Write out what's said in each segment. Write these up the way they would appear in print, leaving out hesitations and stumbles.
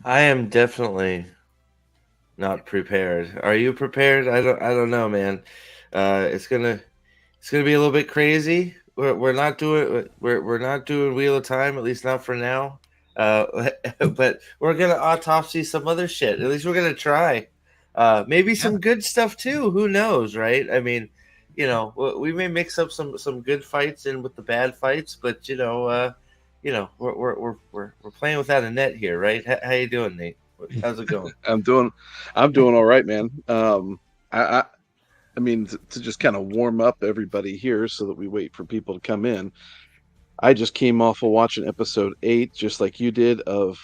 I am definitely not prepared. Are you prepared? I don't know, man. It's gonna be a little bit crazy. We're not doing Wheel of Time, at least not for now. But we're gonna autopsy some other shit. At least we're gonna try. Maybe some good stuff too. Who knows, right? I mean, we may mix up some good fights in with the bad fights, but we're playing without a net here, right? How you doing, Nate? How's it going? I'm doing all right, man. I mean, to just kind of warm up everybody here so that we wait for people to come in. I just came off of watching episode 8, just like you did, of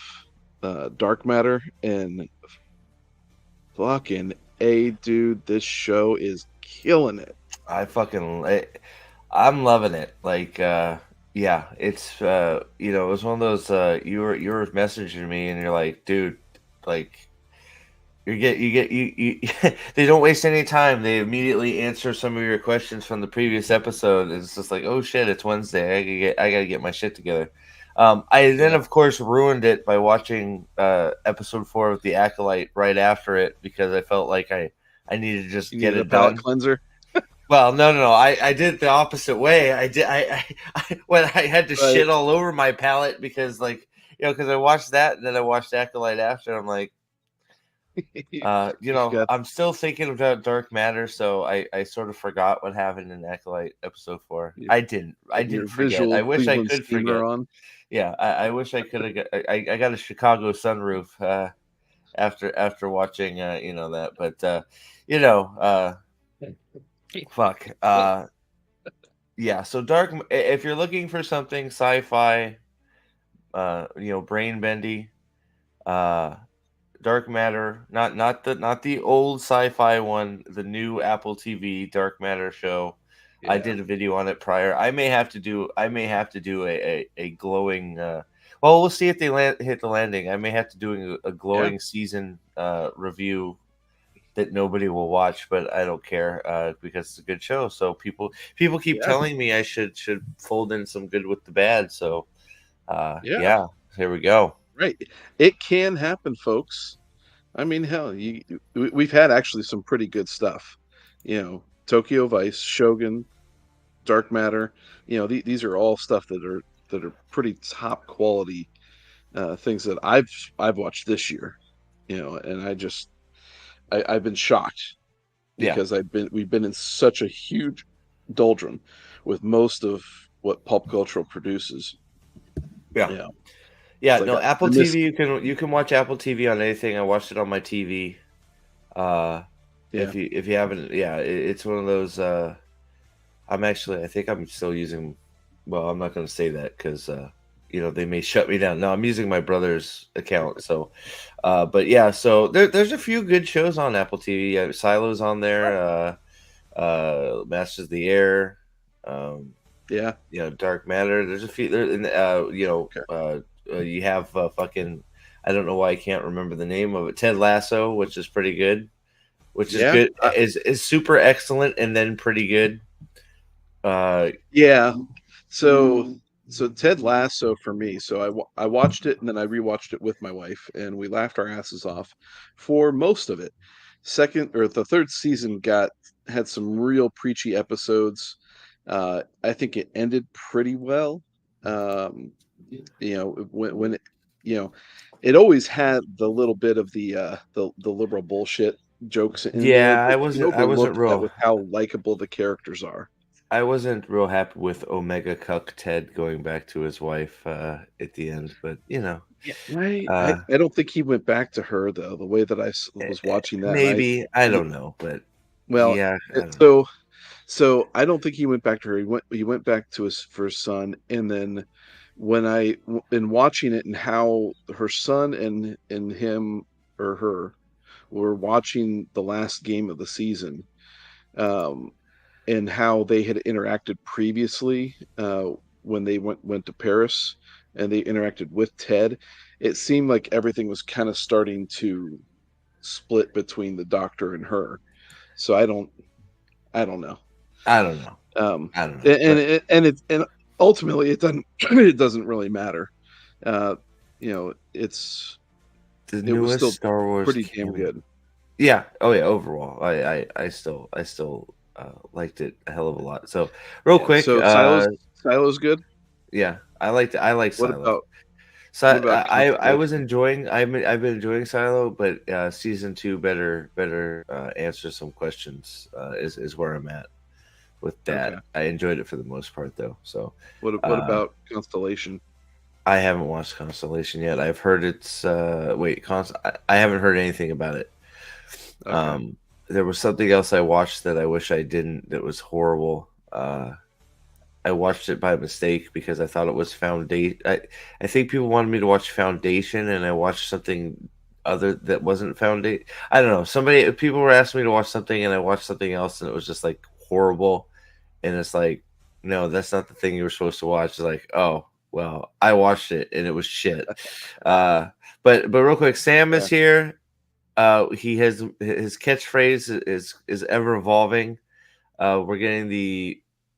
Dark Matter, and fucking A, dude, this show is killing it. I'm loving it. Like, yeah, it's it was one of those you were messaging me and you're like, dude, like you they don't waste any time. They immediately answer some of your questions from the previous episode. It's just like, oh shit, it's Wednesday. I gotta get my shit together. I then of course ruined it by watching episode 4 of the Acolyte right after it because I felt like I needed to just get it palate done. Cleanser. Well, no. I did it the opposite way. I when I had to shit all over my palate because because I watched that and then I watched Acolyte after. I'm like, I'm still thinking about Dark Matter, so I sort of forgot what happened in Acolyte episode 4. I didn't forget. I wish I could forget. Yeah, I wish I could have got. I got a Chicago sunroof after watching that, but fuck. Yeah. So Dark. If you're looking for something sci-fi, brain bendy, Dark Matter, not the old sci-fi one, the new Apple TV Dark Matter show. Yeah. I did a video on it prior. I may have to do a glowing. Well, we'll see if they hit the landing. I may have to do a glowing season review that nobody will watch, but I don't care because it's a good show. So people keep telling me I should fold in some good with the bad. So here we go. Right, it can happen, folks. I mean, hell, we've had actually some pretty good stuff. Tokyo Vice, Shogun, Dark Matter. These are all stuff that are pretty top quality things that I've watched this year. And I've been shocked because we've been in such a huge doldrum with most of what pop culture produces. Yeah. Apple TV. You can watch Apple TV on anything. I watched it on my TV. If you haven't, it's one of those. I think I'm still using. Well, I'm not going to say that because they may shut me down. No, I'm using my brother's account. So, but yeah, so there's a few good shows on Apple TV. Silo's on there. Masters of the Air. Dark Matter. There's a few. You have fucking. I don't know why I can't remember the name of it. Ted Lasso, which is pretty good. Which is good. Is super excellent and then pretty good. So Ted Lasso for me. So I watched it and then I rewatched it with my wife and we laughed our asses off for most of it. The third season got had some real preachy episodes. I think it ended pretty well. Um, when it, you know, it always had the little bit of the liberal bullshit jokes in there, Yeah, but you can I overlook wasn't that real with how likable the characters are. I wasn't real happy with Omega Cuck Ted going back to his wife at the end, but Yeah, I, I uh, I don't think he went back to her though. The way that was watching that, and maybe I y- don't know, but well, yeah, I it- don't know. so so I don't think he went back to her. He went back to his first son, and then in watching it and how her son and him or her were watching the last game of the season, um, and how they had interacted previously when they went to Paris and they interacted with Ted. It seemed like everything was kind of starting to split between the doctor and her. So I don't know. I don't know. Um, I don't know. and But and ultimately it doesn't it doesn't really matter. Uh, the it was newest still Star Wars pretty damn canon. good. Yeah. Oh yeah. Overall, I still liked it a hell of a lot. So real Yeah. quick, So Silo's good. yeah, I like What Silo. about So what about I was Constellation? enjoying I've been enjoying Silo, but season two better answer some questions is where I'm at with Okay. that. I enjoyed it for the most part though. So What uh, about Constellation? I haven't watched Constellation yet. I've heard it's I haven't heard anything about it. Okay. Um, there was something else I watched that I wish I didn't. That was horrible. I watched it by mistake because I thought it was Foundation. I think people wanted me to watch Foundation, and I watched something other that wasn't Foundation. I don't know. People were asking me to watch something, and I watched something else, and it was just like horrible. And it's like, no, that's not the thing you were supposed to watch. It's like, oh, well, I watched it, and it was shit. Uh, but real quick, Sam is Yeah. here. He has his catchphrase is ever evolving. We're getting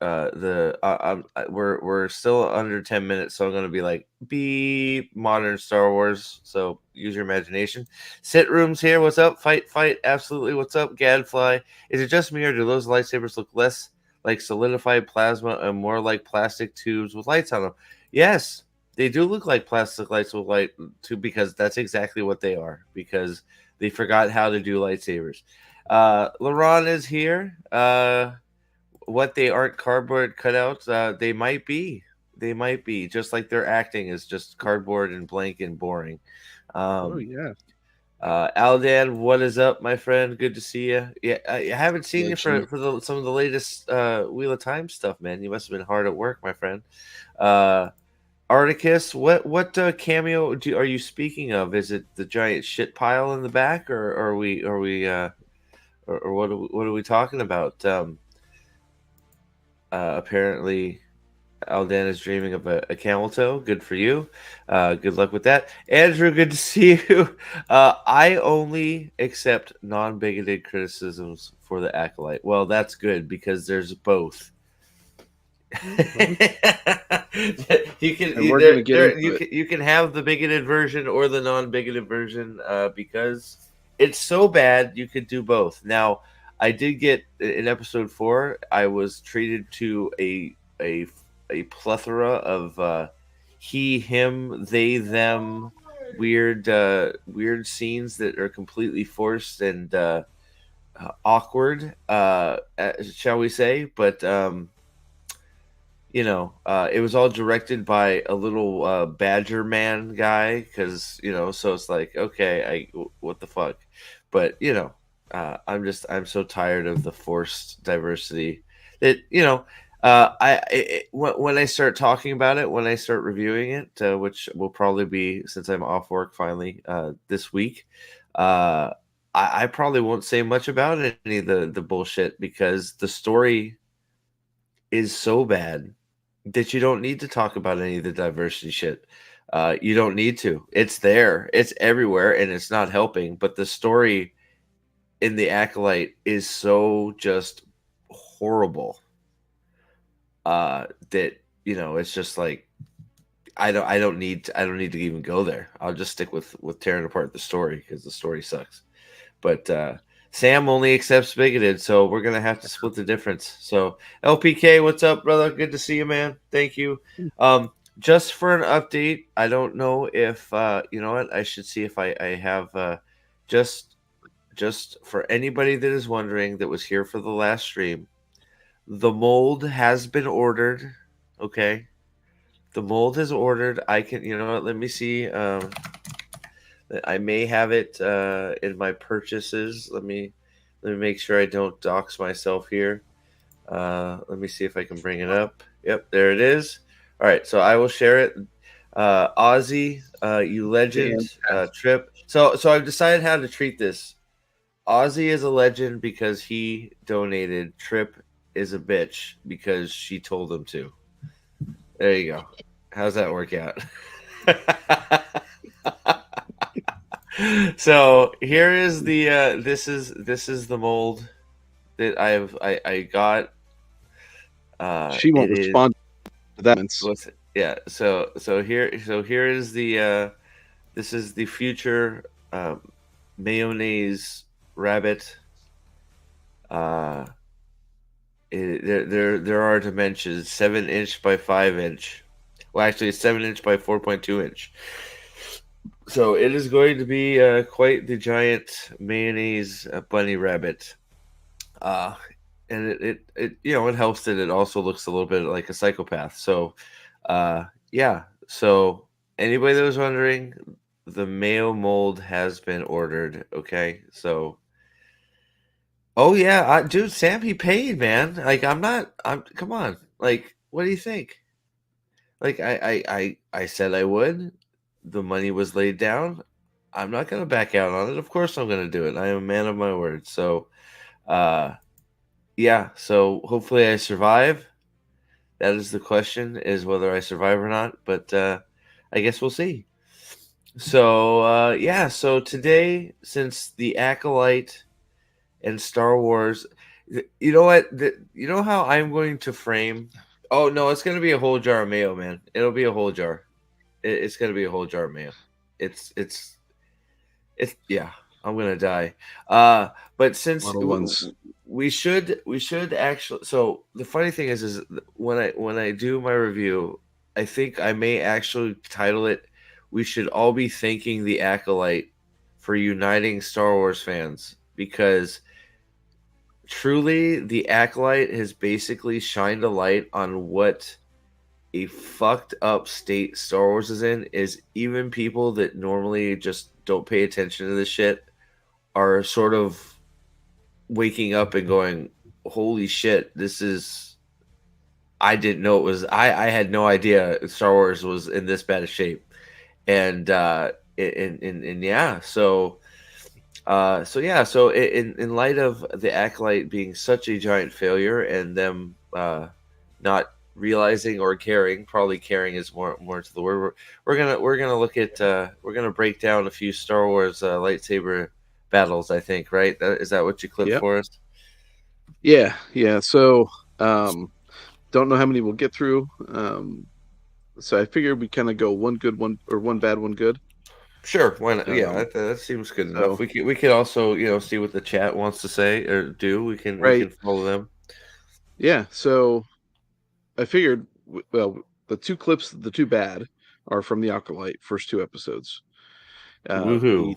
we're still under 10 minutes, so I'm gonna be like be modern Star Wars. So use your imagination. Sit rooms here. What's up? Fight. Absolutely. What's up? Gadfly. Is it just me or do those lightsabers look less like solidified plasma and more like plastic tubes with lights on them? Yes, they do look like plastic lights with light too, because that's exactly what they are. Because they forgot how to do lightsabers. LaRon is here. What they aren't cardboard cutouts, they might be. They might be. Just like their acting is just cardboard and blank and boring. Oh Um, yeah. Aldan, what is up, my friend? Good to see you. Yeah, I haven't seen Yeah, you G. for some of the latest Wheel of Time stuff, man. You must have been hard at work, my friend. Uh, Articus, what cameo are you speaking of? Is it the giant shit pile in the back, or or what are we talking about? Apparently, Aldan is dreaming of a camel toe. Good for you. Good luck with that. Andrew, good to see you. I only accept non bigoted criticisms for the Acolyte. Well, that's good because there's both. Mhm. You can And we're gonna get into it. you can have the bigoted version or the non bigoted version because it's so bad you could do both. Now, I did get in episode 4. I was treated to a a plethora of he, him, they, them, weird scenes that are completely forced and awkward, shall we say? But it was all directed by a little Badger Man guy, because so it's like, okay, what the fuck, but I'm so tired of the forced diversity that when I start talking about it, when I start reviewing it, which will probably be since I'm off work finally this week. Uh, I probably won't say much about any of the bullshit because the story is so bad that you don't need to talk about any of the diversity shit. You don't need to. It's there. It's everywhere, and it's not helping. But the story in the Acolyte is so just horrible that it's just like I don't need to even go there. I'll just stick with tearing apart the story because the story sucks. But Sam only accepts bigoted, so we're gonna have to split the difference. So LPK, what's up, brother? Good to see you, man. Thank you. Just for an update, I don't know if you know what, I should see if I have just just for anybody that is wondering that was here for the last stream, the mold has been ordered. Okay. The mold is ordered. I can, you know what, let me see. I may have it in my purchases. Let me make sure I don't dox myself here. Let me see if I can bring it up. Yep, there it is. All right, so I will share it. Ozzy, you legend, Trip. So I've decided how to treat this. Ozzy is a legend because he donated. Trip is a bitch because she told him to. There you go. How's that work out? So here is the this is the mold that I got. She won't respond to that. What's it? Yeah. So here is the this is the future mayonnaise rabbit. There are dimensions: 7-inch by 5-inch. Well, actually, it's 7-inch by 4.2-inch. So it is going to be quite the giant mayonnaise bunny rabbit. And it you know, it helps that it also looks a little bit like a psychopath. So yeah. So anybody that was wondering, the mayo mold has been ordered. Okay. So oh yeah, dude, Sam, he paid, man. Like I'm come on. Like, what do you think? Like I said I would. The money was laid down. I'm not gonna back out on it. Of course I'm gonna do it. I am a man of my word. So yeah, so hopefully I survive. That is the question, is whether I survive or not, but I guess we'll see. So yeah, so today, since the Acolyte and Star Wars, you know what? You know how I'm going to frame? Oh no, it's going to be a whole jar of mayo, man. It'll be a whole jar. It's going to be a whole jar of mayo. It's yeah. I'm gonna die. But since we should actually. So the funny thing is when I do my review, I think I may actually title it, "We should all be thanking the Acolyte for uniting Star Wars fans," because truly the Acolyte has basically shined a light on what a fucked up state Star Wars is in. Is even people that normally just don't pay attention to this shit are sort of waking up and going, holy shit, this is, I didn't know it was, I had no idea Star Wars was in this bad a shape. And yeah, so yeah, so in light of the Acolyte being such a giant failure and them not realizing or caring, probably caring is more to the word, we're gonna look at we're gonna break down a few Star Wars lightsaber battles, I think, right? Is that what you clipped for us? Yeah. So don't know how many we'll get through. So I figured we kind of go one good, one or one bad, one good. Sure, why not? Yeah, that seems good enough. We could also, you know, see what the chat wants to say or do. We can follow them. Yeah, so I figured, well, the two clips, the two bad, are from the Acolyte first two episodes. Woohoo!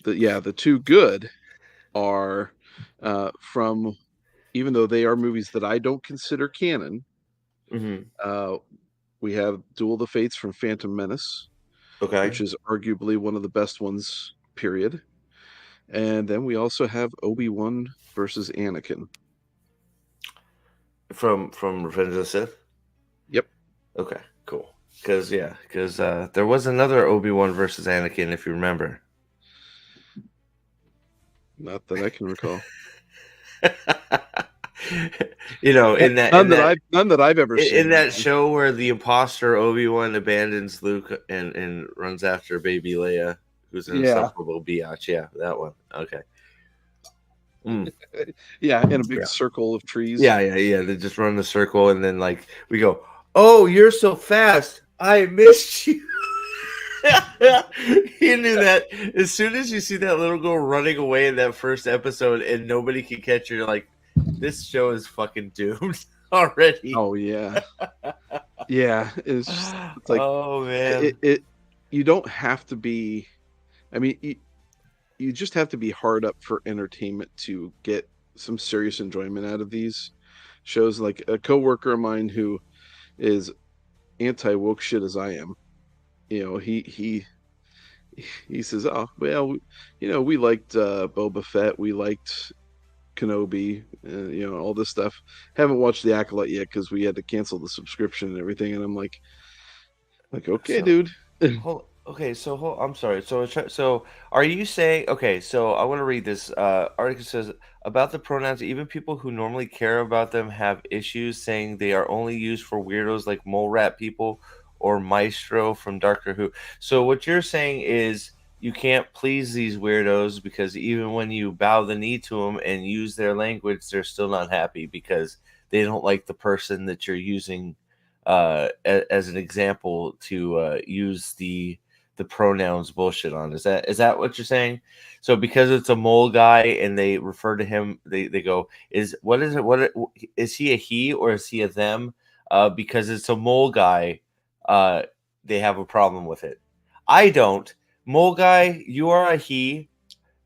The two good are from, even though they are movies that I don't consider canon. We have Duel of the Fates from Phantom Menace, which is arguably one of the best ones, period. And then we also have Obi-Wan versus Anakin. From Revenge of the Sith? Yep. Okay, cool. Because there was another Obi-Wan versus Anakin, if you remember. Not that I can recall. You know, none that I've ever seen. In that show where the imposter Obi-Wan abandons Luke and runs after baby Leia, who's an insufferable biatch. Yeah, that one. Okay. Yeah, in a big circle of trees. Yeah. They just run in a circle, and then like we go, "Oh, you're so fast! I missed you." You knew that as soon as you see that little girl running away in that first episode and nobody can catch her, you're like, this show is fucking doomed already. Oh yeah, yeah. It's like Oh it, man. it. You don't have to be. I mean, you just have to be hard up for entertainment to get some serious enjoyment out of these shows. Like a coworker of mine who is anti woke shit as I am. He says, "Oh well, we liked Boba Fett, we liked Kenobi, all this stuff. Haven't watched the Acolyte yet because we had to cancel the subscription and everything." And I'm like, okay, So dude. I'm sorry. So are you saying okay? So I want to read this article says about the pronouns. Even people who normally care about them have issues, saying they are only used for weirdos like mole rat people or Maestro from Doctor Who. So what you're saying is you can't please these weirdos because even when you bow the knee to them and use their language, they're still not happy because they don't like the person that you're using as an example to use the pronouns bullshit on. Is that what you're saying? So because it's a mole guy and they refer to him, they go, is what is it? Is he a he or is he a them? Because it's a mole guy, uh, they have a problem with it. I don't. Mole guy, you are a he.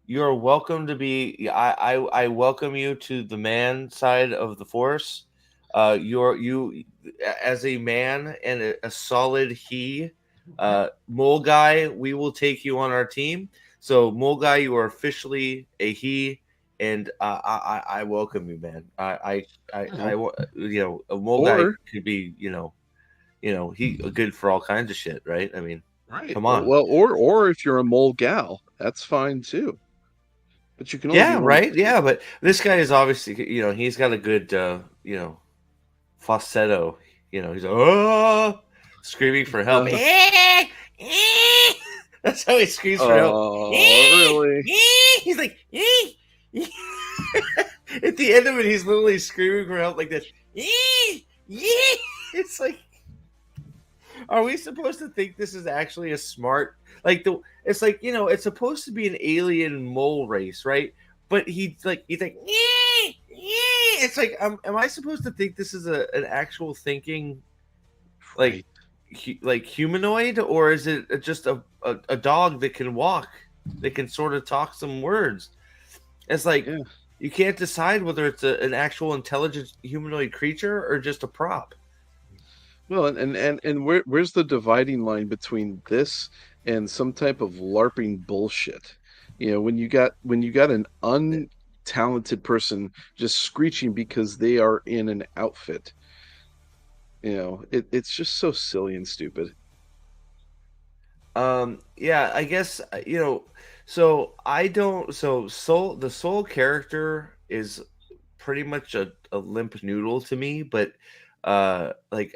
You're welcome to be. I welcome you to the man side of the force. You as a man and a solid he, mole guy. We will take you on our team. So mole guy, you are officially a he, and I welcome you, man. Well, A mole guy or could be he good for all kinds of shit, right? I mean, right. come on. Well, or if you're a mole gal, that's fine too. But you can only be Yeah, one of right. the two. Yeah, but this guy is obviously, he's got a good, falsetto. He's screaming for help. Uh, That's how he screams for help. oh, really? He's like, at the end of it, he's literally screaming for help like this. It's like, are we supposed to think this is actually a smart like the? It's like it's supposed to be an alien mole race, right? But he's like, it's like, am I supposed to think this is an actual thinking like Right. like humanoid, or is it just a dog that can walk, that can sort of talk some words? It's like Yeah. you can't decide whether it's an actual intelligent humanoid creature or just a prop. Well, and where's the dividing line between this and some type of LARPing bullshit? When you got an untalented person just screeching because they are in an outfit, it's just so silly and stupid. Yeah, I guess so I don't so soul the soul character is pretty much a limp noodle to me, but like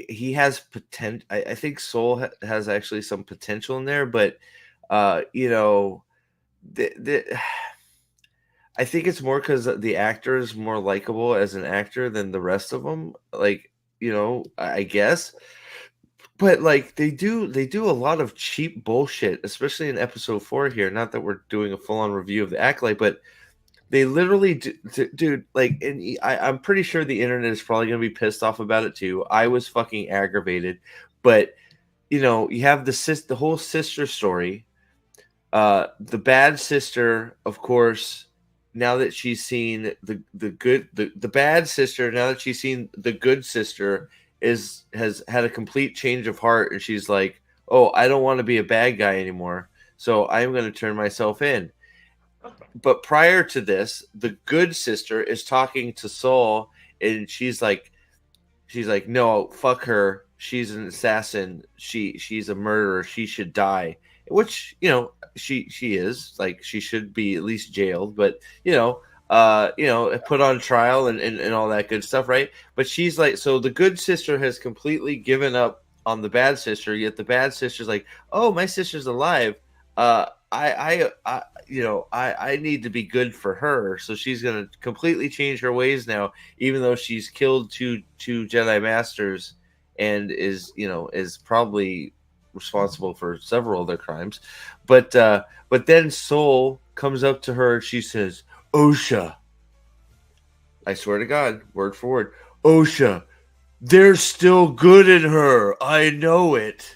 he has potential. I think soul has actually some potential in there, but you know the I think it's more because the actor is more likable as an actor than the rest of them. Like, I guess, but like they do a lot of cheap bullshit, especially in episode 4 here. Not that we're doing a full on review of the Acolyte, but they literally, dude, like, and I'm pretty sure the internet is probably gonna be pissed off about it too. I was fucking aggravated, but you have the whole sister story. The bad sister, of course, now that she's seen the bad sister, now that she's seen the good sister, has had a complete change of heart, and she's like, "Oh, I don't want to be a bad guy anymore, so I'm going to turn myself in." But prior to this, the good sister is talking to Soul, and she's like, no, fuck her. She's an assassin. She's a murderer. She should die. Which she is, like, she should be at least jailed, but put on trial and all that good stuff, right? But she's like, so the good sister has completely given up on the bad sister, yet the bad sister's like, oh, my sister's alive. I need to be good for her, so she's gonna completely change her ways now, even though she's killed two Jedi Masters, and is probably responsible for several other crimes. But then Soul comes up to her and she says, "Osha, I swear to God, word for word, Osha, there's still good in her. I know it."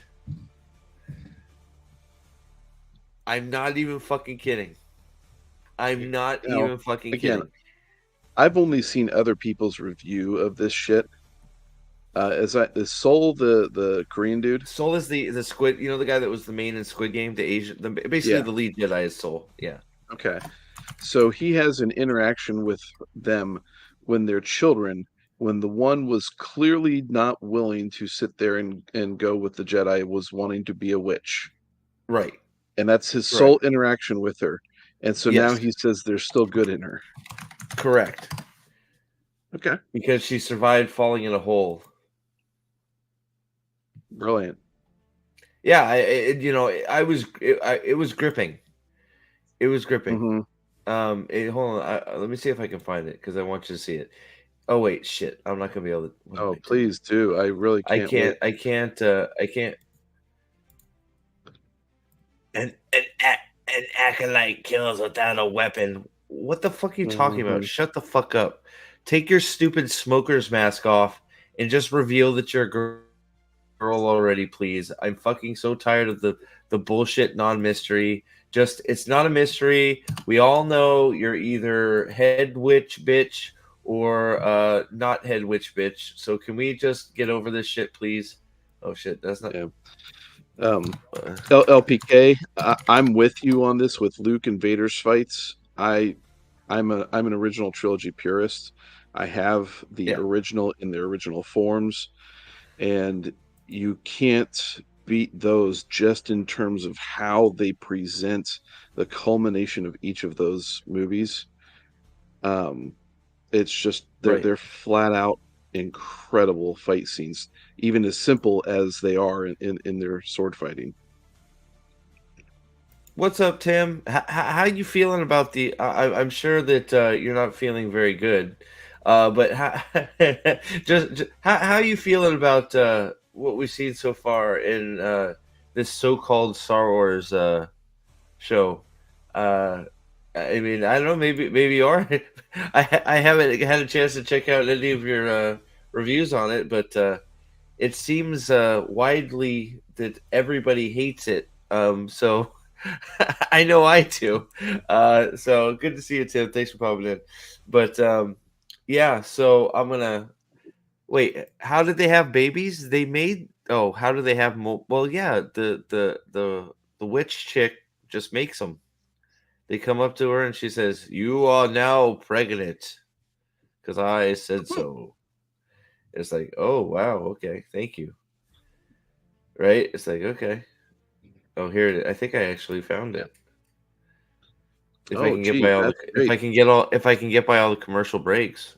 I'm not even fucking kidding. I'm not Now, even fucking again, kidding. I've only seen other people's review of this shit. Is Soul the Korean dude? Soul is the squid, the guy that was the main in Squid Game, the Asian, basically Yeah. the lead Jedi is Soul. Yeah. Okay. So he has an interaction with them when they're children, when the one was clearly not willing to sit there and go with the Jedi, was wanting to be a witch. Right. And that's his Correct. sole interaction with her. And so now Yes. he says there's still good in her. Correct. Okay. Because she survived falling in a hole. Brilliant. Yeah, it was gripping. It was gripping. Hmm. Hold on, let me see if I can find it because I want you to see it. Oh wait, shit! I'm not gonna be able to. What am Oh, I doing? please do. I really I can't can't. wait. I can't. I can't. An acolyte kills without a weapon. What the fuck are you talking about? Hmm. Shut the fuck up. Take your stupid smoker's mask off and just reveal that you're a girl already, please. I'm fucking so tired of the bullshit non-mystery. Just it's not a mystery. We all know you're either head witch bitch or not head witch bitch. So can we just get over this shit, please? Oh shit, that's not. Yeah. Um, Uh, LPK, I'm with you on this with Luke and Vader's fights. I'm an original trilogy purist. I have the yeah, original in their original forms, and you can't beat those just in terms of how they present the culmination of each of those movies. Um, it's just right. they're flat out incredible fight scenes, even as simple as they are in their sword fighting. What's up, Tim? How you feeling about the? I'm sure that you're not feeling very good, but just how you feeling about what we've seen so far in this so-called Star Wars show? Uh, I mean, I don't know. Maybe you are. I haven't had a chance to check out any of your reviews on it, but it seems widely that everybody hates it. So. I know I do. So good to see you, Tim. Thanks for popping in. But yeah, so I'm gonna wait. How did they have babies? They made. Oh, how do they have? Well, yeah, the witch chick just makes them. They come up to her and she says, "You are now pregnant because I said so." It's like, oh wow, okay, thank you. Right? It's like, okay. Oh, here it is. I think I actually found Yeah. it. If I Oh, can get gee, by all the that's great. if I can get by all the commercial breaks.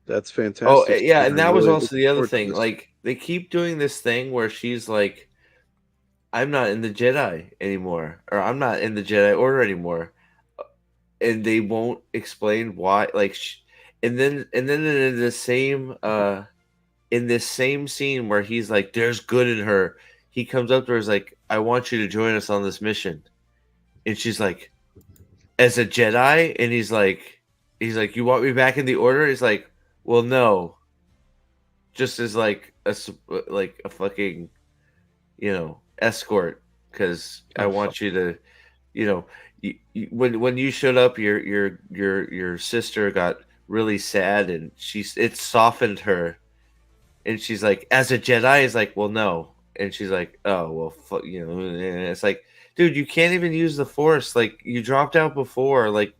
That's Oh, fantastic, yeah, and and I'm that was really also looking the other forward to thing. this. Like they keep doing this thing where she's like, "I'm not in the Jedi anymore," or "I'm not in the Jedi Order anymore," and they won't explain why. And then in the same in this same scene where he's like, "There's good in her," he comes up to her, is like, "I want you to join us on this mission," and she's like, "As a Jedi," and he's like, "You want me back in the Order?" He's like, "Well, no, just as like like a fucking escort because I Oh, fuck. want you to you know when you showed up, your sister got really sad and it softened her, and she's like, as a Jedi, is like, well, no, and she's like, oh well, and it's like, dude, you can't even use the Force. Like you dropped out before. Like,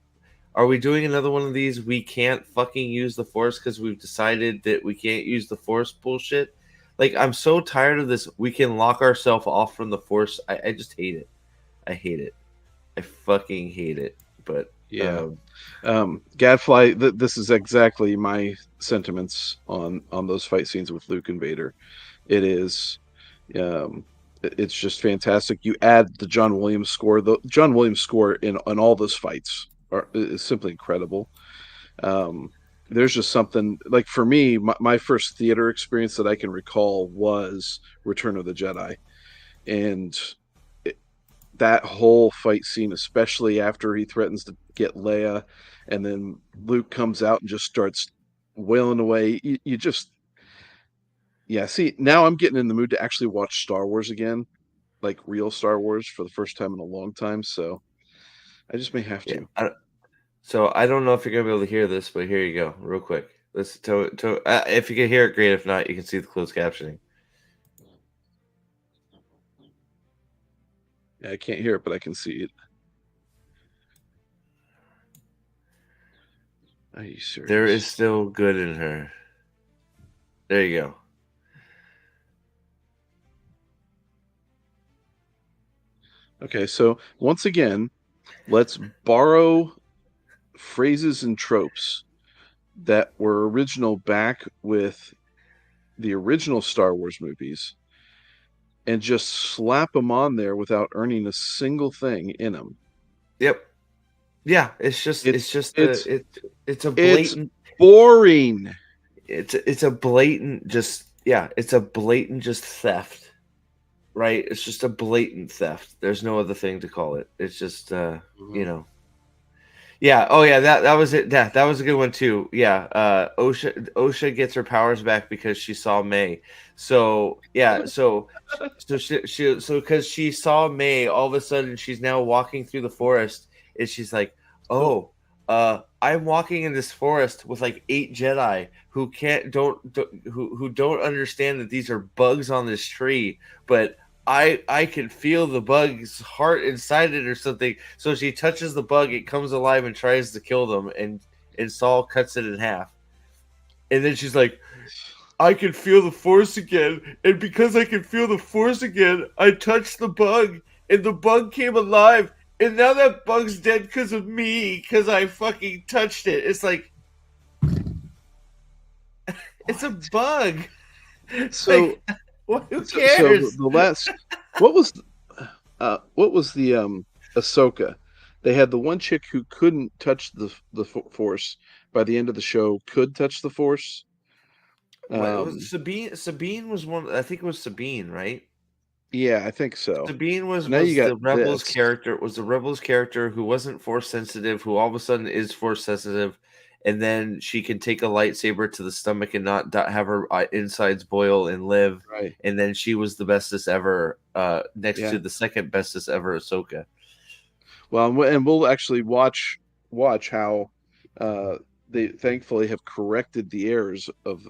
are we doing another one of these? We can't fucking use the Force because we've decided that we can't use the Force bullshit. Like, I'm so tired of this. We can lock ourselves off from the Force. I just hate it. I hate it. I fucking hate it. But Yeah. Gadfly, this is exactly my sentiments on those fight scenes with Luke and Vader. It is, um, it's just fantastic. You add the John Williams score. The John Williams score in all those fights is simply incredible. Um, there's just something like for me, my first theater experience that I can recall was Return of the Jedi. and it, that whole fight scene, especially after he threatens to get Leia, and then Luke comes out and just starts wailing away. You just, yeah. See, now I'm getting in the mood to actually watch Star Wars again, like real Star Wars for the first time in a long time. So I just may have Yeah. to. So I don't know if you're gonna be able to hear this, but here you go, real quick. Listen if you can hear it, great. If not, you can see the closed captioning. Yeah, I can't hear it, but I can see it. Are you There is serious? still good in her. There you go. Okay, so once again, let's borrow phrases and tropes that were original back with the original Star Wars movies and just slap them on there without earning a single thing in them. Yep. Yeah. It's just It's it's just it's it's a it's blatant boring. it's a blatant just yeah, it's a blatant just theft. Right? It's just a blatant theft. There's no other thing to call it. It's just you Mhm. know. Yeah. Oh, yeah. That was it. That was a good one too. Yeah. OSHA gets her powers back because she saw May. So yeah. So because she saw May, all of a sudden she's now walking through the forest, and she's like, So "Oh, I'm walking in this forest with like 8 Jedi who who don't understand that these are bugs on this tree, but." I can feel the bug's heart inside it or something. So she touches the bug, it comes alive and tries to kill them, and Saul cuts it in half. And then she's like, I can feel the force again, and because I can feel the force again, I touched the bug, and the bug came alive, and now that bug's dead because of me, because I fucking touched it. It's like it's a what? bug. So Like, what? Who so cares? the last what was what was the Ahsoka? They had the one chick who couldn't touch the force by the end of the show could touch the force. What it was Um Sabine? Sabine was one. I think it was Sabine, right? yeah, I think so. Sabine So now you got this. was the rebels character who wasn't force sensitive, who all of a sudden is force sensitive, and then she can take a lightsaber to the stomach and not have her insides boil and live. Right. And then she was the bestest ever, next Yeah. to the second bestest ever, Ahsoka. Well, and we'll actually watch how uh, they thankfully have corrected the errors of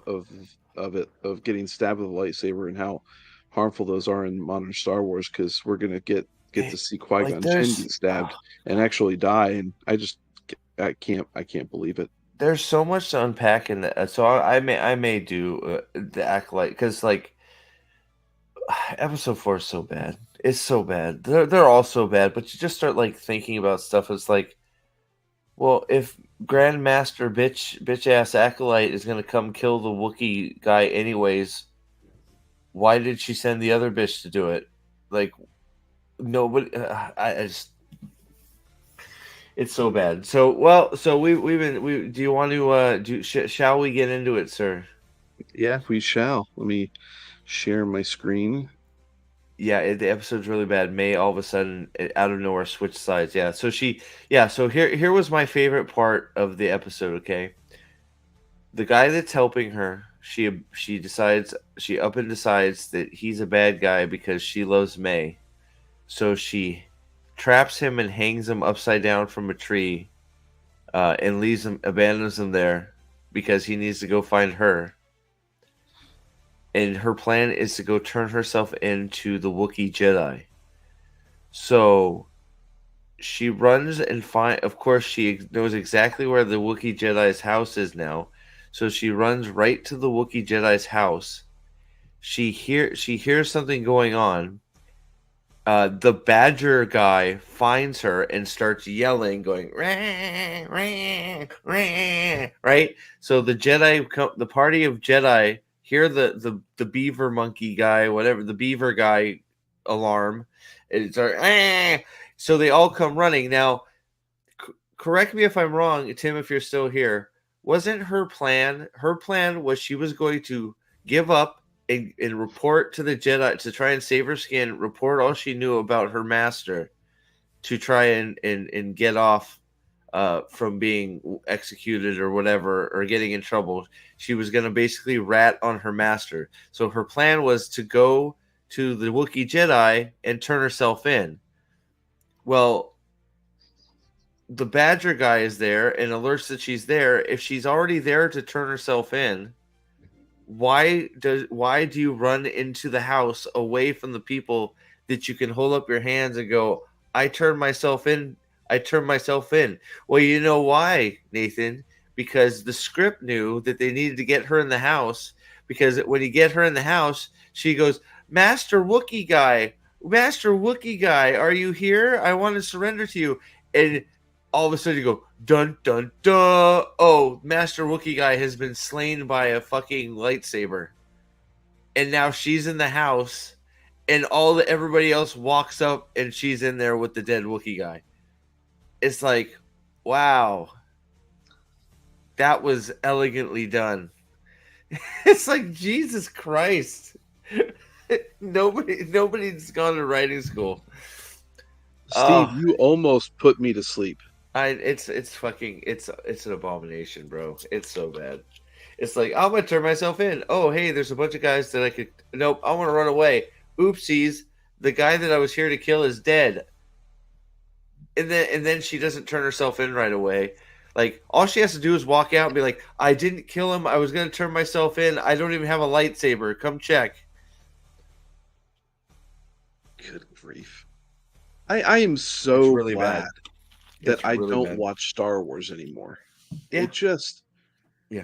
it of getting stabbed with a lightsaber and how harmful those are in modern Star Wars because we're gonna get to It, see like Qui-Gon Jinn get stabbed and actually die, and I can't believe it. there's so much to unpack in that. So I may do the acolyte because like episode 4 is so bad. It's so bad. They're all so bad. But you just start like thinking about stuff. It's like, well, if Grandmaster bitch ass acolyte is gonna come kill the Wookiee guy anyways, why did she send the other bitch to do it? Like nobody. I just it's so bad. So well, so we've been we. Do you want to shall we get into it, sir? Yeah, we shall. Let me share my screen. Yeah, the episode's really bad. May all of a sudden out of nowhere switch sides. Yeah, so so here was my favorite part of the episode. Okay, the guy that's helping her, she up and decides that he's a bad guy because she loves May. So she traps him and hangs him upside down from a tree, and abandons him there because he needs to go find her. And her plan is to go turn herself into the Wookiee Jedi. So she runs and find. Of course, she knows exactly where the Wookiee Jedi's house is now. So she runs right to the Wookiee Jedi's house. She hears something going on. The Badger guy finds her and starts yelling, going rah, rah, rah, right. So the party of Jedi hear the beaver monkey guy, whatever the beaver guy alarm. It's so they all come running. Now, correct me if I'm wrong, Tim, if you're still here. Wasn't her plan? Her plan was she was going to give up and report to the Jedi to try and save her skin, report all she knew about her master to try and get off from being executed or whatever, or getting in trouble. She was going to basically rat on her master. So her plan was to go to the Wookiee Jedi and turn herself in. Well, the Badger guy is there and alerts that she's there. If she's already there to turn herself in, why do you run into the house away from the people that you can hold up your hands and go, I turned myself in. I turned myself in. Well, you know why, Nathan? Because the script knew that they needed to get her in the house, because when you get her in the house, she goes, Master Wookiee guy, are you here? I want to surrender to you. And all of a sudden you go, dun, dun, dun. Oh, Master Wookiee guy has been slain by a fucking lightsaber. And now she's in the house, and everybody else walks up, and she's in there with the dead Wookiee guy. It's like, wow, that was elegantly done. It's like, Jesus Christ. Nobody's gone to writing school. Steve, you almost put me to sleep. It's an abomination, bro. It's so bad. It's like, I'm gonna turn myself in. Oh, hey, there's a bunch of guys that I could. Nope, I want to run away. Oopsies, the guy that I was here to kill is dead. And then she doesn't turn herself in right away. Like, all she has to do is walk out and be like, I didn't kill him. I was gonna turn myself in. I don't even have a lightsaber. Come check. Good grief! I am so really glad bad. that I really don't bad. watch Star Wars anymore. Yeah. It just, yeah.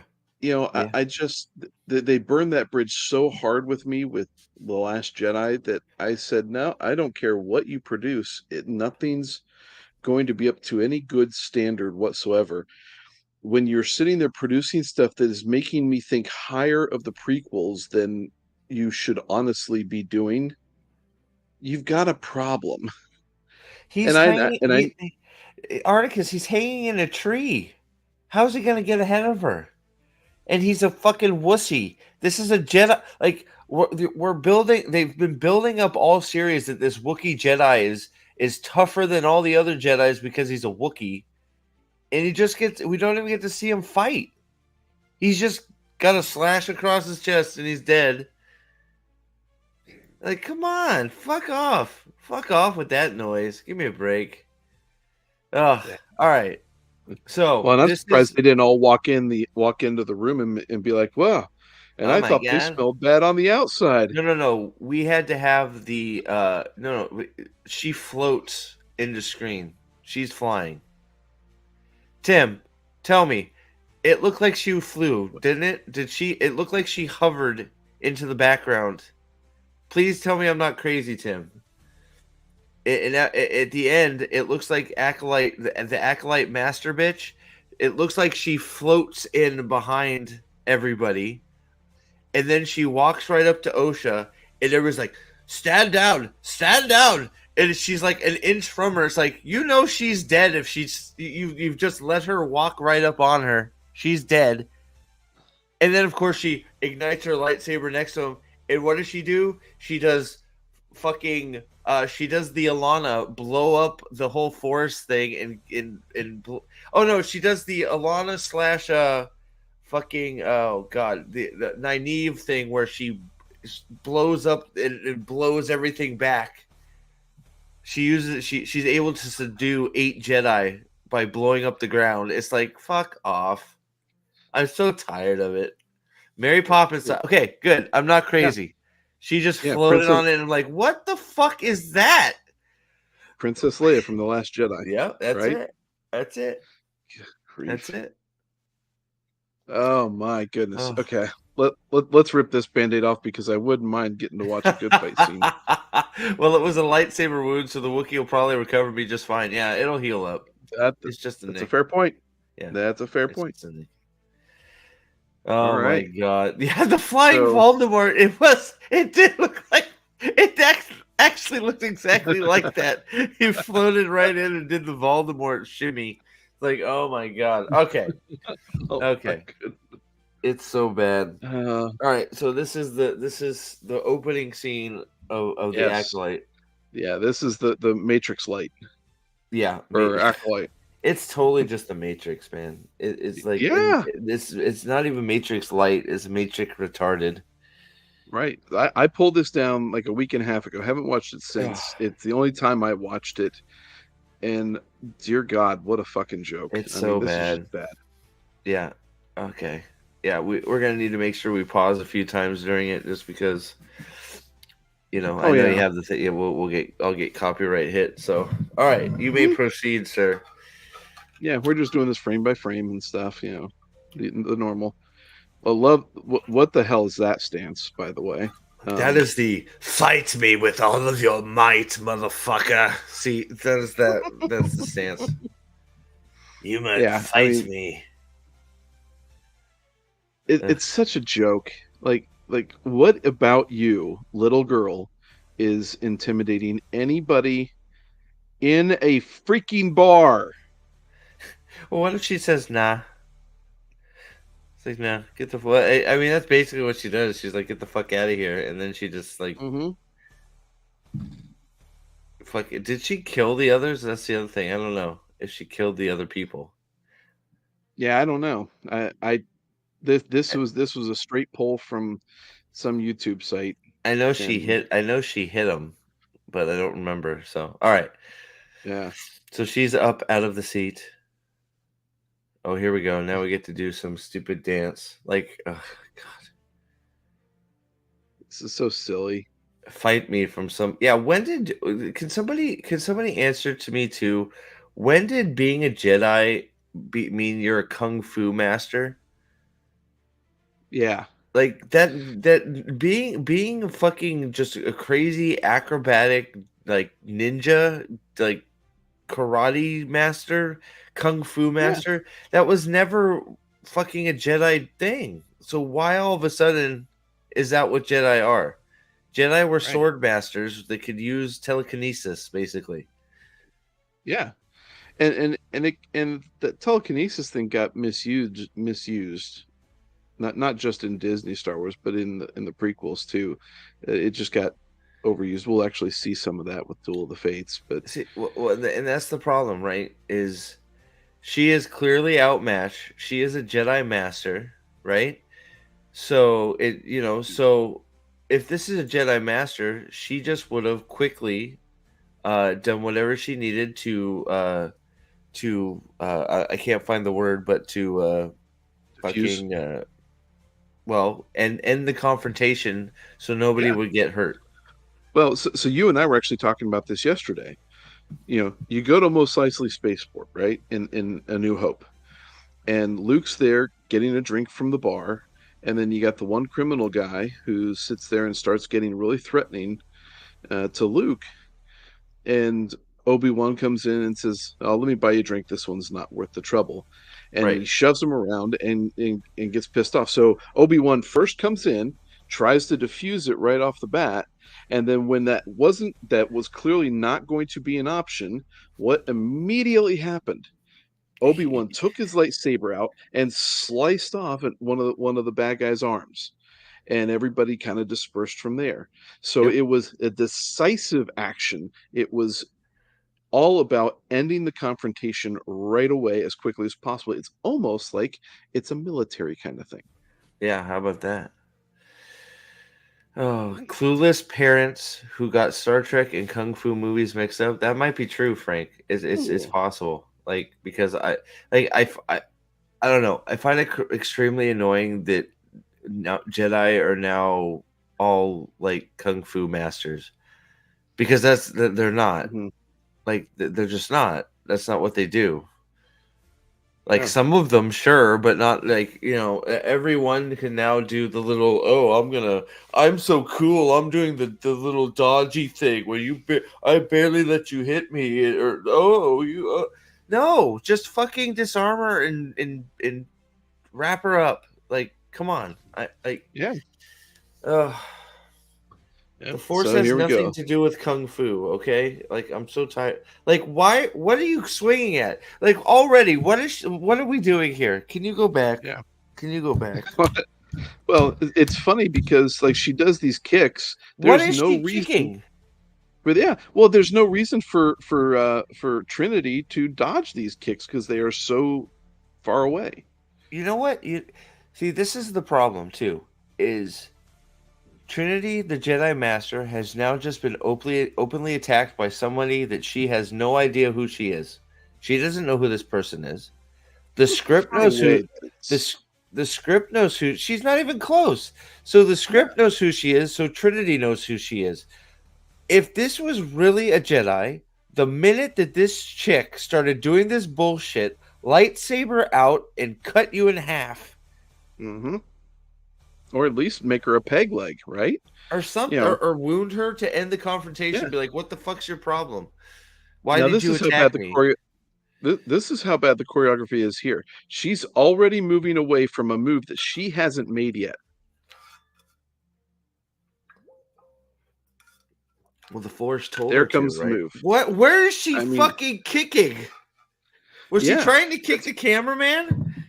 I just, they burned that bridge so hard with me with The Last Jedi that I said, no, I don't care what you produce. Nothing's going to be up to any good standard whatsoever. When you're sitting there producing stuff that is making me think higher of the prequels than you should honestly be doing, you've got a problem. Articus, he's hanging in a tree. How's he going to get ahead of her? And he's a fucking wussy. This is a Jedi. Like, we're building. They've been building up all series that this Wookiee Jedi is tougher than all the other Jedis because he's a Wookiee, and we don't even get to see him fight. He's just got a slash across his chest and he's dead. Like, come on, fuck off with that noise. Give me a break. Oh, all right. So, well, I'm surprised they didn't all walk into the room and be like, "Wow!" And I thought they smelled bad on the outside. No. We had to have the no. She floats into screen. She's flying. Tim, tell me, it looked like she flew, didn't it? Did she? It looked like she hovered into the background. Please tell me I'm not crazy, Tim. And at the end, it looks like Acolyte, the Acolyte master bitch. It looks like she floats in behind everybody, and then she walks right up to Osha, and everybody's like, stand down, and she's like an inch from her. It's like, she's dead if you've just let her walk right up on her. She's dead. And then, of course, she ignites her lightsaber next to him. And what does she do? She does fucking she does the Alana blow up the whole forest thing she does the Alana slash fucking the Nynaeve thing where she blows up and blows everything back. She's able to subdue 8 Jedi by blowing up the ground. It's like, fuck off. I'm so tired of it. Mary Poppins. Okay, good. I'm not crazy. Yeah. She just floated on it, and I'm like, what the fuck is that? Princess Leia from The Last Jedi. Yeah, that's it. That's it. Oh my goodness. Oh. Okay. Let's rip this Band-Aid off, because I wouldn't mind getting to watch a good fight scene. Well, it was a lightsaber wound, so the Wookiee will probably recover me just fine. Yeah, it'll heal up. It's just a fair point. Yeah, that's a fair point. Oh my god! Yeah, the flying Voldemort. It did look like it actually looked exactly like that. He floated right in and did the Voldemort shimmy. Like, oh my god. Okay. Okay. It's so bad. Uh, All right, so this is the opening scene of the yes. Acolyte. Yeah, this is the Matrix Light Yeah, or Acolyte. it's totally just the Matrix, man. It's like, and Yeah, it's not even Matrix Light. It's Matrix retarded. right. I pulled this down like a week and a half ago. Haven't watched it Ugh, since. It's the only time I watched it, and dear God, what a fucking joke. it's I mean, so this is just bad. bad. Yeah. Okay. Yeah, we're gonna need to make sure we pause a few times during it, just because I Oh know you yeah. have the thing. Yeah, I'll get copyright hit. So, all right, you may Mhm. proceed, sir. Yeah, we're just doing this frame by frame and stuff, the normal. Well, love what the hell is that stance, by the way? That Um, is the fight me with all of your might, motherfucker. See, that's the stance. You might yeah, I fight mean, me. Ugh. it's such a joke. Like what about you, little girl, is intimidating anybody in a freaking bar? Well, what if she says nah? It's like, nah, get the fuck. I mean, that's basically what she does. She's like, get the fuck out of here, and then she just like, Hmm. fuck. Did she kill the others? That's the other thing. I don't know if she killed the other people. Yeah, I don't know. I this was a straight pull from some YouTube site, I know she and hit. I know she hit him, but I don't remember. So, all right. yeah, So she's up out of the seat. Oh, here we go. Now we get to do some stupid dance. Like, oh, God, this is so silly. fight me from some. Yeah. When did? Can somebody answer to me too? When did being a Jedi mean you're a kung fu master? Yeah, Like that being fucking just a crazy acrobatic like ninja like karate master, kung fu yeah, master, that was never fucking a Jedi thing. So why all of a sudden is that what Jedi are? Jedi were right. sword masters that could use telekinesis, basically. Yeah, and the telekinesis thing got misused. Not just in Disney Star Wars, but in the prequels too. It just got overused. We'll actually see some of that with Duel of the Fates, but See, and that's the problem, right? Is she is clearly outmatched. She is a Jedi master, right? So if this is a Jedi master, she just would have quickly done whatever she needed I can't find the word, but to diffuse. fucking well, and end the confrontation so nobody Yeah. would get hurt. Well, so you and I were actually talking about this yesterday. You go to Mos Eisley Spaceport, right? In A New Hope, and Luke's there getting a drink from the bar, and then you got the one criminal guy who sits there and starts getting really threatening to Luke, and Obi-Wan comes in and says, "Oh, let me buy you a drink. This one's not worth the trouble." And Right. he shoves him around and gets pissed off. So Obi-Wan first comes in, tries to defuse it right off the bat, and then when that was clearly not going to be an option, what immediately happened? Obi-Wan took his lightsaber out and sliced off at one of the bad guy's arms, and everybody kind of dispersed from there. So Yep. it was a decisive action. It was all about ending the confrontation right away as quickly as possible. It's almost like it's a military kind of thing. Yeah, how about that? Oh, clueless parents who got Star Trek and kung fu movies mixed up. That might be true, Frank. It's Ooh. possible. Like, because like I don't know. I find it extremely annoying that now Jedi are now all like kung fu masters, because they're not. Mhm. Like, they're just not. That's not what they do. Like, Yeah, some of them, sure, but not like, everyone can now do the little, oh, I'm so cool. I'm doing the little dodgy thing where I barely let you hit me, or, oh, no, just fucking disarm her and wrap her up. Like, come on. yeah, Uh, yeah. the Force So has here we nothing go. to do with kung fu, okay? Like, I'm so tired. Like, why? What are you swinging at? Like, already, what are we doing here? Can you go back? Yeah. Can you go back? Well, it's funny because like she does these kicks. What There's is no she reason kicking? but yeah, well, there's no reason for Trinity to dodge these kicks because they are so far away. You know what? You see, this is the problem too. Is Trinity, the Jedi Master, has now just been openly attacked by somebody that she has no idea who she is. She doesn't know who this person is. The So script far knows who away. this the script knows who she's not even close. So the Yeah. script knows who she is, so Trinity knows who she is. If this was really a Jedi, the minute that this chick started doing this bullshit, lightsaber out and cut you in half Hmm. Or at least make her a peg leg, right? or You something, know. or wound her to end the confrontation. Yeah. Be like, what the fuck's your problem? Why Now did this you is how bad attack the me? this is how bad the choreography is here. She's already moving away from a move that she hasn't made yet. Well, the Force told There her to, comes the right? move. What? Where is she I mean, fucking kicking? Was she yeah, trying to kick that's the cameraman?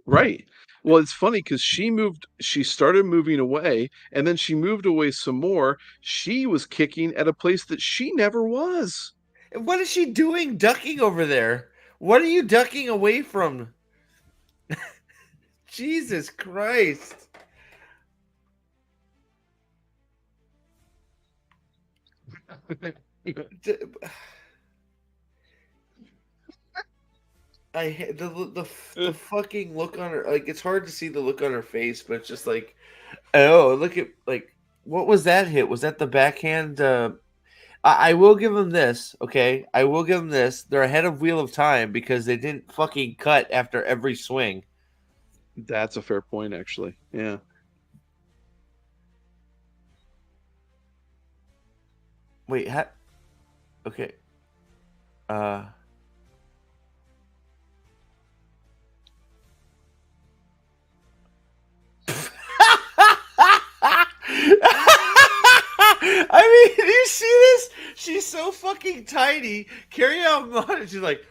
right. Well, it's funny because she started moving away, and then she moved away some more. She was kicking at a place that she never was. And what is she doing ducking over there? What are you ducking away from? Jesus Christ. D- I the fucking look on her, like it's hard to see the look on her face, but it's just like, oh, look at, like, what was that hit? Was that the backhand? I will give them this, okay? I will give them this. They're ahead of Wheel of Time because they didn't fucking cut after every swing. That's a fair point, actually. Yeah. Wait, okay. Uh, I mean, you see this? She's so fucking tiny. Carry on, and she's like,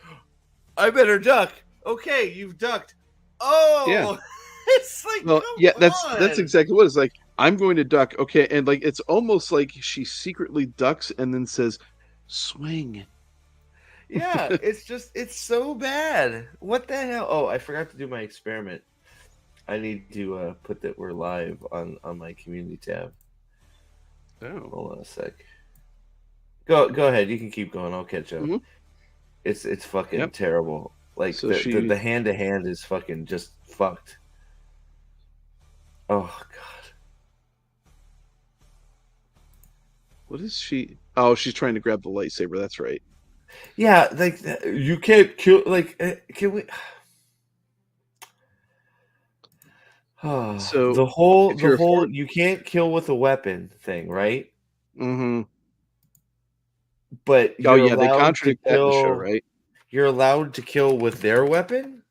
I better duck. Okay, you've ducked. Yeah. Oh, it's like, Well, yeah, come that's on. exactly what it's like. I'm going to duck. Okay, and like it's almost like she secretly ducks and then says, "Swing." Yeah, it's just, it's so bad. What the hell? Oh, I forgot to do my experiment. I need to put that we're live on my community tab. Oh. Hold on a sec. Go ahead. You can keep going. I'll catch up. Hmm. It's fucking Yep. terrible. Like So she the hand to hand is fucking just fucked. Oh god. what is she? Oh, she's trying to grab the lightsaber. That's right. Yeah, like you can't kill. Like, can we? Oh, So if the you're a whole fort, you can't kill with a weapon thing, right? hmm. But Oh you're yeah, they allowed to contradict that in the show, kill. right? You're allowed to kill with their weapon.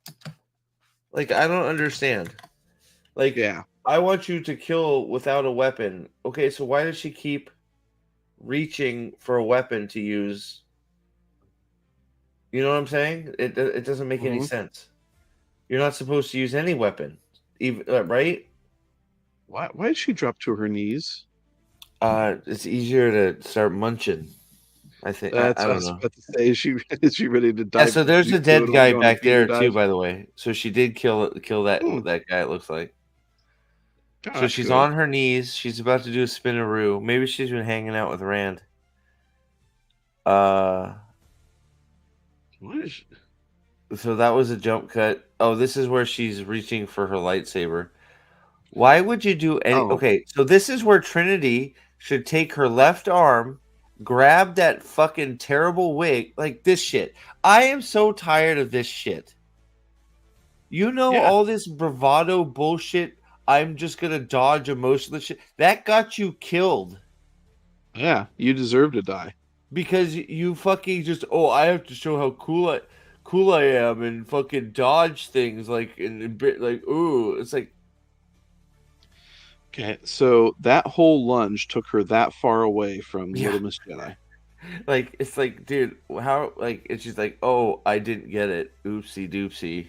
Like, I don't understand. Like, Yeah. I want you to kill without a weapon. Okay, so why does she keep reaching for a weapon to use? You know what I'm saying? It doesn't make any Hmm. sense. You're not supposed to use any weapon, even right? Why did she drop to her knees? It's easier to start munching. I think That's I what I don't was know. about to say. Is she ready to Yeah, dive? so there's a dead Totally guy go on a back feeder there dive? too, by the way. So she did kill Hmm. that guy. It looks like. Oh, So that's she's good. on her knees. She's about to do a spinaroo. Maybe she's been hanging out with Rand. Uh, What is? so that was a jump cut. Oh, this is where she's reaching for her lightsaber. Why would you do any? Oh, Okay, so this is where Trinity should take her left arm, grab that fucking terrible wig, like this shit. I am so tired of this shit. You know, yeah, all this bravado bullshit. I'm just gonna dodge emotionless shit. That got you killed yeah. You deserve to die. because you fucking just, oh, I have to show how cool I am and fucking dodge things like and bit like, ooh, it's like, Okay, so that whole lunge took her that far away from yeah, Little Miss Jedi. like it's like, dude, how, like, it's just like, oh, I didn't get it, oopsie doopsie.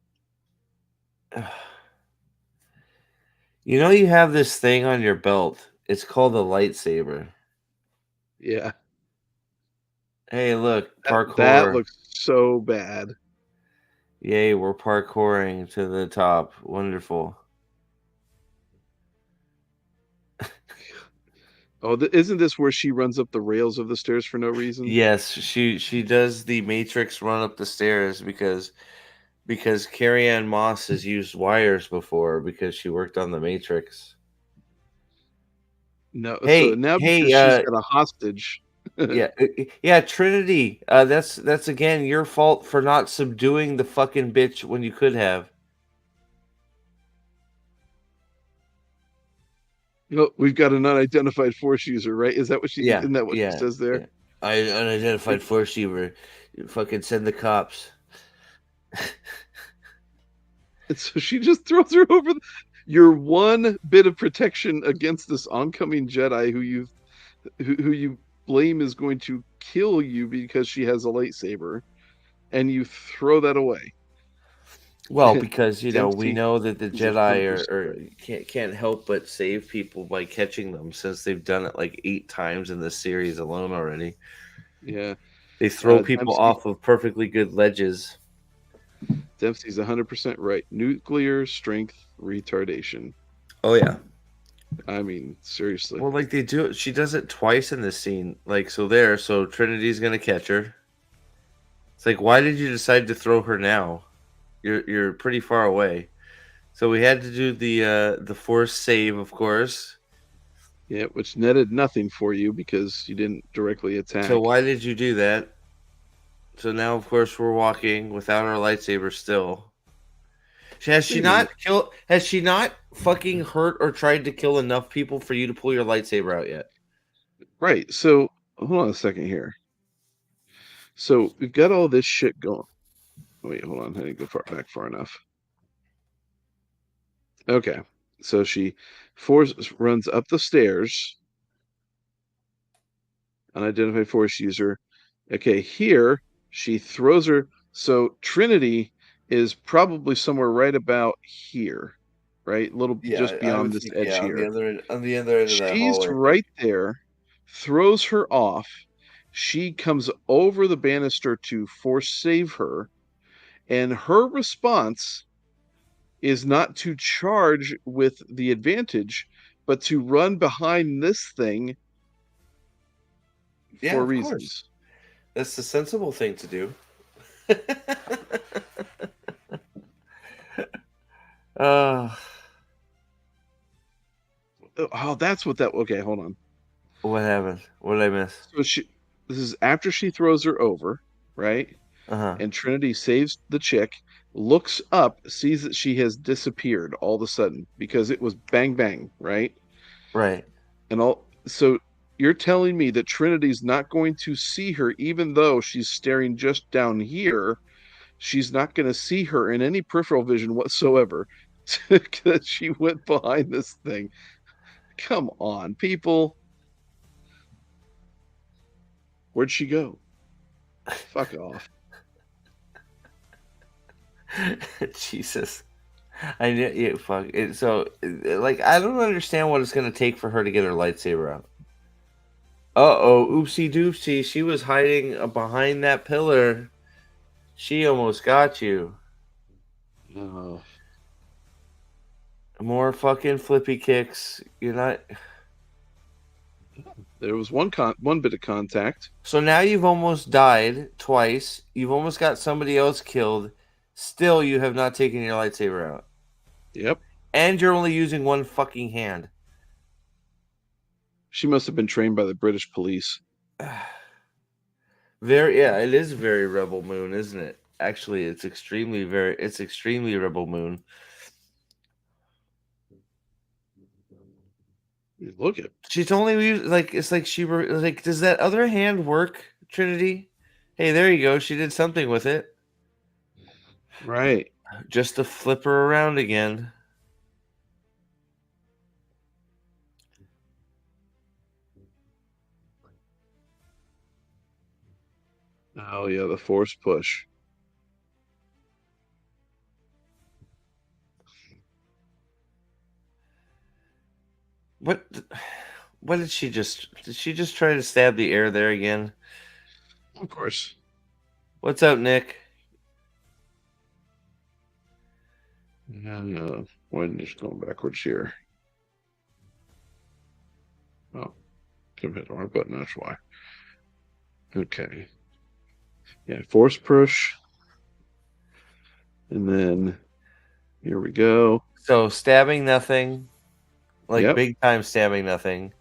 You know, you have this thing on your belt. It's called a lightsaber. Yeah. Hey, look, That parkour. looks so bad. Yay, we're parkouring to the top. Wonderful. Oh, isn't this where she runs up the rails of the stairs for no reason? Yes, she does the Matrix run up the stairs because Carrie Ann Moss has used wires before because she worked on the Matrix. No, so Hey, now because hey, she's got a hostage. yeah, yeah, Trinity. That's again your fault for not subduing the fucking bitch when you could have. We've got an unidentified force user, right? Yeah, Isn't that what she yeah, says there? yeah. I unidentified force user. Fucking send the cops. And so she just throws her over your one bit of protection against this oncoming Jedi who you blame is going to kill you because she has a lightsaber, and you throw that away. Well, because we Dempsey know that the is a Jedi hundred are, percent are right. can't help but save people by catching them, since they've done it like 8 times in this series alone already. Yeah, They throw people Dempsey off of perfectly good ledges. Dempsey's 100% right. Nuclear strength retardation. Oh yeah. I mean, seriously. Well, like they do, she does it twice in this scene. Like so Trinity's gonna catch her. It's like, why did you decide to throw her now? You're pretty far away. So we had to do the force save, of course. Yeah, which netted nothing for you because you didn't directly So attack. why did you do that? So now, of course, we're walking without our lightsaber still. Has Wait she a minute. not killed? Has she not fucking hurt or tried to kill enough people for you to pull your lightsaber out yet? Right. So hold on a second here. So we've got all this shit going. Wait, hold on. I didn't go back far enough. Okay. So she runs up the stairs, unidentified force user. Okay, here she throws her. So Trinity is probably somewhere right about here, right? A little Yeah, just I beyond would this think, edge yeah, here. on the other end of that She's hallway. right there, throws her off. She comes over the banister to force save her, and her response is not to charge with the advantage, but to run behind this thing Yeah, for of course. reasons. That's the sensible thing to do. uh, Oh, that's what that. Okay, hold on. what happened? What did I miss? So this is after she throws her over, right? Uh huh. And Trinity saves the chick, looks up, sees that she has disappeared all of a sudden because it was bang bang, right? Right. And all so you're telling me that Trinity's not going to see her even though she's staring just down here. She's not going to see her in any peripheral vision whatsoever because she went behind this thing. Come on, people. Where'd she go? Fuck off. Jesus. I knew. Yeah, fuck it. So, like, I don't understand what it's gonna take for her to get her lightsaber out. Uh-oh, oopsie doopsie. She was hiding behind that pillar. She almost got you. Oh, More fucking flippy kicks. You're not. there was one bit of contact. So now you've almost died twice. You've almost got somebody else killed. Still, you have not taken your lightsaber out. Yep. And you're only using one fucking hand. She must have been trained by the British police. Very, yeah, it is very Rebel Moon, isn't it? Actually, it's extremely Rebel Moon. Look at She's only like, it's like she were like, does that other hand work, Trinity? Hey, there you go. She did something with it. right. Just to flip her around again. Oh yeah, the force push. What? What did she just? Did she just try to stab the air there again? Of course. What's up, Nick? And when just going backwards here. Oh, could have hit the wrong button. That's why. Okay. Yeah, force push, and then here we go. So stabbing nothing, like Yep. big time stabbing nothing.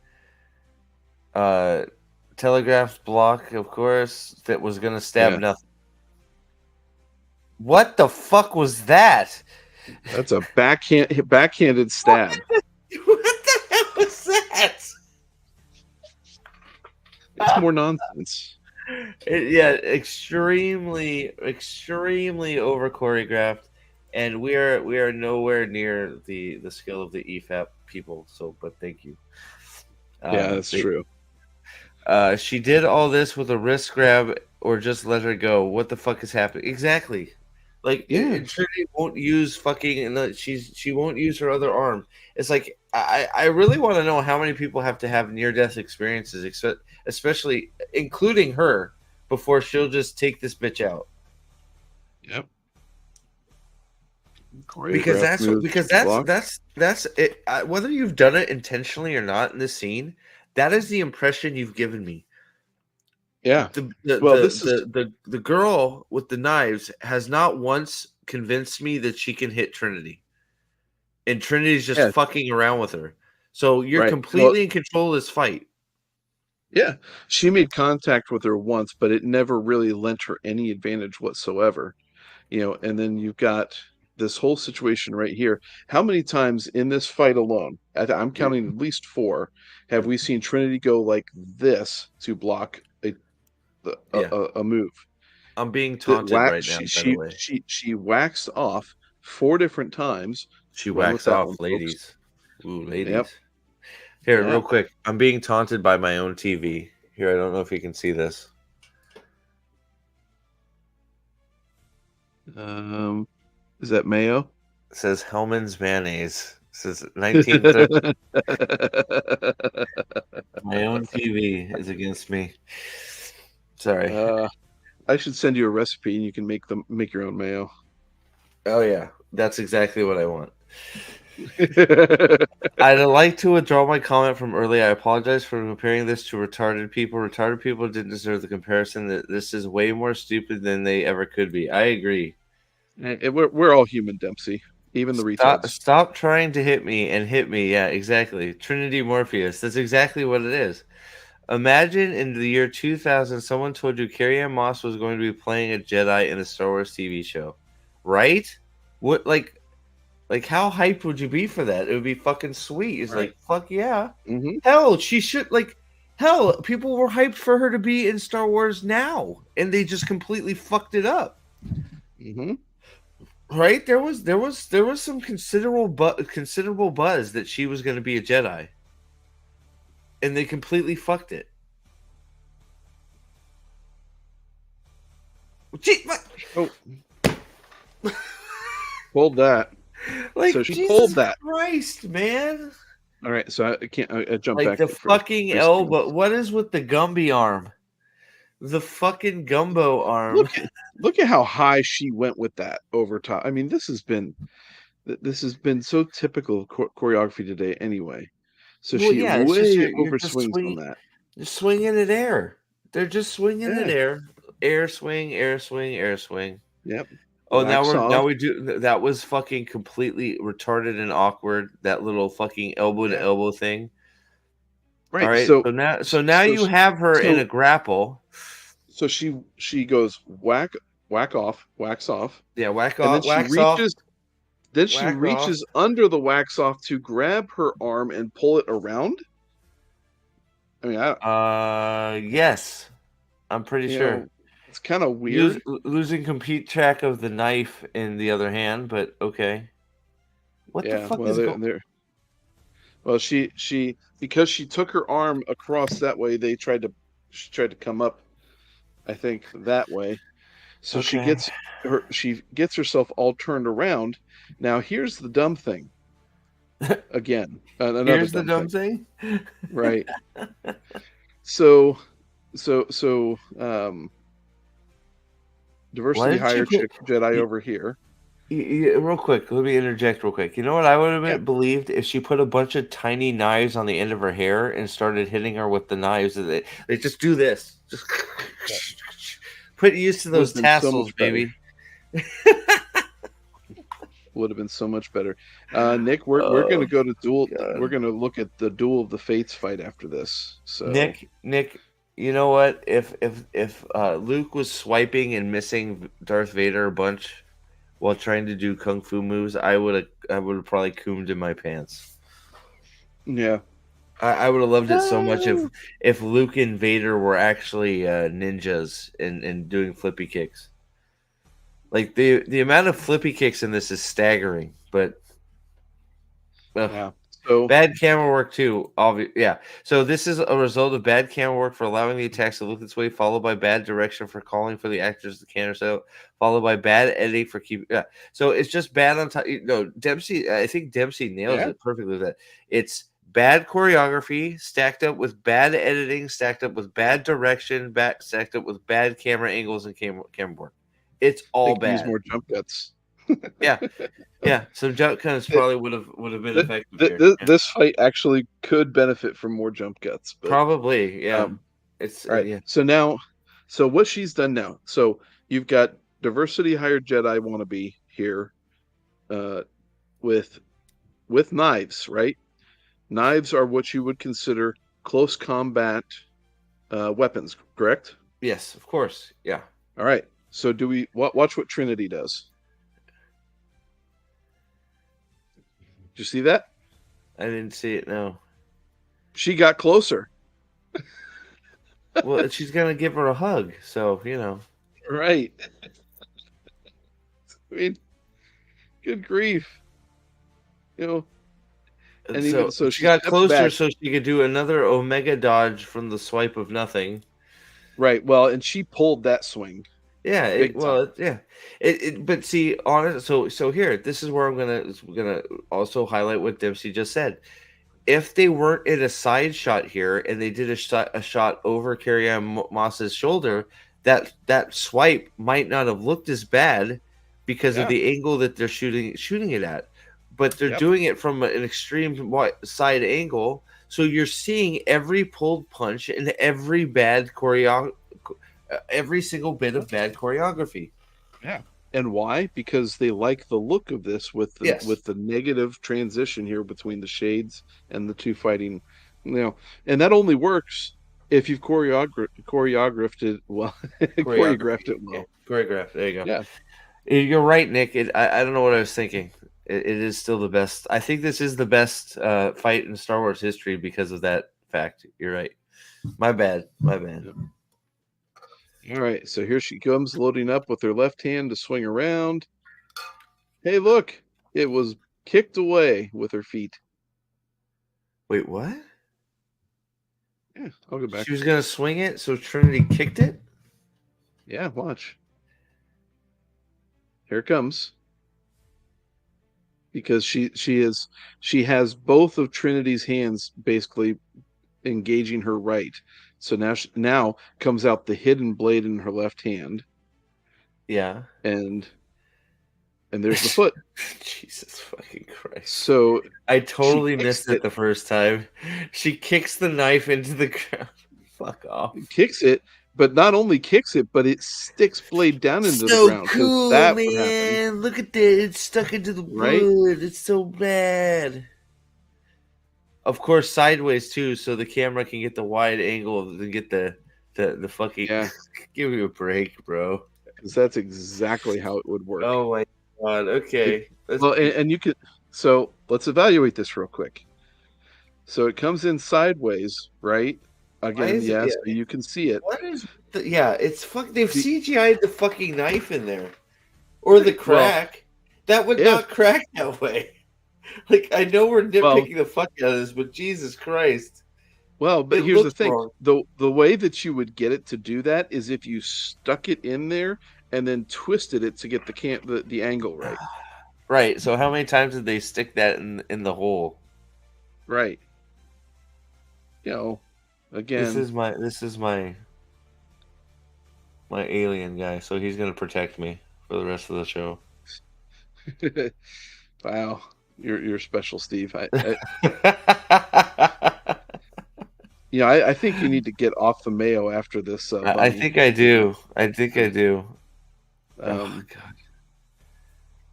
Telegraph block, of course, that was gonna stab Yeah. nothing. What the fuck was that? That's a backhanded stab. What the hell was that? It's more nonsense. Yeah, extremely over choreographed, and we are nowhere near the skill of the EFAP people. So, but thank you. Yeah, that's true. She did all this with a wrist grab, or just let her go. What the fuck is happening? Exactly. Like, Yeah. Trinity won't use fucking, and she won't use her other arm. It's like I really want to know how many people have to have near death experiences, especially including her, before she'll just take this bitch out. Yep. Because Choreographed moves block. that's it. Whether you've done it intentionally or not in this scene, that is the impression you've given me. Yeah. the the, Well, the this is the girl with the knives has not once convinced me that she can hit Trinity, and Trinity's just yeah, fucking around with her. So you're right. Well, completely in control of this fight. yeah. She made contact with her once, but it never really lent her any advantage whatsoever. And then you've got this whole situation right here. How many times in this fight alone, I'm counting at least four, have we seen Trinity go like this to block Yeah, a move? I'm being That taunted whack right now. she By the she way, she she waxed off four different times. she Run with whacks that one, off, folks. ladies. Ooh, Yep, ladies. Here, real yep. quick. I'm being taunted by my own TV. Here, I don't know if you can see this. Um, is that Mayo? It says Hellman's mayonnaise. It says 1930. My own TV is against me. Sorry. uh, I should send you a recipe and you can make your own mayo. Oh yeah, that's exactly what I want. I'd like to withdraw my comment from earlier. I apologize for comparing this to retarded people. Retarded people didn't deserve the comparison. That this is way more stupid than they ever could be. I agree. We're all human, Dempsey, even the retards. Stop trying to hit me and hit me. Yeah, exactly. Trinity Morpheus. That's exactly what it is. Imagine in the year 2000, someone told you Carrie-Anne Moss was going to be playing a Jedi in a Star Wars TV show, right? What like how hyped would you be for that? It would be fucking sweet. It's Right. like fuck yeah. Mm-hmm. Hell, she should like hell. People were hyped for her to be in Star Wars now, and they just completely fucked it up. Mm-hmm. Right? There was some considerable buzz that she was going to be a Jedi, and they completely fucked it. Gee, what? Oh, pulled that. Like So she Jesus pulled that. Christ, man! All right, so I can't. I jumped Like back the for fucking 3 seconds. elbow. What is with the Gumby arm? The fucking gumbo arm. Look at how high she went with that over top. I mean, this has been so typical of choreography today, anyway. So Well, she yeah, it's just way you're over just swings on that. swinging it air. They're just swinging it Yeah. air swing, air swing, air swing. Yep. Oh, Wax now off. we do. That was fucking completely retarded and awkward. That little fucking elbow to Yeah. elbow thing. All Right. right. So now you have her in a So grapple. so she goes whack off, wax off, Yeah, whack and off, wax off, then she whack off. reaches under the wax off to grab her arm and pull it around. I mean, Yes, I'm pretty you sure. know, it's kind of weird. Losing complete track of the knife in the other hand, but okay. What the Yeah. fuck Well, is going? well, she because she took her arm across that way, she tried to come up, I think, that way. So Okay. she gets herself all turned around. Now here's the dumb thing. Again, another Here's the dumb dumb thing, thing. right? So, so, Why diversity did she hire put? chick Jedi over here. Real quick, let me interject real quick. You know what I would Yeah, have believed if she put a bunch of tiny knives on the end of her hair and started hitting her with the knives. And they just do this. Just yeah. put used to Would those have been so tassels, much better. baby. Would have been so much better. Nick, we're going Oh to go to duel. We're God, going to look at the Duel of the Fates fight after this. So Nick. You know what? If Luke was swiping and missing Darth Vader a bunch while trying to do kung fu moves, I would have probably coomed in my pants. yeah, I would have loved it so much oh, if Luke and Vader were actually ninjas and doing flippy kicks. Like the amount of flippy kicks in this is staggering, but ugh. yeah. So Bad camera work too. Yeah. So this is a result of bad camera work for allowing the attacks to look this way, followed by bad direction for calling for the actors to canter out, followed by bad editing for keeping. Yeah. So it's just bad on top. No, Dempsey. I think Dempsey nails yeah, it perfectly with that. It's bad choreography stacked up with bad editing, stacked up with bad direction, stacked up with bad camera angles and camera work. It's they all could use bad. more jump cuts. Yeah. Yeah. So jump cuts probably would have been effective here. Yeah. This fight actually could benefit from more jump cuts, but Probably, yeah. um, It's all right. yeah. So now, so what she's done now. So you've got diversity hired Jedi wannabe here, uh, with knives, right? Knives are what you would consider close combat weapons, correct? Yes, of course. Yeah. All right. So do we watch what Trinity does? Did you see that? I didn't see it, no. She got closer. Well, she's gonna give her a hug, so Right. I mean, good grief. You know, And and even so so, she she got steps closer back. so she could do another Omega dodge from the swipe of nothing. Right. Well, and she pulled that swing Yeah, big time. yeah. But see, honest. So here, this is where I'm gonna also highlight what Dempsey just said. If they weren't in a side shot here and they did a shot over Carrie Ann Moss's shoulder, that swipe might not have looked as bad because of Yeah. the angle that they're shooting it at. But they're Yep. doing it from an extreme side angle, so you're seeing every pulled punch and every single bit of bad choreography. Yeah. And why? Because they like the look of this Yes. with the negative transition here between the shades and the two fighting, and that only works if you've choreographed it well, choreographed Choreography. it Yeah. well. Choreographed. There you go. Yeah. You're right, Nick. I don't know what I was thinking. It is still the best. I think this is the best fight in Star Wars history because of that fact. You're right. My bad. My bad. All right. So here she comes loading up with her left hand to swing around. Hey, look, it was kicked away with her feet. Wait, what? Yeah, I'll go back. She was gonna swing it, so Trinity kicked it. Yeah, watch. Here it comes. Because she has both of Trinity's hands basically engaging her right. So now comes out the hidden blade in her left hand, Yeah. and there's the foot. Jesus fucking Christ. So I she totally kicks missed it it, the first time. She kicks the knife into the ground. Fuck off. kicks it, but not only kicks it, but it sticks blade down into the So ground because cool, that would happen, man. Look at that. It's stuck into the right? wood. It's so bad. Of course, sideways too, so the camera can get the wide angle and get the fucking. Yeah, Give me a break, bro. because that's exactly how it would work. Oh my god. It, Okay. Let's well, and you could. So let's evaluate this real quick. So it comes in sideways, right? Why Again, is it? yes, Yeah. so you can see it. What is? Yeah. It's fuck. They've The, CGI'd the fucking knife in there, or the right. Well, crack. That would if not crack that way. Like I know we're well, nitpicking the fuck out of this, but Jesus Christ, but it here's the looks thing. wrong. The way that you would get it to do that is if you stuck it in there and then twisted it to get the angle right. Right. So how many times did they stick that in the hole? Right. Again. This is my alien guy. So he's gonna protect me for the rest of the show. Wow, you're special, Steve. I think you need to get off the mayo after this I bunny. think I do. I think I do. Oh Um, God.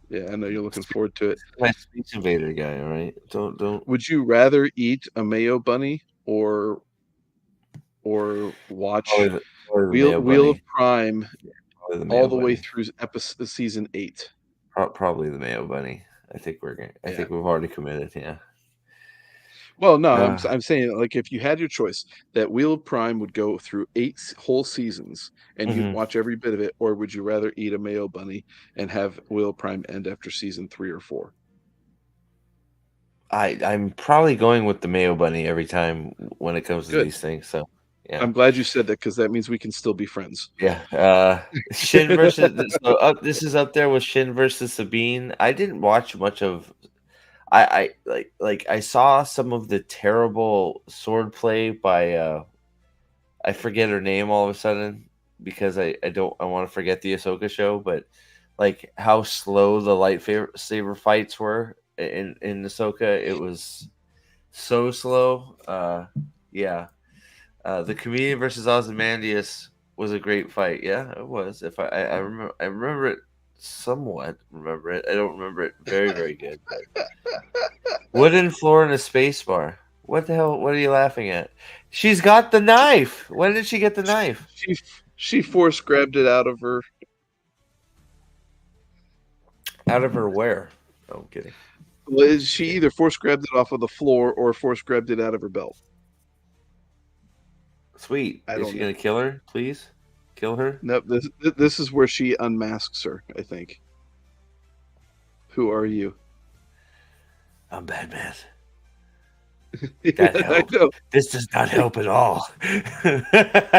yeah, I know you're looking forward to it. My Space Invader guy, all right? Don't. Would you rather eat a mayo bunny or Probably watch the Wheel Mayo Wheel of Bunny. Prime Probably the all Mayo the way Bunny. through episode season 8? Probably the Mayo Bunny. I think we're going. I Yeah. think we've already committed. Yeah. Well, no, Uh, I'm saying, like, if you had your choice, that Wheel of Prime would go through 8 whole seasons and you'd mhm. watch every bit of it, or would you rather eat a mayo bunny and have Wheel of Prime end after season 3 or 4? I'm probably going with the Mayo Bunny every time when it comes to Good. these things. So yeah. I'm glad you said that because that means we can still be friends. Yeah. Shin versus this is up there with Shin versus Sabine. I didn't watch much of I like I saw some of the terrible swordplay by I forget her name all of a sudden because I want to forget the Ahsoka show, but like how slow the lightsaber fights were in Ahsoka, it was so slow. Yeah. The comedian versus Ozymandias was a great fight. Yeah, it was. If I remember it somewhat. Remember it. I don't remember it very good. Wooden floor in a space bar. What the hell? What are you laughing at? She's got the knife. When did she get the knife? She force grabbed it out of her. Out of her where? Oh, I'm kidding. She Okay. either force grabbed it off of the floor or force grabbed it out of her belt. Sweet. I Is don't she know. gonna kill her? Please, kill her. No, this is where she unmasks her, I think. Who are you? I'm Batman. Yeah, That I helps. know. This does not help at all.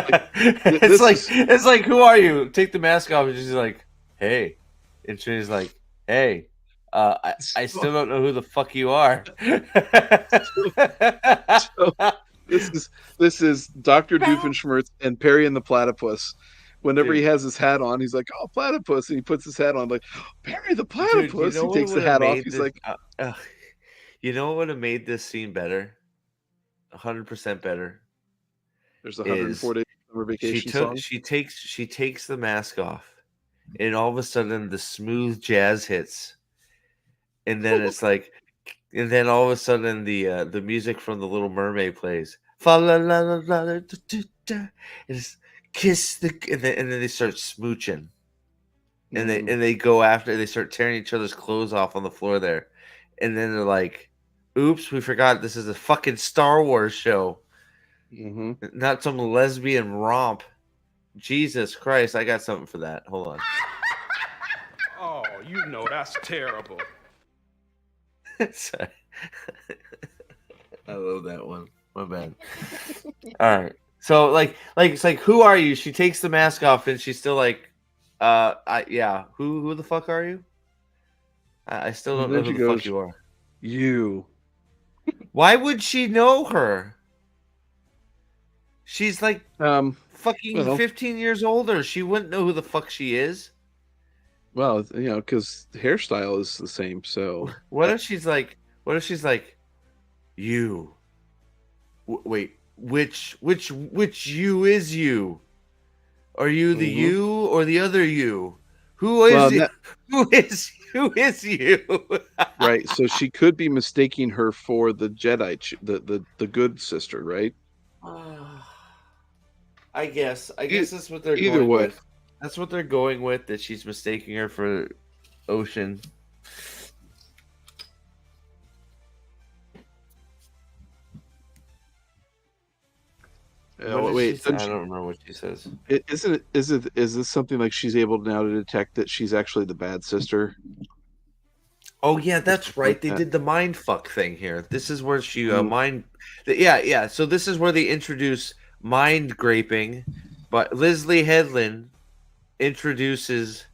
Like, this is It's like who are you? Take the mask off, and she's like, "Hey," and she's like, "Hey, I so, still don't know who the fuck you are." so, so this is Dr. Doofenshmirtz and Perry and the Platypus. Whenever he Dude, has his hat on, he's like, "Oh, platypus," and he puts his hat on, like, oh, "Perry the dude, you platypus." know He what takes the would have hat off. made He's this? like, You know what would have made this scene better? 100% better "There's a 104 is Days of Summer Vacation song." she takes the mask off, and all of a sudden the smooth jazz hits, and then it's like, and then all of a sudden the music from the Little Mermaid plays. Fa la la la la la da, da, da, and it's kiss the and then they start smooching, and Mm, they go after they start tearing each other's clothes off on the floor there, and then they're like, "Oops, we forgot this is a fucking Star Wars show, hmm not some lesbian romp." Jesus Christ, I got something for that. Hold on. Oh, you know that's terrible. Sorry. I love that one. My bad. All right. So like it's like who are you? She takes the mask off and she's still like, yeah. Who the fuck are you? I still And don't know then who she the fuck goes, you are. "You." Why would she know her? She's like fucking Well, 15 years older. She wouldn't know who the fuck she is. because the hairstyle is the same. So, What if she's like? What if she's like, you? Wait, which you is you? Are you the mhm. you or the other you? Who is Well, it? Who is you? right. So she could be mistaking her for the Jedi, the good sister, right? I guess. I E- guess that's what they're Either going way, with. That's what they're going with. That she's mistaking her for Ocean. What did she wait, say? I don't remember what she says. is this something like she's able now to detect that she's actually the bad sister Oh yeah, or that's something like right. They that? did the mind fuck thing here. This is where she Mm, mind. Yeah. So this is where they introduce mind graping, but Leslie Headland introduces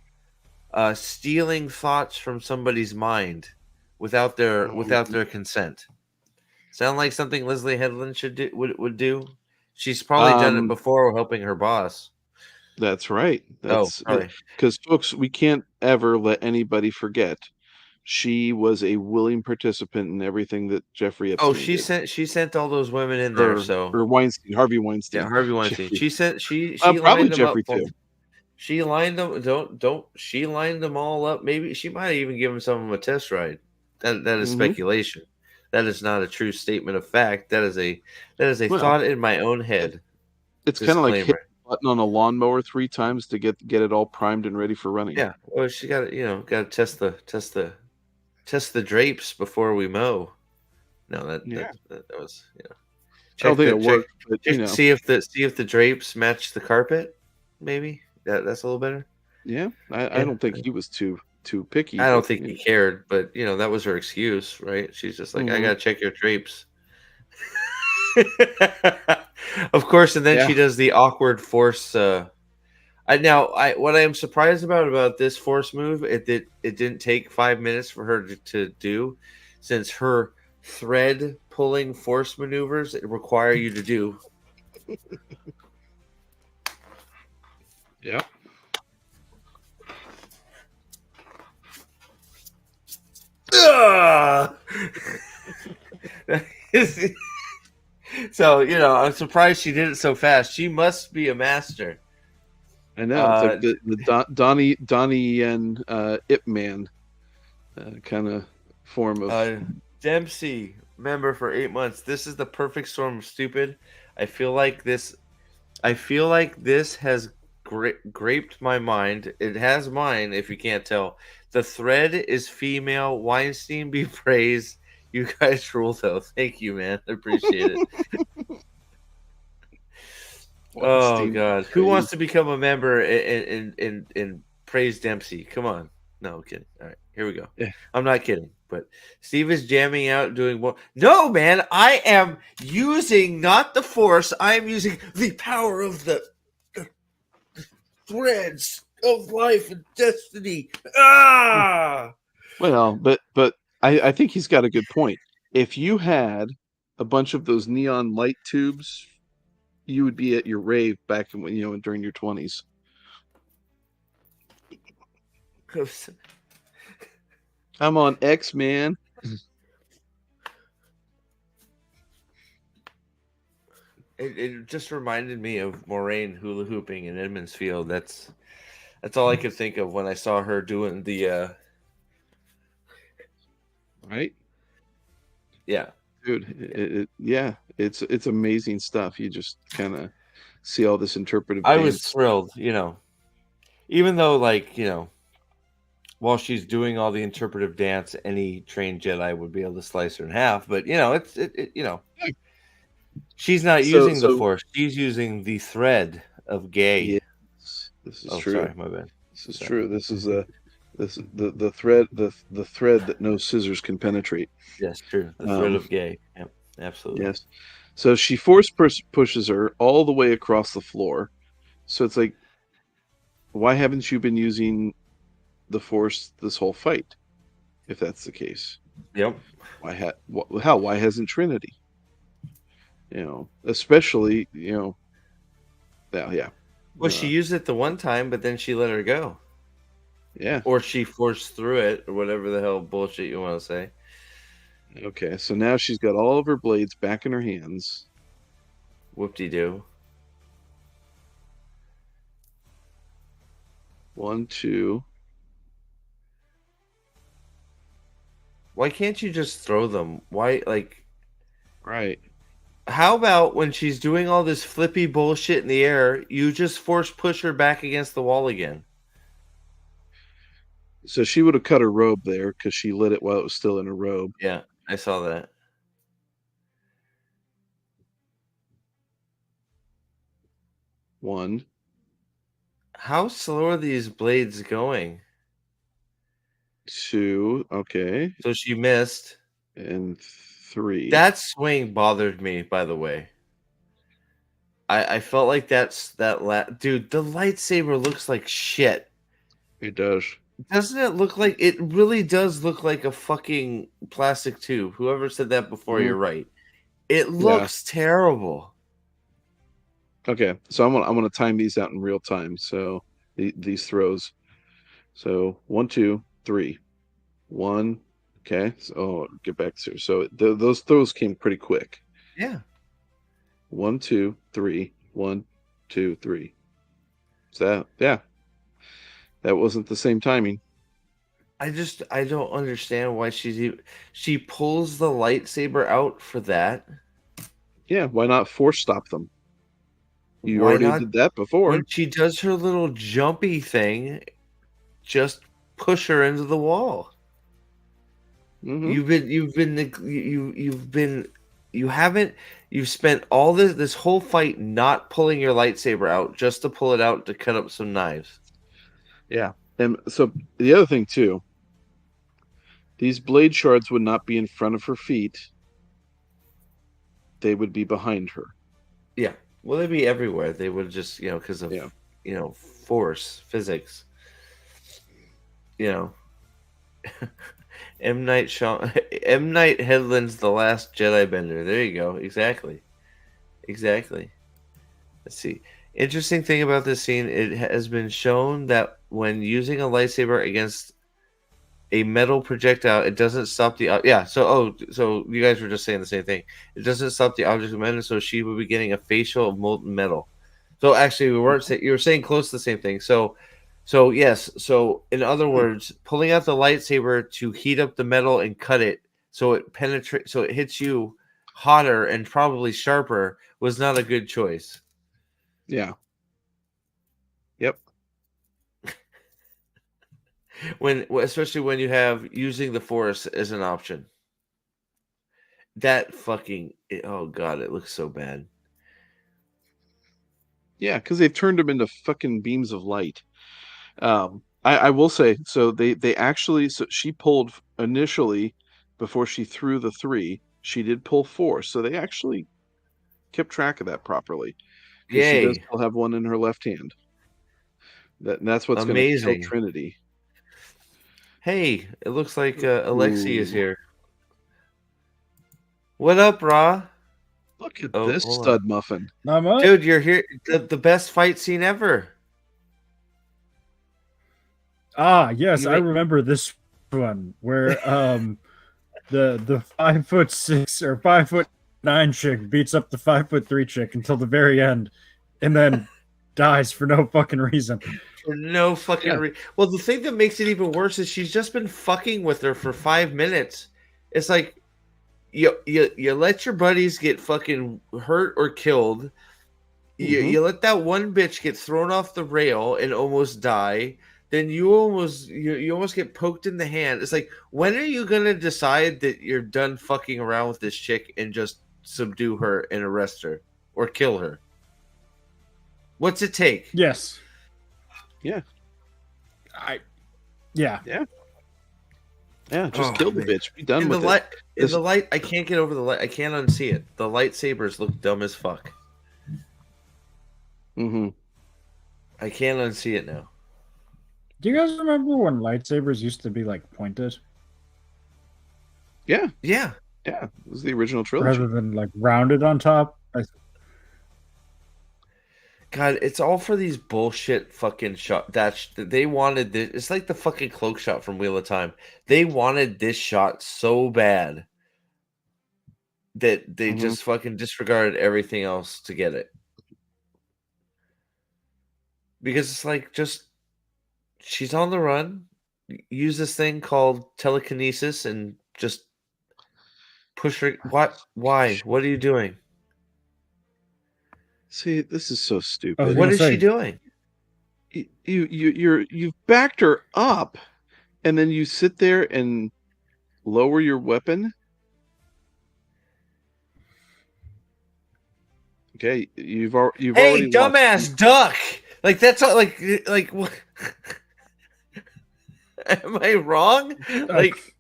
stealing thoughts from somebody's mind without their consent. Sound like something Leslie Headland would do? She's probably done it before helping her boss. That's right. That's sorry. because, folks, we can't ever let anybody forget she was a willing participant in everything that Jeffrey Epstein did. She sent all those women in there. Or Weinstein, Harvey Weinstein. Yeah, Harvey Weinstein. Jeffrey. She Probably lined them Jeffrey up. too. She lined them. She lined them all up. Maybe she might have even given some of them a test ride. That is speculation. That is not a true statement of fact. That is a thought in my own head. It's kind of like hitting a button on a lawnmower 3 times to get it all primed and ready for running. Yeah. Well, she got to test the drapes before we mow. No, that was I don't think it worked, but see if the drapes match the carpet. Maybe that's a little better. Yeah, I don't think he was too picky. I don't think he cared, but that was her excuse, right? She's just like, I gotta check your drapes. Of course, and then she does the awkward force. What I am surprised about this force move, it didn't take 5 minutes for her to do, since her thread pulling force maneuvers require you to do. Yeah. So I'm surprised she did it so fast. She must be a master. I know. It's like the Donnie and Ip Man kind of form of Dempsey member for 8 months. This is the perfect storm of stupid. I feel like this has graped my mind. It has mine, if you can't tell. The thread is female. Weinstein be praised. You guys rule, though. Thank you, man. I appreciate it. Oh God, who wants to become a member and praise Dempsey? Come on. No, I'm kidding. All right, here we go. Yeah. I'm not kidding. But Steve is jamming out, doing what? No, man. I am using not the force. I am using the power of the threads of life and destiny. Well, but I think he's got a good point. If you had a bunch of those neon light tubes, you would be at your rave back in during your 20s. I'm on X, man. It just reminded me of Moraine hula hooping in Edmonds Field. That's all I could think of when I saw her doing the right. Yeah, dude. It's amazing stuff. You just kind of see all this interpretive. I was thrilled, even though while she's doing all the interpretive dance, any trained Jedi would be able to slice her in half. But she's not using the force; she's using the thread of gay. Yes, this is true. Sorry, my bad. This is true. This is the thread that no scissors can penetrate. Yes, true. The thread of gay. Yep, absolutely. Yes. So she force pushes her all the way across the floor. So it's like, why haven't you been using the force this whole fight? If that's the case. Yep. Why hasn't Trinity? Especially yeah. Well, she used it the one time, but then she let her go. Yeah. Or she forced through it, or whatever the hell bullshit you want to say. Okay, so now she's got all of her blades back in her hands. Whoop-de-doo. 1, 2. Why can't you just throw them? Why, Right. How about when she's doing all this flippy bullshit in the air, you just force push her back against the wall again? So she would have cut her robe there because she lit it while it was still in her robe. Yeah, I saw that. One. How slow are these blades going? 2. Okay. So she missed. And 3. That swing bothered me, by the way. I felt like dude, the lightsaber looks like shit. It does. Doesn't it look like it really does look like a fucking plastic tube? Whoever said that before, Mhm. you're right. It Yeah. looks terrible. Okay, so I'm gonna time these out in real time. So these throws. So 1, 2, 3, 1. Okay, so get back to so those throws came pretty quick. Yeah. 1, 2, 3, 1, 2, 3. So yeah, that wasn't the same timing. I don't understand why she pulls the lightsaber out for that. Yeah, why not force stop them? You Why already not did that before. when she does her little jumpy thing, just push her into the wall? Hmm. You haven't you've spent all this whole fight not pulling your lightsaber out just to pull it out to cut up some knives. Yeah, and so the other thing too, these blade shards would not be in front of her feet; they would be behind her. Yeah. Well, they'd be everywhere. They would just, because of, Yeah, force, physics, you know. M. Night M. Night Headland's The Last Jedi Bender. There you go. Exactly. Exactly. Let's see. Interesting thing about this scene, it has been shown that when using a lightsaber against a metal projectile, it doesn't stop the so you guys were just saying the same thing. It doesn't stop the object of metal, so she would be getting a facial of molten metal. So actually, we weren't saying, you were saying close to the same thing. So yes. So in other words, pulling out the lightsaber to heat up the metal and cut it so it penetrates, so it hits you hotter and probably sharper was not a good choice. yeah, yep, Especially when you have using the force as an option. That fucking oh god, it looks so bad. yeah. Because they've turned them into fucking beams of light. I will say, so they actually, so she pulled initially before she threw the 3. She did pull 4, so they actually kept track of that properly because she does Yay. still have one in her left hand. That's what's going to kill Amazing. Trinity. Hey, it looks like Alexi is Ooh, here. What up, Ra? look at Oh, this hold on. stud muffin. Not much. Dude, you're here. The best fight scene ever. Ah, yes, You I make- remember this one where the 5'6" or 5'9" chick beats up the 5'3" chick until the very end, and then dies for no fucking reason. For no fucking Yeah. Well, the thing that makes it even worse is she's just been fucking with her for 5 minutes. It's like you let your buddies get fucking hurt or killed. Mhm. You let that one bitch get thrown off the rail and almost die. Then you almost get poked in the hand. It's like, when are you gonna decide that you're done fucking around with this chick and just subdue her and arrest her or kill her? What's it take? Yes. Yeah. Yeah. Yeah, just Oh, kill the man. bitch. Be done In with the it. light, in This- the light, I can't get over the light. I can't unsee it. The lightsabers look dumb as fuck. Mhm. I can't unsee it now. Do you guys remember when lightsabers used to be like pointed Yeah, Yeah, yeah. This is the original trilogy. rather than like rounded on top? God, it's all for these bullshit fucking shot. They wanted this. It's like the fucking cloak shot from Wheel of Time. They wanted this shot so bad that they Mhm. just fucking disregarded everything else to get it. Because it's like, just she's on the run. Use this thing called telekinesis and just push her. What? Why? What are you doing? See, this is so I was stupid. What gonna is she say, doing? You've backed her up, and then you sit there and lower your weapon. Okay, you've Hey, already lost. dumbass duck! Like, that's all, like what? Am I wrong? Like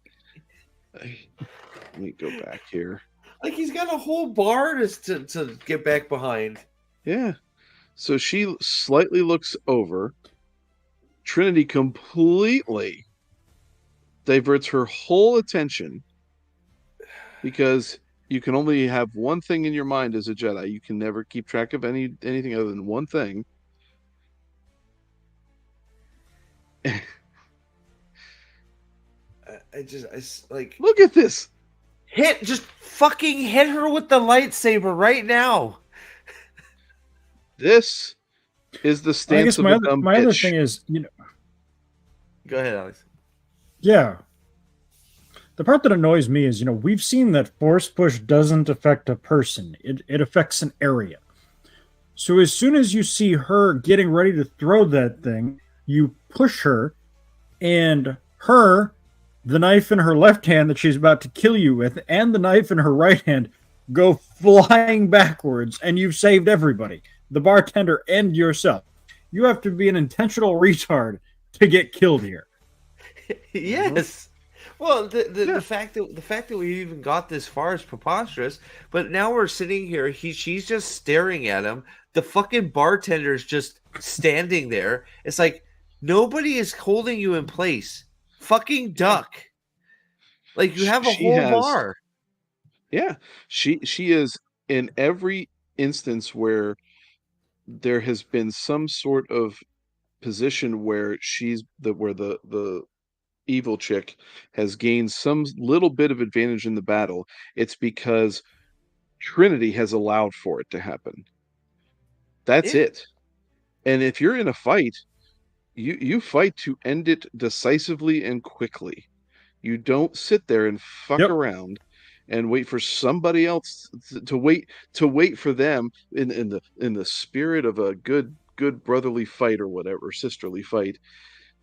Let me go back here. he's got a whole bar to get back behind. Yeah. So she slightly looks over, Trinity completely diverts her whole attention because you can only have one thing in your mind as a Jedi. You can never keep track of anything other than one thing. Like, look at this. Just fucking hit her with the lightsaber right now. This is the stance of a dumb my bitch. other thing is, Go ahead, Alex. Yeah. The part that annoys me is, we've seen that force push doesn't affect a person. It affects an area. So as soon as you see her getting ready to throw that thing, you push her, and the knife in her left hand that she's about to kill you with, and the knife in her right hand go flying backwards, and you've saved everybody. The bartender and yourself. You have to be an intentional retard to get killed here. Yes. Well, the fact that we even got this far is preposterous. But now we're sitting here. She's just staring at him. The fucking bartender's just standing there. It's like nobody is holding you in place. Fucking duck. Like you have a whole bar. Yeah, she is in every instance where there has been some sort of position where the evil chick has gained some little bit of advantage in the battle. It's because Trinity has allowed for it to happen. That's it. And if you're in a fight, you fight to end it decisively and quickly. You don't sit there and fuck around and wait for somebody else to wait for them in the spirit of a good brotherly fight or whatever, sisterly fight,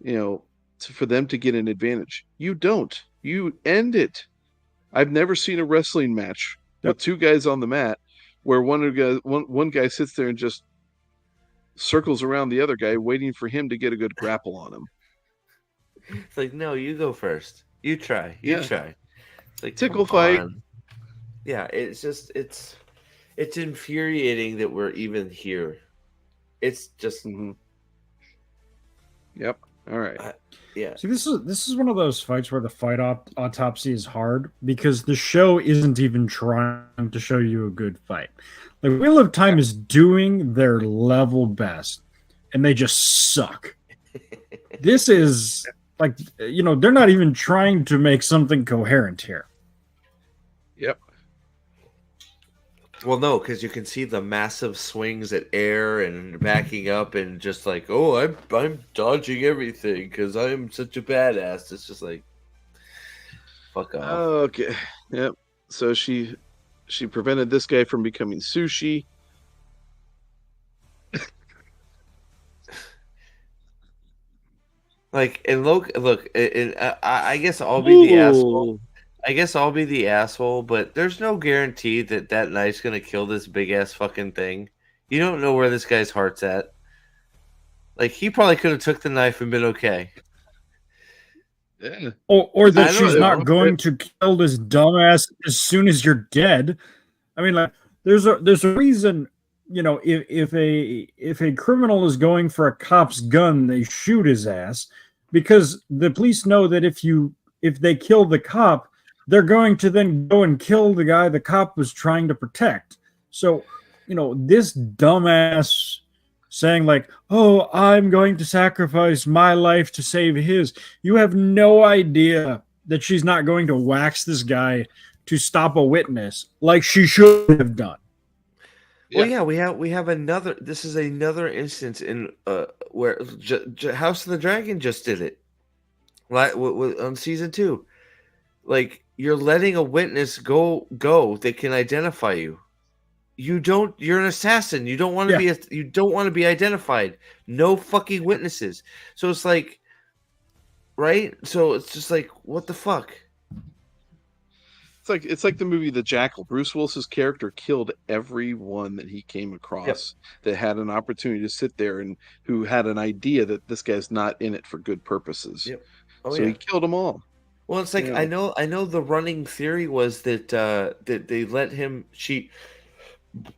for them to get an advantage. You don't. You end it. I've never seen a wrestling match with two guys on the mat where one guy sits there and just circles around the other guy waiting for him to get a good grapple on him. It's like, no, you go first. You try. Try. It's like tickle fight. Yeah, it's just it's infuriating that we're even here. It's just Yep. All right. Yeah. See, this is one of those fights where the fight autopsy is hard because the show isn't even trying to show you a good fight. Like Wheel of Time is doing their level best, and they just suck. This is like, they're not even trying to make something coherent here. Yep. Well, no, because you can see the massive swings at air and backing up and just like, oh, I'm dodging everything because I'm such a badass. It's just like, fuck off. Okay. Yep. So she prevented this guy from becoming sushi. Like, and look, I guess I'll be the asshole. I guess I'll be the asshole, but there's no guarantee that knife's gonna kill this big ass fucking thing. You don't know where this guy's heart's at. Like, he probably could have took the knife and been okay. Yeah. Or that she's not going to kill this dumbass as soon as you're dead. I mean, like, there's a reason, if a criminal is going for a cop's gun, they shoot his ass because the police know that if they kill the cop, they're going to then go and kill the guy the cop was trying to protect. So, this dumbass saying like, oh, I'm going to sacrifice my life to save his. You have no idea that she's not going to wax this guy to stop a witness like she should have done. Well, yeah, we have another. This is another instance in where House of the Dragon just did it, on season 2. Like, you're letting a witness go. They can identify you. You're an assassin. You don't want to be identified. No fucking witnesses. So it's like, right? So it's just like, what the fuck? It's like the movie The Jackal. Bruce Willis's character killed everyone that he came across that had an opportunity to sit there and who had an idea that this guy's not in it for good purposes. Yep. He killed them all. Well, it's like, I know the running theory was that that they let him cheat.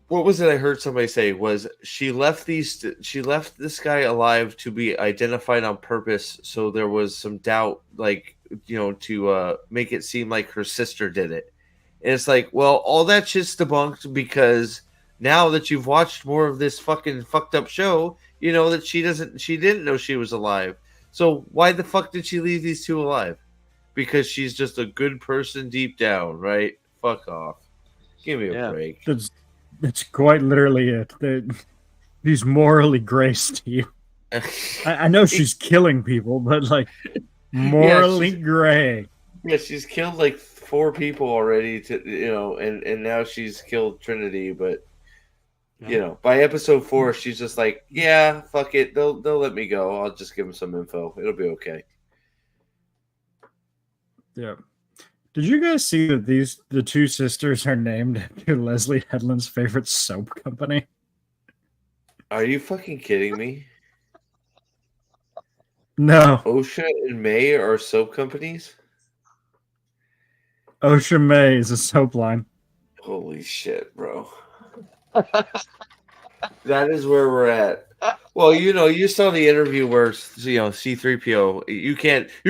what was it I heard somebody say was she left this guy alive to be identified on purpose, so there was some doubt, like, to make it seem like her sister did it. And it's like, well, all that shit's debunked because now that you've watched more of this fucking fucked up show, you know that she didn't know she was alive. So why the fuck did she leave these two alive? Because she's just a good person deep down, right? Fuck off. Give me a break. That's quite literally it. He's morally gray, Steve. I know she's killing people, but like morally gray. Yeah, she's killed like 4 people already, and now she's killed Trinity. But by episode 4, she's just like, yeah, fuck it, they'll let me go. I'll just give them some info. It'll be okay. Yeah. Did you guys see that the two sisters are named after Leslie Headland's favorite soap company? Are you fucking kidding me? No. OSHA and May are soap companies? OSHA May is a soap line. Holy shit, bro. That is where we're at. Well, you saw the interview where C-3PO. You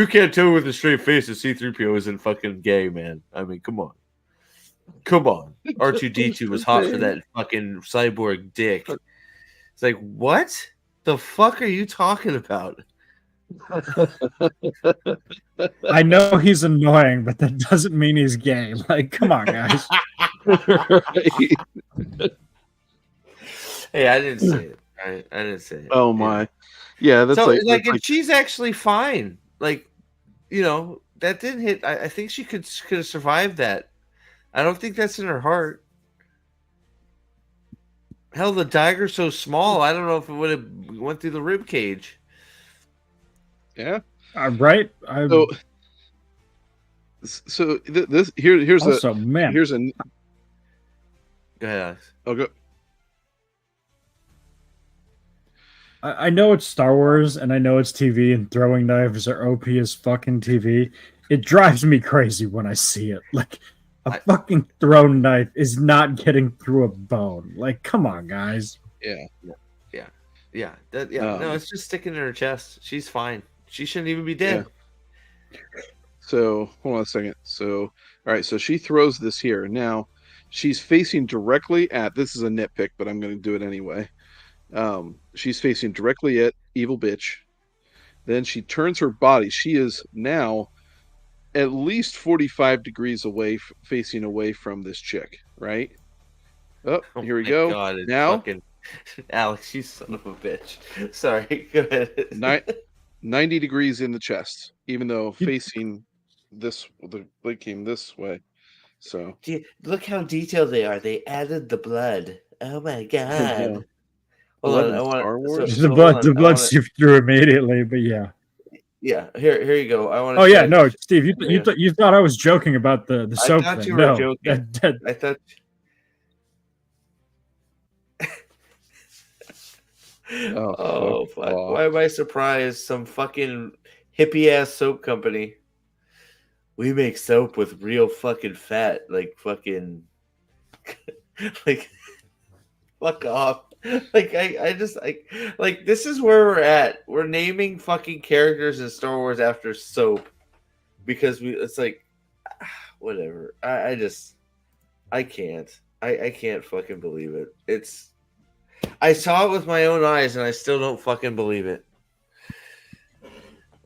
can't tell with a straight face that C-3PO isn't fucking gay, man. I mean, come on. R2-D2 was hot for that fucking cyborg dick. It's like, what the fuck are you talking about? I know he's annoying, but that doesn't mean he's gay. Like, come on, guys. Hey, I didn't say it. I didn't say it. Oh my, yeah. That's so like she's actually fine. Like, that didn't hit. I think she could have survived that. I don't think that's in her heart. Hell, the dagger's so small. I don't know if it would have went through the rib cage. Yeah. Right. So here's also, man. Here's a. Go ahead, Alex. Oh, go. I know it's Star Wars and I know it's TV and throwing knives are OP as fucking TV. It drives me crazy when I see it. Like, a fucking thrown knife is not getting through a bone. Like, come on, guys. Yeah. No, it's just sticking in her chest. She's fine. She shouldn't even be dead. Yeah. So, hold on a second. So, all right. So she throws this here. Now, she's facing directly at. This is a nitpick, but I'm going to do it anyway. She's facing directly at Evil Bitch. Then she turns her body. She is now at least 45 degrees away, facing away from this chick, right? Oh, here we go. God, now, fucking... Alex, you son of a bitch. Sorry, go ahead. 90 degrees in the chest, even though facing this, they came this way. So look how detailed they are. They added the blood. Oh my god. Star Wars? The blood sift through immediately, but yeah. Yeah, here you go. I want to. Oh yeah, no, Steve, you thought I was joking about the soap thing. I thought you were joking. I thought. Oh fuck! Why am I surprised? Some fucking hippie ass soap company. We make soap with real fucking fat, like fucking, like, fuck off. Like I just like this is where we're at. We're naming fucking characters in Star Wars after soap because it's like whatever. I can't fucking believe it. I saw it with my own eyes and I still don't fucking believe it.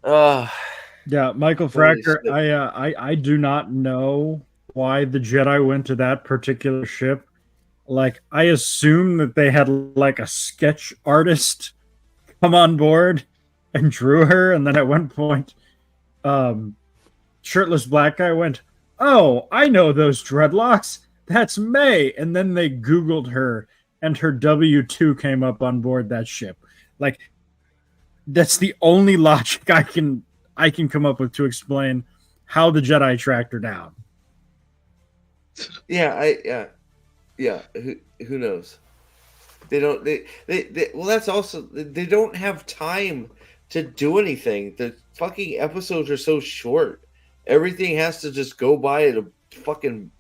Yeah, Michael Fracker, I do not know why the Jedi went to that particular ship. Like, I assume that they had like a sketch artist come on board and drew her, and then at one point, shirtless black guy went, "Oh, I know those dreadlocks. That's May." And then they Googled her, and her W-2 came up on board that ship. Like, that's the only logic I can come up with to explain how the Jedi tracked her down. Yeah, who knows? They don't. Well, that's also they don't have time to do anything. The fucking episodes are so short. Everything has to just go by at a fucking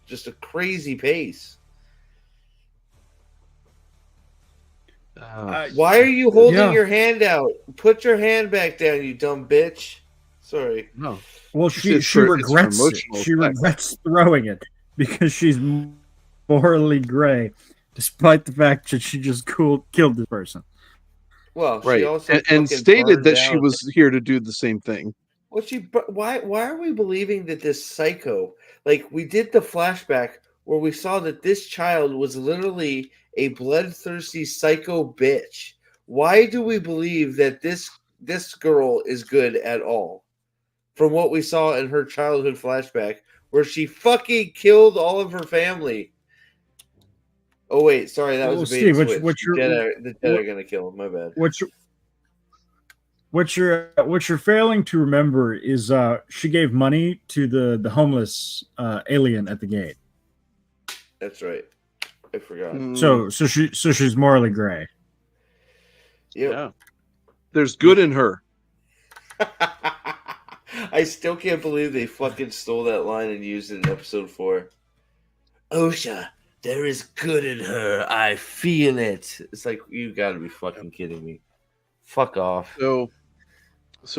just a crazy pace. Why are you holding Yeah. your hand out? Put your hand back down, you dumb bitch. Sorry. No. Well, It's she for regrets it. emotional She effect. regrets throwing it because she's morally gray, despite the fact that she just killed this person. Well, she Right. also And fucking stated burned that she down. was here to do the same thing. Well, why are we believing that this psycho, like we did the flashback where we saw that this child was literally a bloodthirsty psycho bitch. Why do we believe that this girl is good at all? From what we saw in her childhood flashback where she fucking killed all of her family. Oh wait, sorry, that was a bait and Steve, switch. The Jedi are gonna kill him. My bad. What you're failing to remember is she gave money to the homeless alien at the gate. That's right. I forgot. Mm, So she's morally gray. Yep. yeah. There's good in her. I still can't believe they fucking stole that line and used it in episode 4. Osha, there is good in her. I feel it. It's like, you gotta be fucking kidding me. Fuck off. So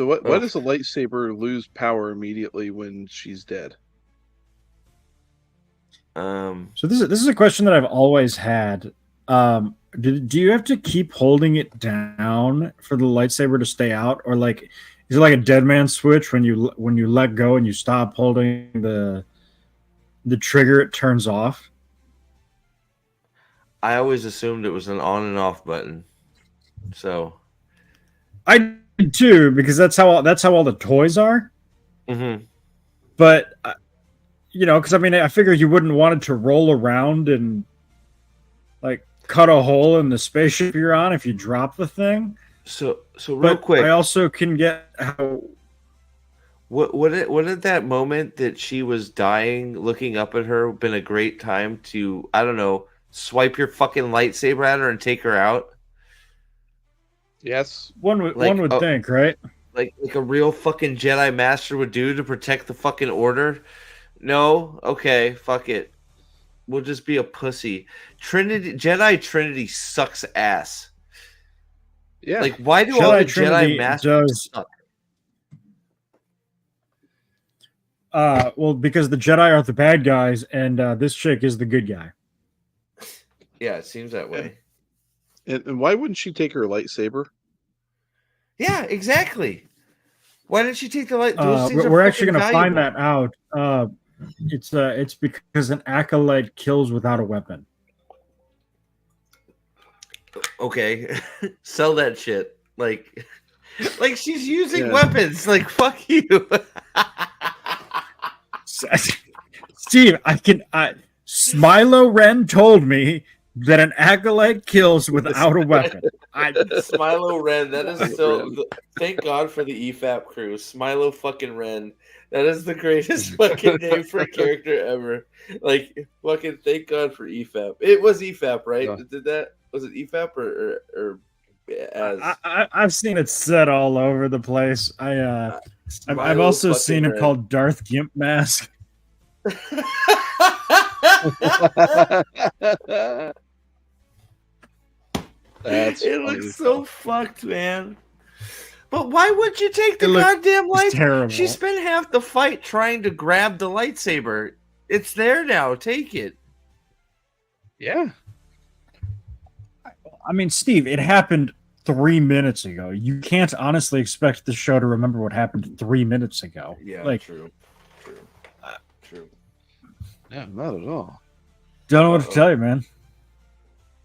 why does a lightsaber lose power immediately when she's dead? So this is a question that I've always had. Do you have to keep holding it down for the lightsaber to stay out, or like is it like a dead man switch when you let go and you stop holding the trigger, it turns off? I always assumed it was an on and off button. So I did too, because that's how all the toys are. mm-hmm. But because I mean, I figure you wouldn't want it to roll around and like cut a hole in the spaceship you're on if you drop the thing. So real quick, I also can get how. What did that moment that she was dying, looking up at her, been a great time to, I don't know, swipe your fucking lightsaber at her and take her out? Yes. One would think, right? Like a real fucking Jedi Master would do to protect the fucking Order. No? Okay, fuck it. We'll just be a pussy. Jedi Trinity sucks ass. Yeah. Like, why do all the Jedi Masters suck? Well, because the Jedi are the bad guys, and this chick is the good guy. Yeah, it seems that way. And why wouldn't she take her lightsaber? Yeah, exactly. Why didn't she take the light? We're actually going to find that out. It's because an acolyte kills without a weapon. Okay, sell that shit. Like she's using weapons. Like, fuck you. Steve, Smilo Ren told me that an acolyte kills without a weapon. Smilo Ren, that is so. Thank God for the EFAP crew. Smilo fucking Ren. That is the greatest fucking name for a character ever. Like, fucking thank God for EFAP. It was EFAP, right? Yeah. Was it EFAP or as? I've seen it said all over the place. I've also seen it called Darth Gimp Mask. It looks so fucked, man. But why would you take the goddamn lightsaber? She spent half the fight trying to grab the lightsaber. It's there now. Take it. Yeah. I mean, Steve, it happened 3 minutes ago. You can't honestly expect the show to remember what happened 3 minutes ago. Yeah, true. Yeah, not at all. Don't know what to tell you, man.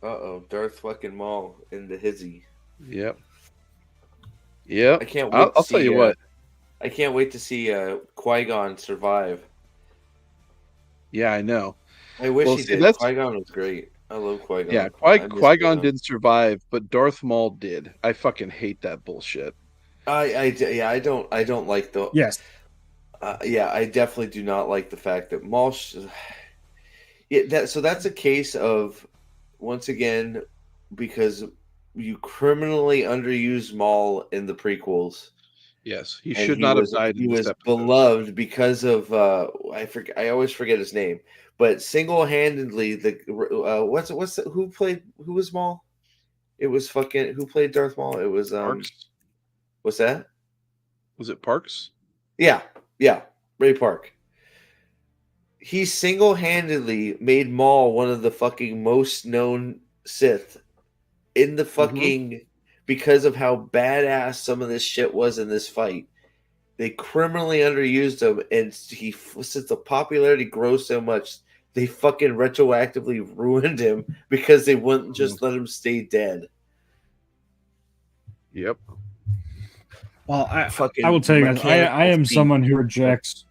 Darth fucking Maul in the hizzy. Yep. Yep. I can't wait. I'll tell you what. I can't wait to see Qui-Gon survive. Yeah, I know. I wish he did. Qui-Gon was great. I love Qui-Gon. Yeah, Qui-Gon didn't survive, but Darth Maul did. I fucking hate that bullshit. I don't like the. Yes. I definitely do not like the fact that Maul. So that's a case of, once again, because you criminally underused Maul in the prequels. Yes, he should not have died. He was beloved because of I always forget his name, but single-handedly who was Maul? It was fucking who played Darth Maul? It was Parks? What's that? Was it Parks? Yeah, Ray Park. He single-handedly made Maul one of the fucking most known Sith in the fucking because of how badass some of this shit was in this fight. They criminally underused him, and since the popularity grows so much, they fucking retroactively ruined him because they wouldn't just let him stay dead. Yep. Well, I will tell you guys, I am someone who rejects.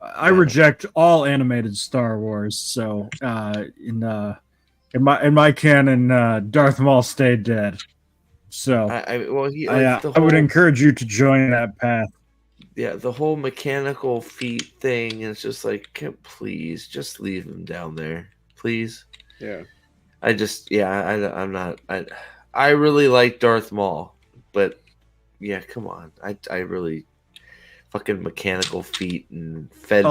I reject all animated Star Wars. So in my canon, Darth Maul stayed dead. So I would encourage you to join that path. Yeah, the whole mechanical feet thing is just like, please, just leave him down there, please. Yeah. I'm not. I really like Darth Maul, but yeah, come on. I really fucking mechanical feet and fed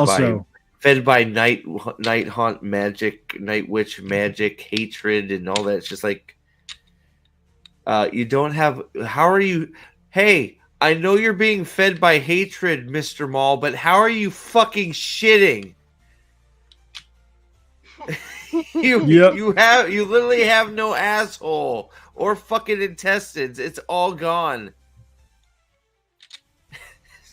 by night haunt magic, night witch magic, hatred, and all that. It's just like you don't have. How are you? Hey, I know you're being fed by hatred, Mr. Maul, but how are you fucking shitting? You literally have no asshole or fucking intestines. It's all gone.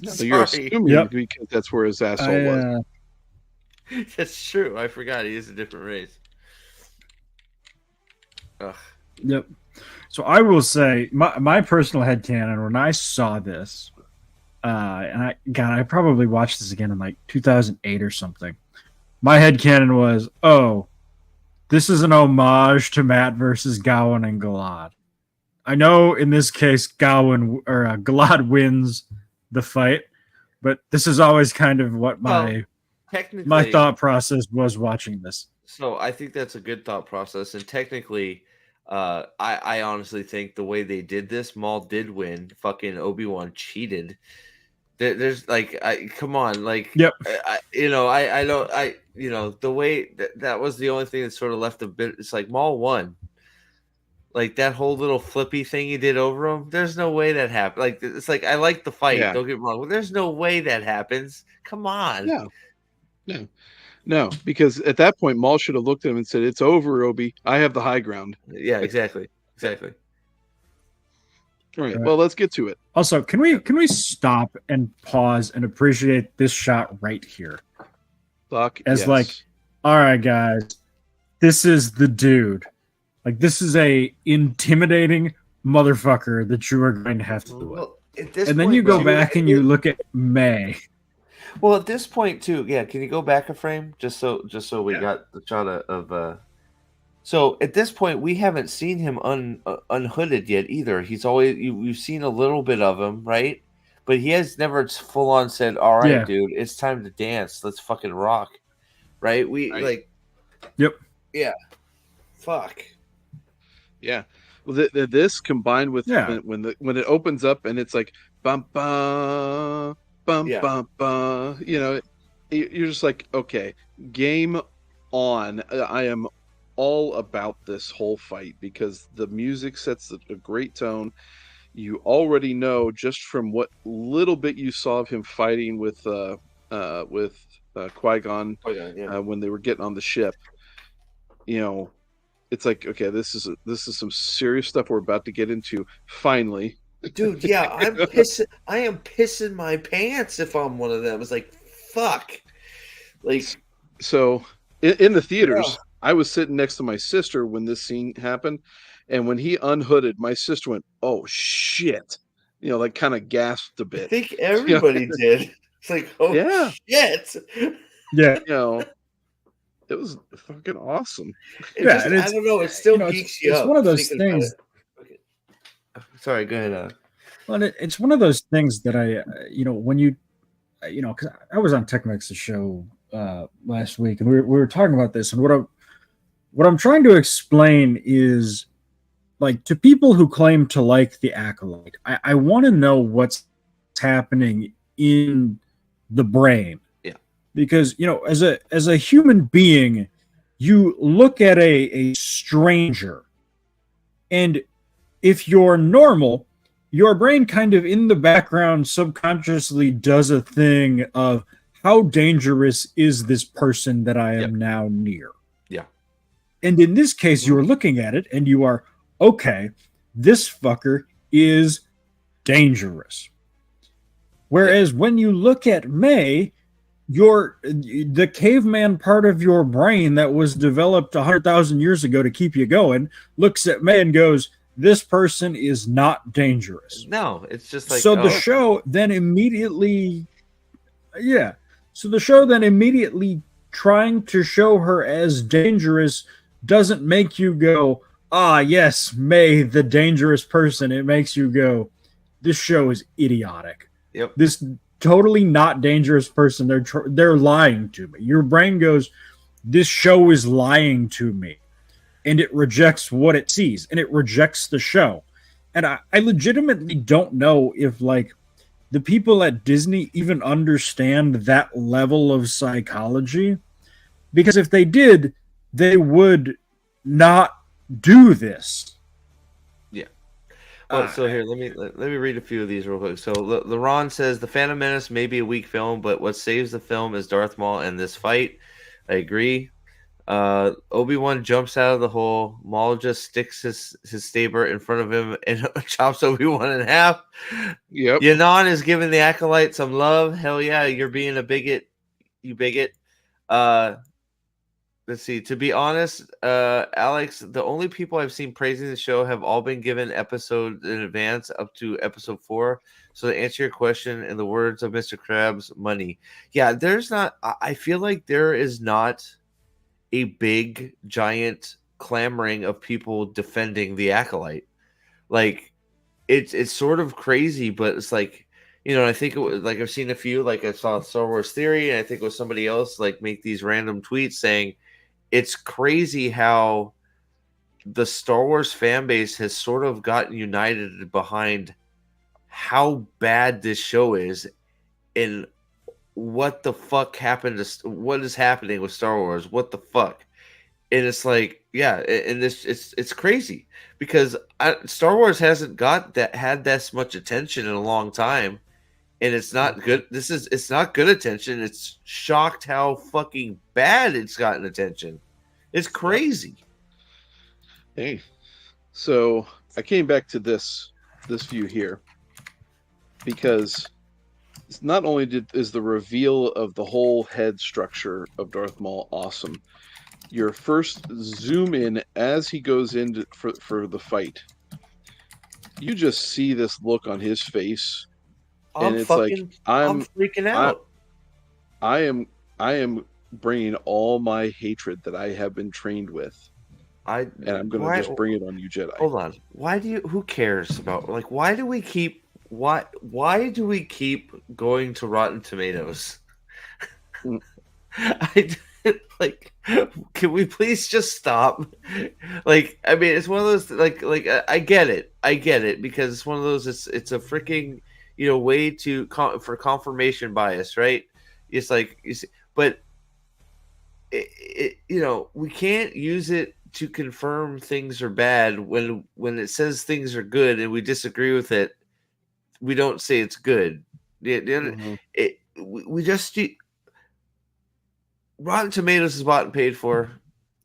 So you're assuming because that's where his asshole was. That's true. I forgot he is a different race. Ugh. Yep. So I will say my personal headcanon when I saw this, and I probably watched this again in like 2008 or something. My headcanon was, this is an homage to Matt versus Gawain and Galad. I know in this case Galad wins the fight, but this is always kind of what my thought process was watching this. So I think that's a good thought process, and technically, I honestly think the way they did this, Maul did win. Fucking Obi-Wan cheated. There's like, come on, like, yep. The way that was the only thing that sort of left a bit. It's like Maul won. Like that whole little flippy thing he did over him. There's no way that happened. Like it's like I like the fight. Yeah. Don't get me wrong. But there's no way that happens. Come on. No, because at that point Maul should have looked at him and said, "It's over, Obi. I have the high ground." Yeah, exactly. All right. Well, let's get to it. Also, can we stop and pause and appreciate this shot right here? Like, all right, guys, this is the dude. Like, this is a intimidating motherfucker that you are going to have to do. Well, and then you go back and you look at May. Well, at this point too, yeah. Can you go back a frame just so we got the shot of. So at this point, we haven't seen him unhooded yet either. He's always we've seen a little bit of him, right? But he has never full on said, "All right, dude, it's time to dance. Let's fucking rock." Right? Yep. Yeah. Fuck. Yeah. Well, this combined with when it opens up and it's like bum bum bum bum bum, you're just like, okay, game on. I am all about this whole fight because the music sets a great tone. You already know just from what little bit you saw of him fighting with Qui-Gon when they were getting on the ship. It's like, okay, this is some serious stuff we're about to get into. Finally, dude. Yeah, I am pissing my pants if I'm one of them. It's like, fuck. Like, so in the theaters. Yeah. I was sitting next to my sister when this scene happened, and when he unhooded, my sister went, "Oh shit!" Like kind of gasped a bit. I think everybody did. It's like, oh shit! Yeah, it was fucking awesome. I don't know. It still geeks you up. It's one of those things. Okay. Sorry, go ahead. Well, it's one of those things that when you, because I was on TechMex's show last week, and we were talking about this, and what I'm trying to explain is, like, to people who claim to like the Acolyte, I want to know what's happening in the brain. Yeah. Because, as a human being, you look at a stranger, and if you're normal, your brain kind of in the background subconsciously does a thing of how dangerous is this person that I am now near. Yeah. And in this case, you're looking at it and you are, okay, this fucker is dangerous. Whereas when you look at May, the caveman part of your brain that was developed 100,000 years ago to keep you going looks at May and goes, this person is not dangerous. No, it's just like, so the show then immediately, so the show then immediately trying to show her as dangerous doesn't make you go, ah, yes, May, the dangerous person. It makes you go, this show is idiotic. Yep. This totally not dangerous person. They're lying to me. Your brain goes, this show is lying to me. And it rejects what it sees. And it rejects the show. And I legitimately don't know if, like, the people at Disney even understand that level of psychology. Because if they did, they would not do this. Yeah. Well, so here, let me read a few of these real quick. So LaRon says the Phantom Menace may be a weak film, but what saves the film is Darth Maul and this fight. I agree. Obi-Wan jumps out of the hole. Maul just sticks his saber in front of him and chops Obi-Wan in half. Yep. Yanon is giving the Acolyte some love. Hell yeah, you're being a bigot. You bigot. Let's see. To be honest, Alex, the only people I've seen praising the show have all been given episodes in advance up to episode 4. So to answer your question, in the words of Mr. Krabs, money. Yeah, there's not. I feel like there is not a big, giant clamoring of people defending the Acolyte. Like, it's sort of crazy, but it's like, I think it was like I've seen a few. Like I saw Star Wars Theory, and I think it was somebody else like make these random tweets saying, it's crazy how the Star Wars fan base has sort of gotten united behind how bad this show is and what the fuck happened to what is happening with Star Wars. What the fuck? And it's like, yeah, and it's crazy because Star Wars hasn't had this much attention in a long time. And it's not good. It's not good attention. It's shocked how fucking bad it's gotten attention. It's crazy. Hey, so I came back to this view here because it's not only is the reveal of the whole head structure of Darth Maul awesome. Your first zoom in as he goes in for the fight, you just see this look on his face. And it's like I'm freaking out. I am bringing all my hatred that I have been trained with, and I'm going to just bring it on you, Jedi. Hold on. Why do you? Who cares about? Like, why do we keep? Why do we keep going to Rotten Tomatoes? Like, can we please just stop? Like, I mean, it's one of those. Like I get it because it's one of those. It's a freaking. Way for confirmation bias, right? It's like, but we can't use it to confirm things are bad when it says things are good and we disagree with it. We don't say it's good. We just Rotten Tomatoes is bought and paid for.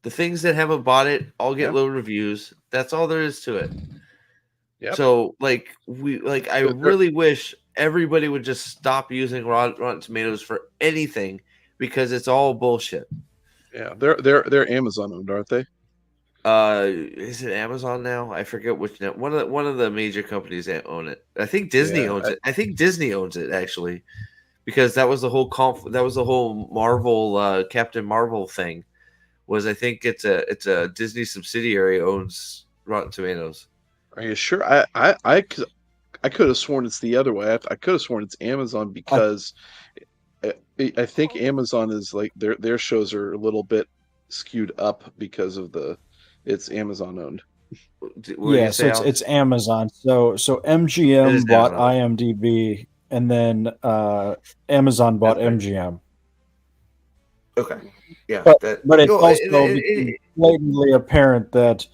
The things that haven't bought it all get low reviews. That's all there is to it. Yep. So, I really wish everybody would just stop using Rotten Tomatoes for anything because it's all bullshit. Yeah, they're Amazon owned, aren't they? Is it Amazon now? I forget which net. One of the major companies that own it. I think Disney owns it. I think Disney owns it actually, because that was the whole Marvel Captain Marvel thing. I think it's a Disney subsidiary owns Rotten Tomatoes. Are you sure? I could have sworn it's the other way. I could have sworn it's Amazon because I think Amazon is like their shows are a little bit skewed up because of it's Amazon owned. Yeah, so it's Amazon. So MGM bought IMDb, and then Amazon bought MGM. Okay. Yeah. But That, but it's no, also blatantly apparent that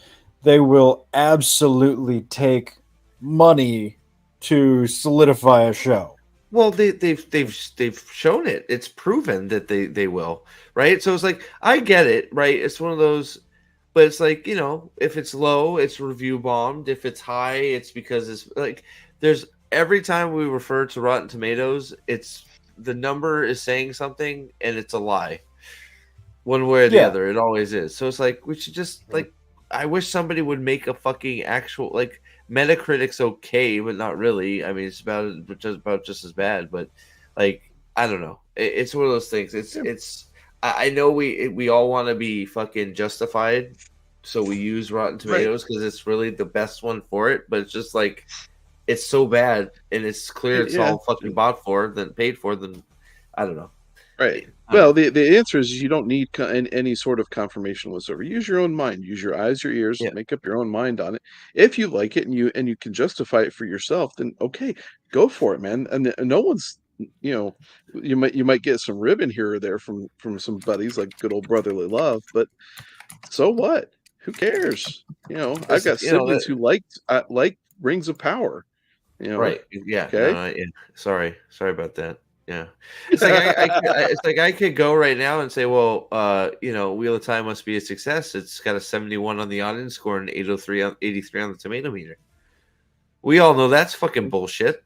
they will absolutely take money to solidify a show. well, they've shown it. It's proven that they will, right? So it's like I get it, right? It's one of those, but it's like if it's low, it's review bombed. If it's high, it's because it's like there's every time we refer to Rotten Tomatoes, it's the number is saying something and it's a lie, one way or the Yeah. other. It always is. So it's like we should just like I wish somebody would make a fucking actual like Metacritic's okay, but not really. I mean, it's about just as bad. But like, I don't know. It's one of those things. It's. I know we all want to be fucking justified, so we use Rotten Tomatoes because it's really the best one for it. But it's just like it's so bad, and it's clear it's all fucking bought for, then paid for. Then I don't know. Right. Well, the answer is you don't need any sort of confirmation whatsoever. Use your own mind. Use your eyes, your ears. Yeah. Make up your own mind on it. If you like it and you can justify it for yourself, then okay, go for it, man. And no one's, you might get some ribbon here or there from some buddies like good old brotherly love, but so what? Who cares? I've got siblings who like Rings of Power. Right. Yeah. Okay. No, yeah. Sorry about that. Yeah, it's like I could go right now and say, well, Wheel of Time must be a success. It's got a 71 on the audience score and 83 on the tomato meter. We all know that's fucking bullshit.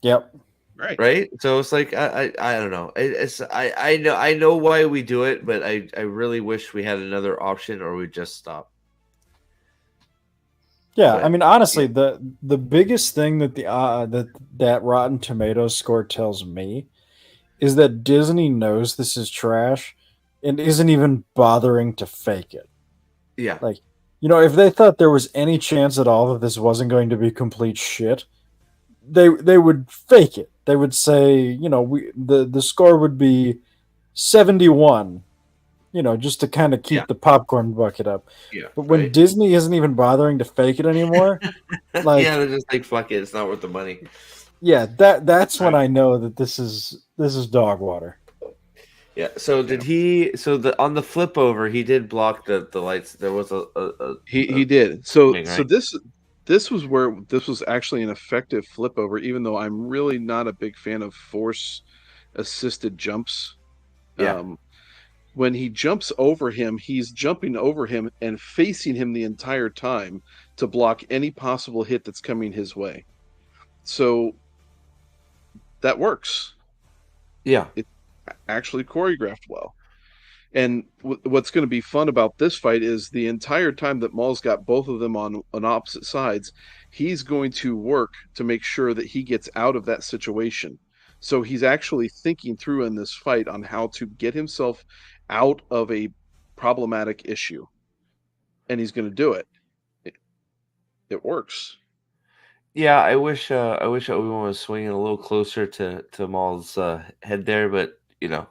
Yep. Right. So it's like I don't know. I know why we do it, but I really wish we had another option or we just stop. Yeah, I mean, honestly, the biggest thing that that Rotten Tomatoes score tells me is that Disney knows this is trash and isn't even bothering to fake it. Yeah, like if they thought there was any chance at all that this wasn't going to be complete shit, they would fake it. They would say, the score would be 71. Just to kind of keep the popcorn bucket up. Yeah. But when Disney isn't even bothering to fake it anymore, like they're just like, fuck it, it's not worth the money. Yeah, that's when I know that this is dog water. Yeah. So did he? So on the flip over, he did block the lights. There was he did. So thing, right? So this was where this was actually an effective flip over. Even though I'm really not a big fan of force assisted jumps. Yeah. When he jumps over him, he's jumping over him and facing him the entire time to block any possible hit that's coming his way. So that works. Yeah. It's actually choreographed well. And what's going to be fun about this fight is the entire time that Maul's got both of them on opposite sides, he's going to work to make sure that he gets out of that situation. So he's actually thinking through in this fight on how to get himself out of a problematic issue. And he's going to do it. It works. Yeah, I wish Obi-Wan was swinging a little closer to Maul's head there, but Yeah.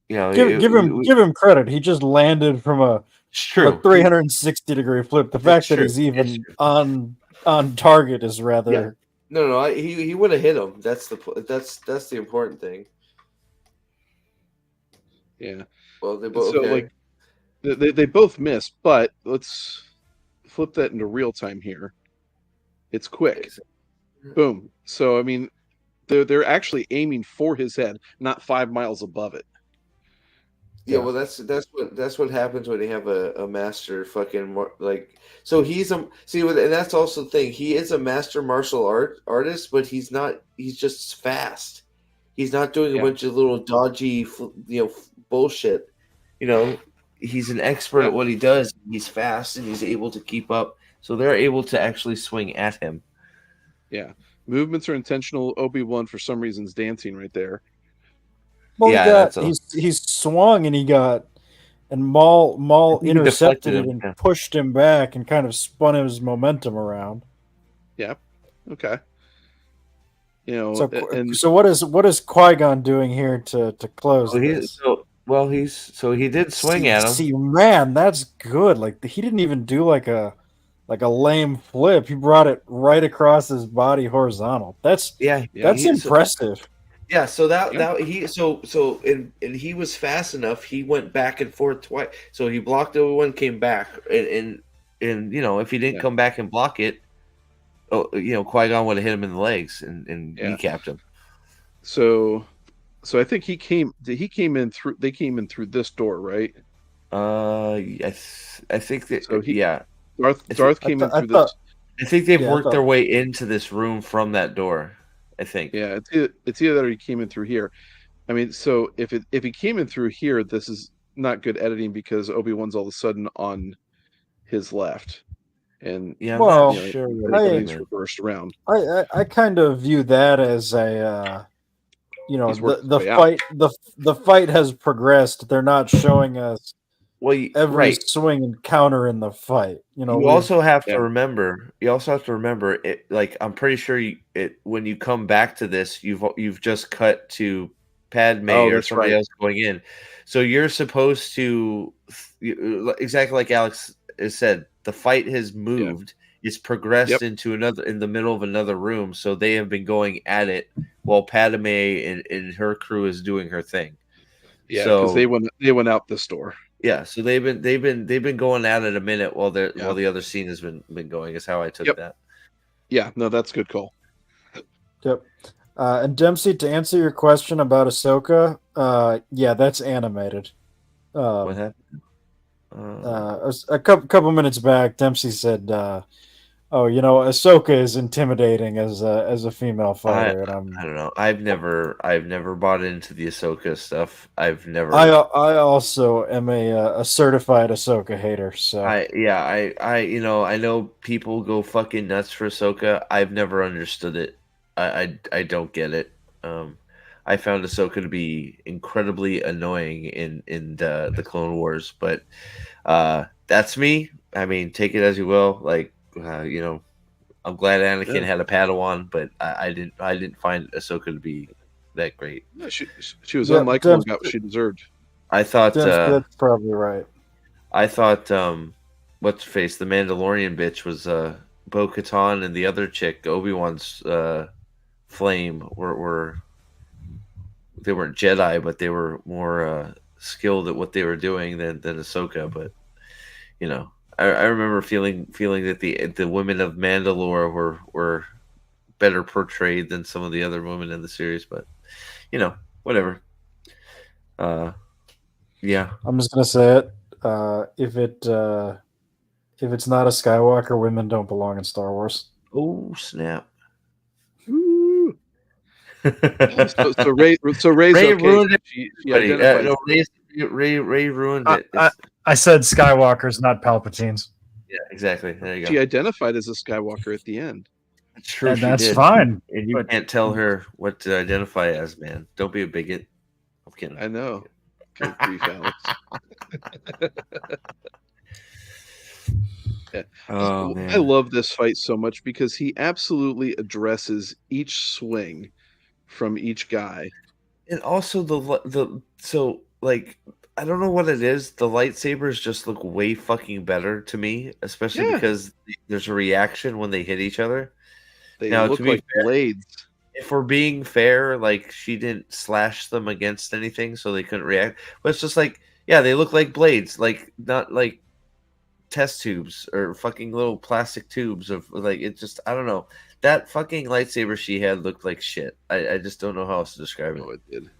Give him credit. He just landed from a 360-degree flip. The fact that he's even on target is rather. Yeah. No, he would have hit him. That's the important thing. Yeah. Well, they both they both missed, but let's flip that into real time here. It's quick. Boom. So I mean, they're actually aiming for his head, not 5 miles above it. Yeah, well, that's what happens when you have a master fucking so he's and that's also the thing. He is a master martial artist, but he's not. He's just fast. He's not doing a bunch of little dodgy, bullshit. He's an expert at what he does. He's fast and he's able to keep up. So they're able to actually swing at him. Yeah, movements are intentional. Obi-Wan for some reason is dancing right there. Well, he's swung and Maul intercepted it and pushed him back and kind of spun his momentum around. Yeah. Okay. So what is Qui-Gon doing here to close this? He did swing at him. See, man, that's good. Like he didn't even do like a lame flip. He brought it right across his body horizontal. That's impressive. Yeah, so that Yeah. that he and he was fast enough. He went back and forth twice. So he blocked Obi-Wan, came back, and if he didn't Yeah. come back and block it, Qui-Gon would have hit him in the legs and Yeah. kneecapped him. So I think he came in through. They came in through this door, right? I think that So yeah. Darth came in through this. I think they've Yeah, I worked thought- their way into this room from that door. I think. Yeah, it's either that or he came in through here. I mean, so if he came in through here, this is not good editing because Obi-Wan's all of a sudden on his left, and Yeah, I'm Well, not sure what I- it everything's came in. reversed around. I kind of view that as a He's worked his the way out. fight the fight has progressed. They're not showing us Well, every right. swing and counter in the fight. You we've- also have yeah. to remember. You also have to remember it. Like I'm pretty sure when you come back to this, you've just cut to Padme Oh, or that's somebody right. else going in. So you're supposed to exactly like Alex has said. The fight has moved. It's progressed Yep. into in the middle of another room. So they have been going at it while Padme and her crew is doing her thing. Yeah, So- because they went out this door. Yeah, so they've been going at it a minute while Yeah. the other scene has been going. Is how I took Yep. that. Yeah, no, that's a good call. Yep. And Dempsey, to answer your question about Ahsoka, yeah, that's animated. What happened? A couple minutes back, Dempsey said, Ahsoka is intimidating as a female fighter, and I don't know. I've never bought into the Ahsoka stuff. I've never. I also am a certified Ahsoka hater. So I know people go fucking nuts for Ahsoka. I've never understood it. I don't get it. I found Ahsoka to be incredibly annoying in the Clone Wars, but that's me. I mean, take it as you will. Like I'm glad Anakin had a Padawan, but I didn't find Ahsoka to be that great. No, she was Yeah, unlikable and Dempsey- got what she deserved. I thought that's probably right. I thought what's her face, the Mandalorian bitch was Bo-Katan, and the other chick, Obi-Wan's flame, were they weren't Jedi, but they were more skilled at what they were doing than Ahsoka. But I remember feeling that the women of Mandalore were better portrayed than some of the other women in the series. But whatever. Yeah. I'm just gonna say it. If it's not a Skywalker, women don't belong in Star Wars. Oh snap! Woo. So Ray's Ray okay. ruined it. She Buddy, identifies. Ray ruined it. I said Skywalkers, not Palpatines. Yeah, exactly. There you go. She identified as a Skywalker at the end. It's true. And she that's did. fine. And you but- can't tell her what to identify as, man. Don't be a bigot. I'm kidding. I know. Good grief, Alex. Oh man. I love this fight so much because he absolutely addresses each swing from each guy. And also so like I don't know what it is. The lightsabers just look way fucking better to me, especially Yeah. because there's a reaction when they hit each other. They Now, look to be like fair- blades. If we're being fair, like she didn't slash them against anything, so they couldn't react. But it's just like, yeah, they look like blades, like not like test tubes or fucking little plastic tubes of like it. Just I don't know. That fucking lightsaber she had looked like shit. I just don't know how else to describe it. Oh, it did.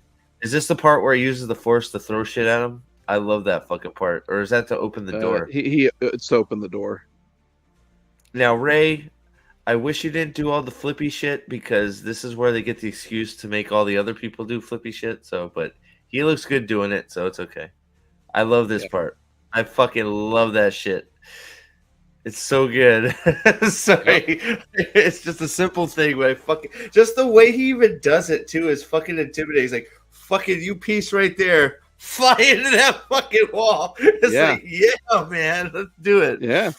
Is this the part where he uses the Force to throw shit at him? I love that fucking part. Or is that to open the door? It's to open the door. Now, Ray, I wish you didn't do all the flippy shit because this is where they get the excuse to make all the other people do flippy shit. So, but he looks good doing it, so it's okay. I love this part. I fucking love that shit. It's so good. Sorry. It's just a simple thing, but I fucking just the way he even does it too is fucking intimidating. He's like, fucking you piece right there. Fly into that fucking wall. It's like, yeah, man, let's do it. Yeah.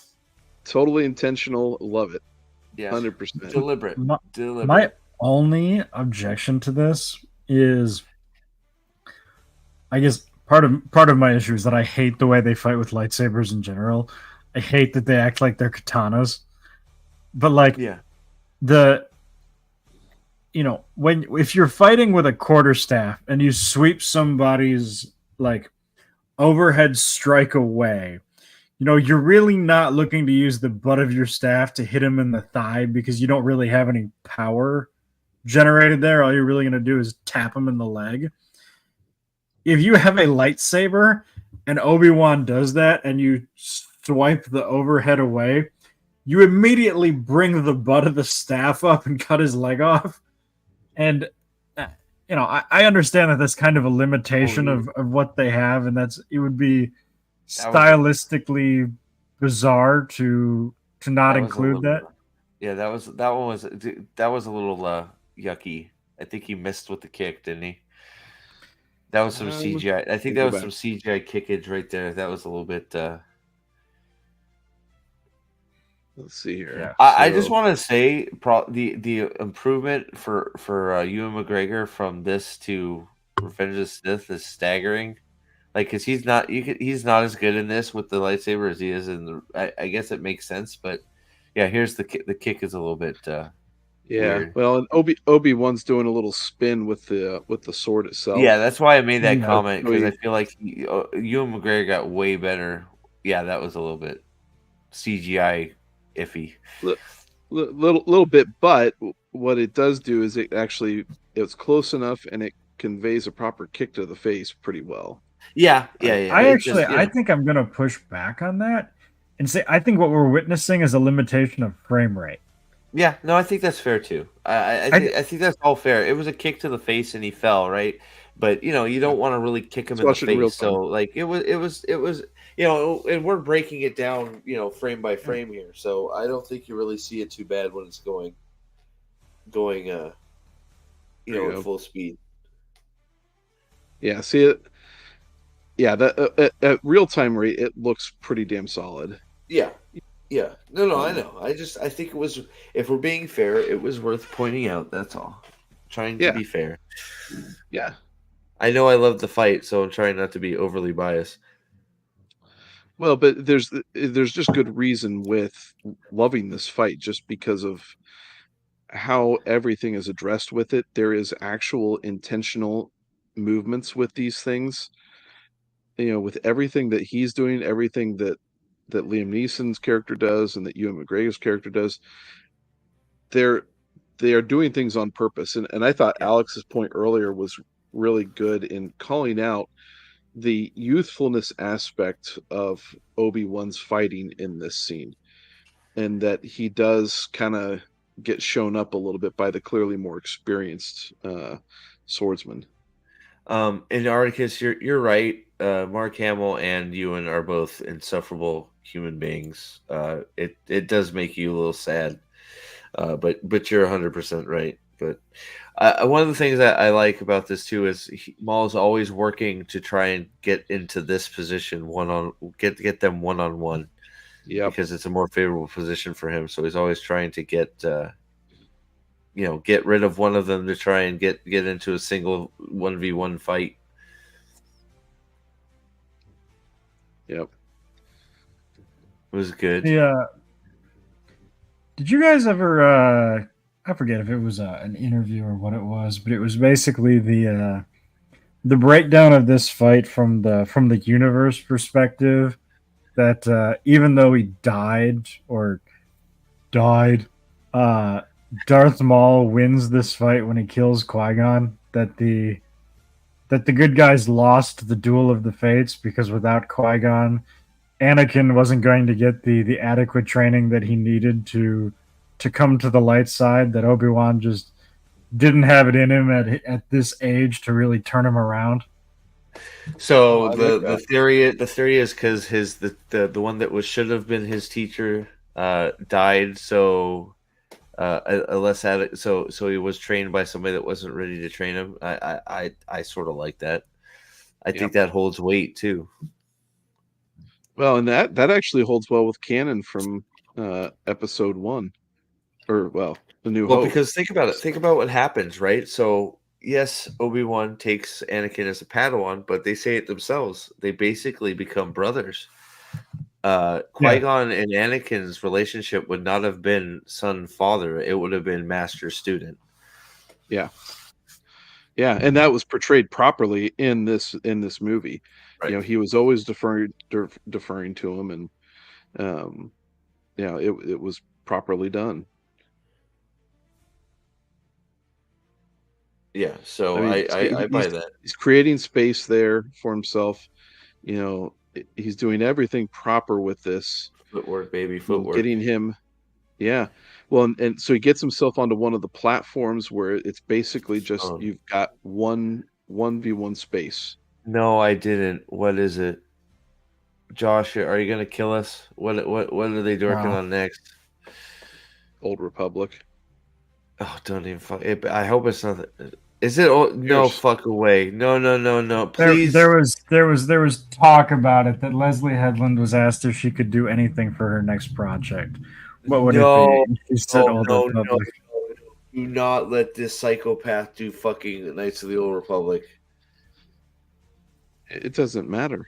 Totally intentional. Love it. Yeah. 100%. Deliberate. My only objection to this is, I guess part of my issue is that I hate the way they fight with lightsabers in general. I hate that they act like they're katanas. But like Yeah. if you're fighting with a quarterstaff and you sweep somebody's like overhead strike away, you're really not looking to use the butt of your staff to hit him in the thigh because you don't really have any power generated there. All you're really going to do is tap him in the leg. If you have a lightsaber and Obi-Wan does that and you swipe the overhead away, you immediately bring the butt of the staff up and cut his leg off. And, I understand that that's kind of a limitation of what they have, and it would be stylistically bizarre to not include that. Yeah, that was a little yucky. I think he missed with the kick, didn't he? That was some CGI. I think that was some CGI kickage right there. That was a little bit. Let's see here. Yeah. I just want to say the improvement for Ewan McGregor from this to Revenge of the Sith is staggering. Like, cause he's not as good in this with the lightsaber as he is in the. I guess it makes sense, but yeah, here's the kick is a little bit. Weird. Well, and Obi-Wan's doing a little spin with the sword itself. Yeah, that's why I made that comment, because I feel like Ewan McGregor got way better. Yeah, that was a little bit CGI iffy. Little bit, but what it does do is it's close enough and it conveys a proper kick to the face pretty well. Yeah. I think I'm going to push back on that and say I think what we're witnessing is a limitation of frame rate. Yeah, no, I think that's fair too. I think that's all fair. It was a kick to the face and he fell, right? But you don't want to really kick him in the face. So like it was and we're breaking it down, frame by frame here. So I don't think you really see it too bad when it's going at full speed. Yeah, see it. Yeah, that at real time rate, it looks pretty damn solid. Yeah. No, I know. I think it was. If we're being fair, it was worth pointing out. That's all. Trying to be fair. Yeah. I know I love the fight, so I'm trying not to be overly biased. Well, but there's just good reason with loving this fight, just because of how everything is addressed with it. There is actual intentional movements with these things. With everything that he's doing, everything that Liam Neeson's character does and that Ewan McGregor's character does, they are doing things on purpose. And I thought Alex's point earlier was really good in calling out the youthfulness aspect of Obi-Wan's fighting in this scene, and that he does kind of get shown up a little bit by the clearly more experienced swordsman. In Articus, you're right. Mark Hamill and Ewan are both insufferable human beings. It does make you a little sad, but you're 100% right. But one of the things that I like about this too is Maul's always working to try and get into this position get them one-on-one. Yeah, because it's a more favorable position for him. So he's always trying to get rid of one of them to try and get into a single 1v1 fight. Yep. It was good. Yeah. Did you guys ever I forget if it was an interview or what it was, but it was basically the breakdown of this fight from the universe perspective, that even though he died, Darth Maul wins this fight when he kills Qui-Gon, that the good guys lost the Duel of the Fates because without Qui-Gon, Anakin wasn't going to get the adequate training that he needed to come to the light side, that Obi-Wan just didn't have it in him at this age to really turn him around. So the theory is because the one that should have been his teacher died, so so he was trained by somebody that wasn't ready to train him. I sort of like that. I think that holds weight too. Well, and that actually holds well with canon from episode 1, or The New Hope. Well, because think about it. Think about what happens, right? So yes, Obi-Wan takes Anakin as a Padawan, but they say it themselves. They basically become brothers. Qui-Gon and Anakin's relationship would not have been son-father. It would have been master-student. Yeah. Yeah, and that was portrayed properly in this movie. Right. You know, he was always deferring to him, and yeah, it was properly done. Yeah, so I mean, I buy that. he's creating space there for himself. You know, he's doing everything proper with this. Footwork, baby, You know, footwork. getting him, yeah. Well, and so he gets himself onto one of the platforms where it's basically just Oh, you've got 1v1 space. no, I didn't. What is it? Josh, are you gonna kill us? What are they working No. on next? Old Republic. Oh, don't even fuck it. I hope it's not. Is it? Oh, no, Cheers. fuck away. No, no, no, no. There, Please. there was talk about it that Leslie Headland was asked if she could do anything for her next project. What would it be? No, She said no, Old no, no, no. Republic. Do not let this psychopath do fucking Knights of the Old Republic. It doesn't matter.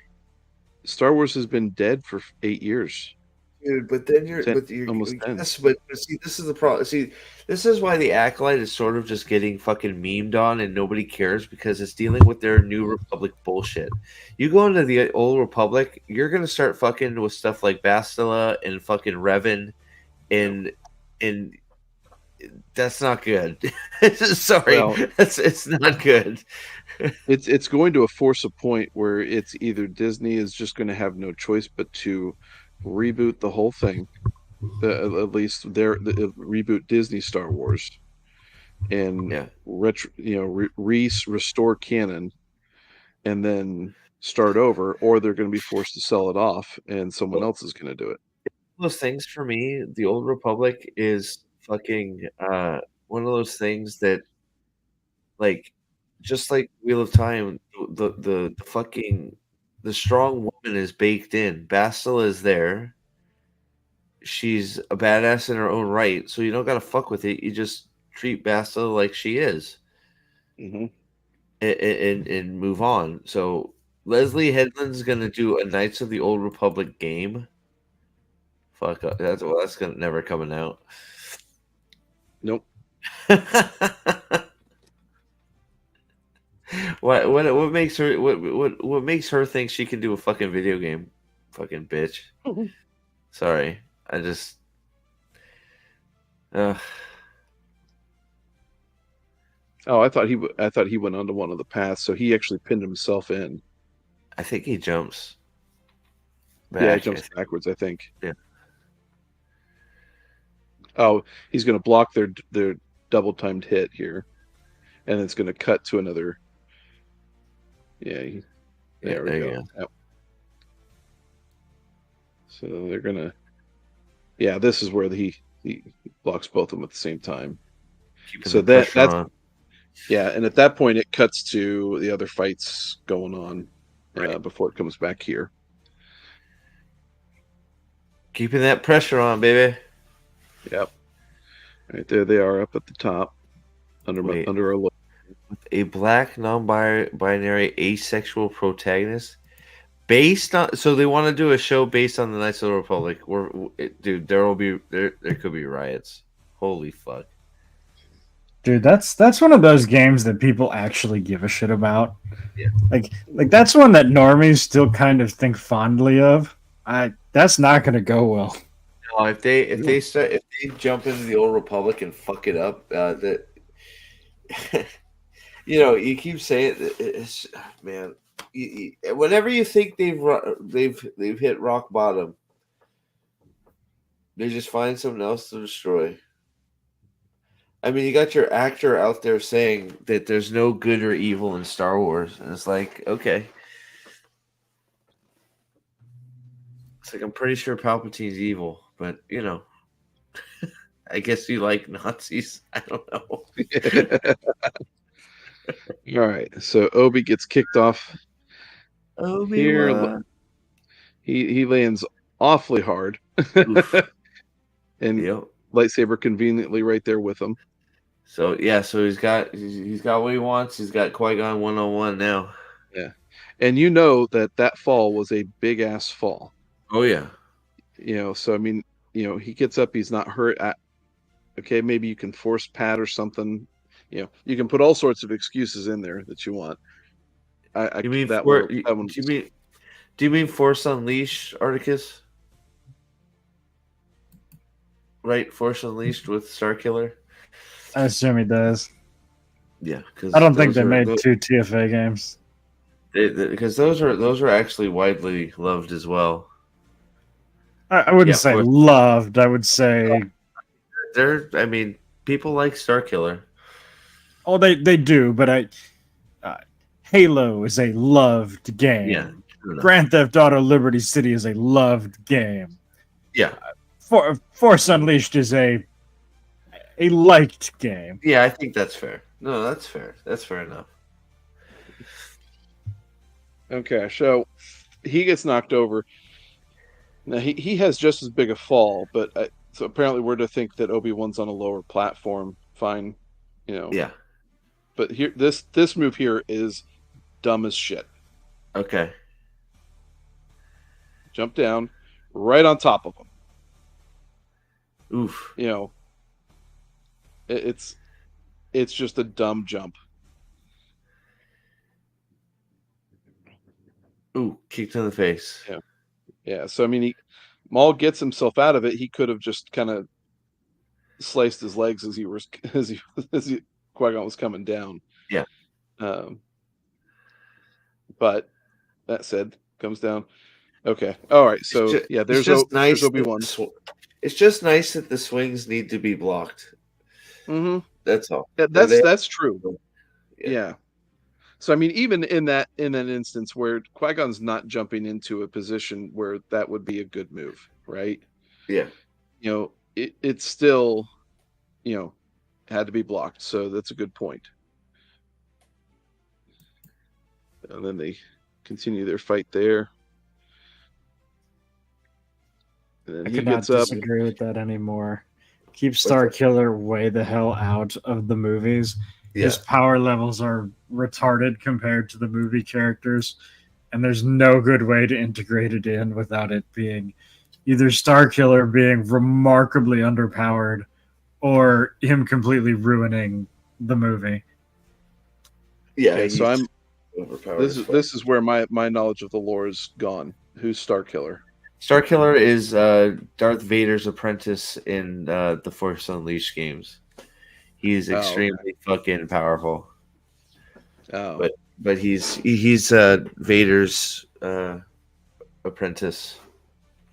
Star Wars has been dead for 8 years. Dude, but then you're, Ten, but you're, almost 10. yes, but see, this is the problem. See, this is why the Acolyte is sort of just getting fucking memed on and nobody cares because it's dealing with their New Republic bullshit. You go into the Old Republic, you're gonna start fucking with stuff like Bastila and fucking Revan, and that's not good. Sorry, Well, it's not good. it's going to force a point where it's either Disney is just going to have no choice but to reboot the whole thing, at least reboot Disney Star Wars and Yeah. restore canon, and then start over, or they're going to be forced to sell it off, and someone else is going to do it. Those things for me, the Old Republic is fucking one of those things that like just like Wheel of Time, the fucking the strong woman is baked in. Bastila is there. She's a badass in her own right, so you don't gotta fuck with it. You just treat Bastila like she is Mm-hmm. and move on. So Leslie Headland's gonna do a Knights of the Old Republic game. Fuck, that's gonna never coming out. Nope. What makes her what makes her think she can do a fucking video game? Fucking bitch. Sorry, I just. Oh, I thought he went onto one of the paths, so he actually pinned himself in. I think he jumps. Yeah, he Back. jumps backwards, I think. Yeah. Oh, he's going to block their double timed hit here, and it's going to cut to another. Yeah, there we go. Yep. So they're gonna. Yeah, this is where he blocks both of them at the same time. Keeping So the pressure that's on. yeah, and at that point it cuts to the other fights going on Right. before it comes back here. Keeping that pressure on, baby. Yep. Right there they are up at the top under a look. A black non-binary asexual protagonist based on, so they want to do a show based on the Knights of the Republic. Dude, there could be riots. Holy fuck. Dude, that's one of those games that people actually give a shit about. Yeah. Like that's one that normies still kind of think fondly of. That's not going to go well. No, if they jump into the Old Republic and fuck it up, that you keep saying it's man. Whenever you think they've hit rock bottom, they just find something else to destroy. I mean, you got your actor out there saying that there's no good or evil in Star Wars, and it's like, okay. It's like, I'm pretty sure Palpatine's evil, but, I guess you like Nazis. I don't know. All right, so Obi gets kicked off. Obi-Wan. He lands awfully hard. And Yep. lightsaber conveniently right there with him. So he's got what he wants. He's got Qui-Gon 101 now. Yeah, and you know that fall was a big ass fall. Oh yeah. So I mean, he gets up. He's not hurt. Okay, maybe you can force Pat or something. You can put all sorts of excuses in there that you want. You mean that for? one? That one. Do you mean Force Unleashed, Articus? Right, Force Unleashed with Starkiller. I assume he does. Yeah, because I don't think they made two TFA games. Because those are actually widely loved as well. I wouldn't say loved. I would say I mean, people like Starkiller. Oh, they do, but Halo is a loved game. Yeah. Grand Theft Auto Liberty City is a loved game. Yeah. Force Unleashed is a liked game. Yeah, I think that's fair. No, that's fair. That's fair enough. Okay, so he gets knocked over. Now he has just as big a fall, but so apparently we're to think that Obi-Wan's on a lower platform. Fine, Yeah. But here, this move here is dumb as shit. Okay. Jump down, right on top of him. Oof. It's just a dumb jump. Ooh, kicked in the face. Yeah. So I mean, Maul gets himself out of it. He could have just kind of sliced his legs as Qui-Gon was coming down. Yeah. But that said, comes down. Okay. All right. So there's nice Obi-Wan. It's just nice that the swings need to be blocked. Mm-hmm. That's all. That's true. Yeah. So I mean, even in that instance where Qui-Gon's not jumping into a position where that would be a good move, right? Yeah. It's still, had to be blocked. So that's a good point. And then they continue their fight there. And then I could not disagree with that anymore. Keep Starkiller way the hell out of the movies. Yeah. His power levels are retarded compared to the movie characters, and there's no good way to integrate it in without it being either Starkiller being remarkably underpowered or him completely ruining the movie. Yeah, okay, so I'm this is where my knowledge of the lore is gone. Who's Starkiller? Starkiller is Darth Vader's apprentice in the Force Unleashed games. He's extremely fucking powerful. Oh, but he's Vader's apprentice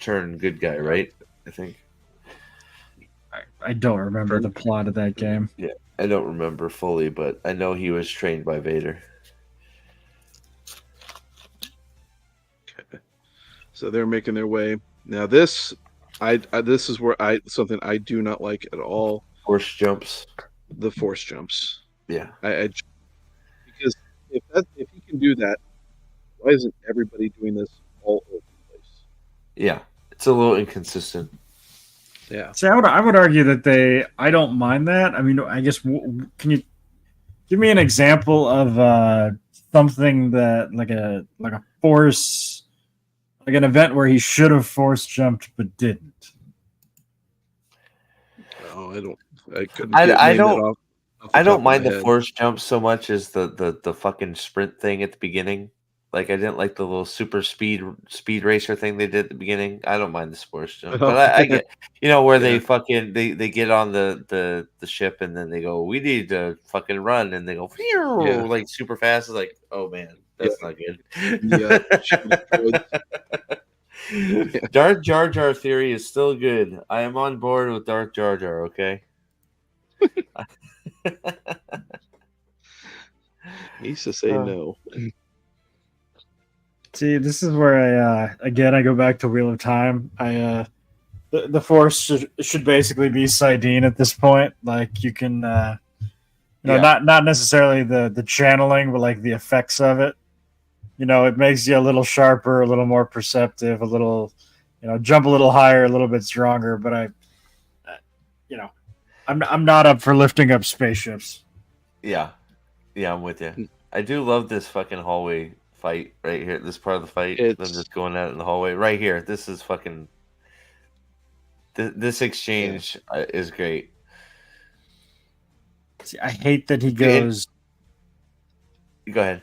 turned good guy, right? I think. I don't remember the plot of that game. Yeah, I don't remember fully, but I know he was trained by Vader. Okay. So they're making their way. Now this is where something I do not like at all. Force jumps. The force jumps. Yeah. Because if he can do that, why isn't everybody doing this all over the place? Yeah, it's a little inconsistent. Yeah. See, I would argue that I don't mind that. I mean, I guess can you give me an example of something that like a force, like an event where he should have force jumped but didn't? Oh, I couldn't. I don't mind the force jump so much as the fucking sprint thing at the beginning. Like I didn't like the little super speed racer thing they did at the beginning. I don't mind the force jump, but I get where they fucking they get on the ship and then they go, we need to fucking run, and they go like super fast. It's like, oh man, that's not good. Darth Jar Jar theory is still good. I am on board with Darth Jar Jar. Okay. He used to say no. See, this is where I go back to Wheel of Time. The Force should basically be Sidene at this point. Like you can, not necessarily the channeling, but like the effects of it. It makes you a little sharper, a little more perceptive, a little, jump a little higher, a little bit stronger. But I'm not up for lifting up spaceships. Yeah, I'm with you. I do love this fucking hallway fight right here. This part of the fight, them just going at it in the hallway right here. This is fucking. This exchange is great. See, I hate that he goes. Go ahead.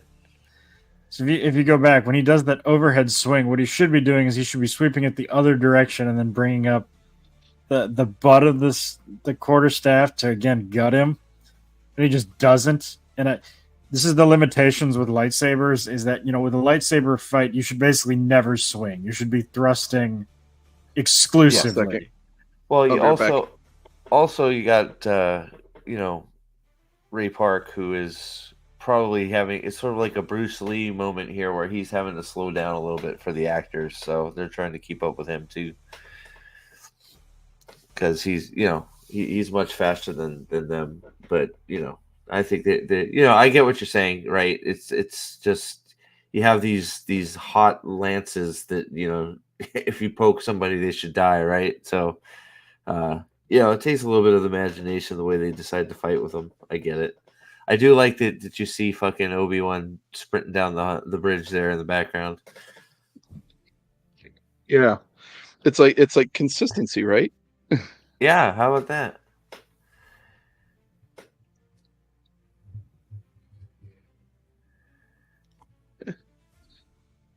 So if you go back, when he does that overhead swing, what he should be doing is he should be sweeping it the other direction and then bringing up the butt of the quarterstaff to again gut him. And he just doesn't. And this is the limitations with lightsabers, is that, with a lightsaber fight, you should basically never swing. You should be thrusting exclusively. Well, you also you got Ray Park, who is probably it's sort of like a Bruce Lee moment here where he's having to slow down a little bit for the actors, so they're trying to keep up with him too, because he's he's much faster than them. But I think that I get what you're saying, right? It's just you have these hot lances that if you poke somebody they should die, right? So it takes a little bit of imagination the way they decide to fight with them. I get it. I do like that you see fucking Obi-Wan sprinting down the bridge there in the background. Yeah, it's like consistency, right? Yeah, how about that?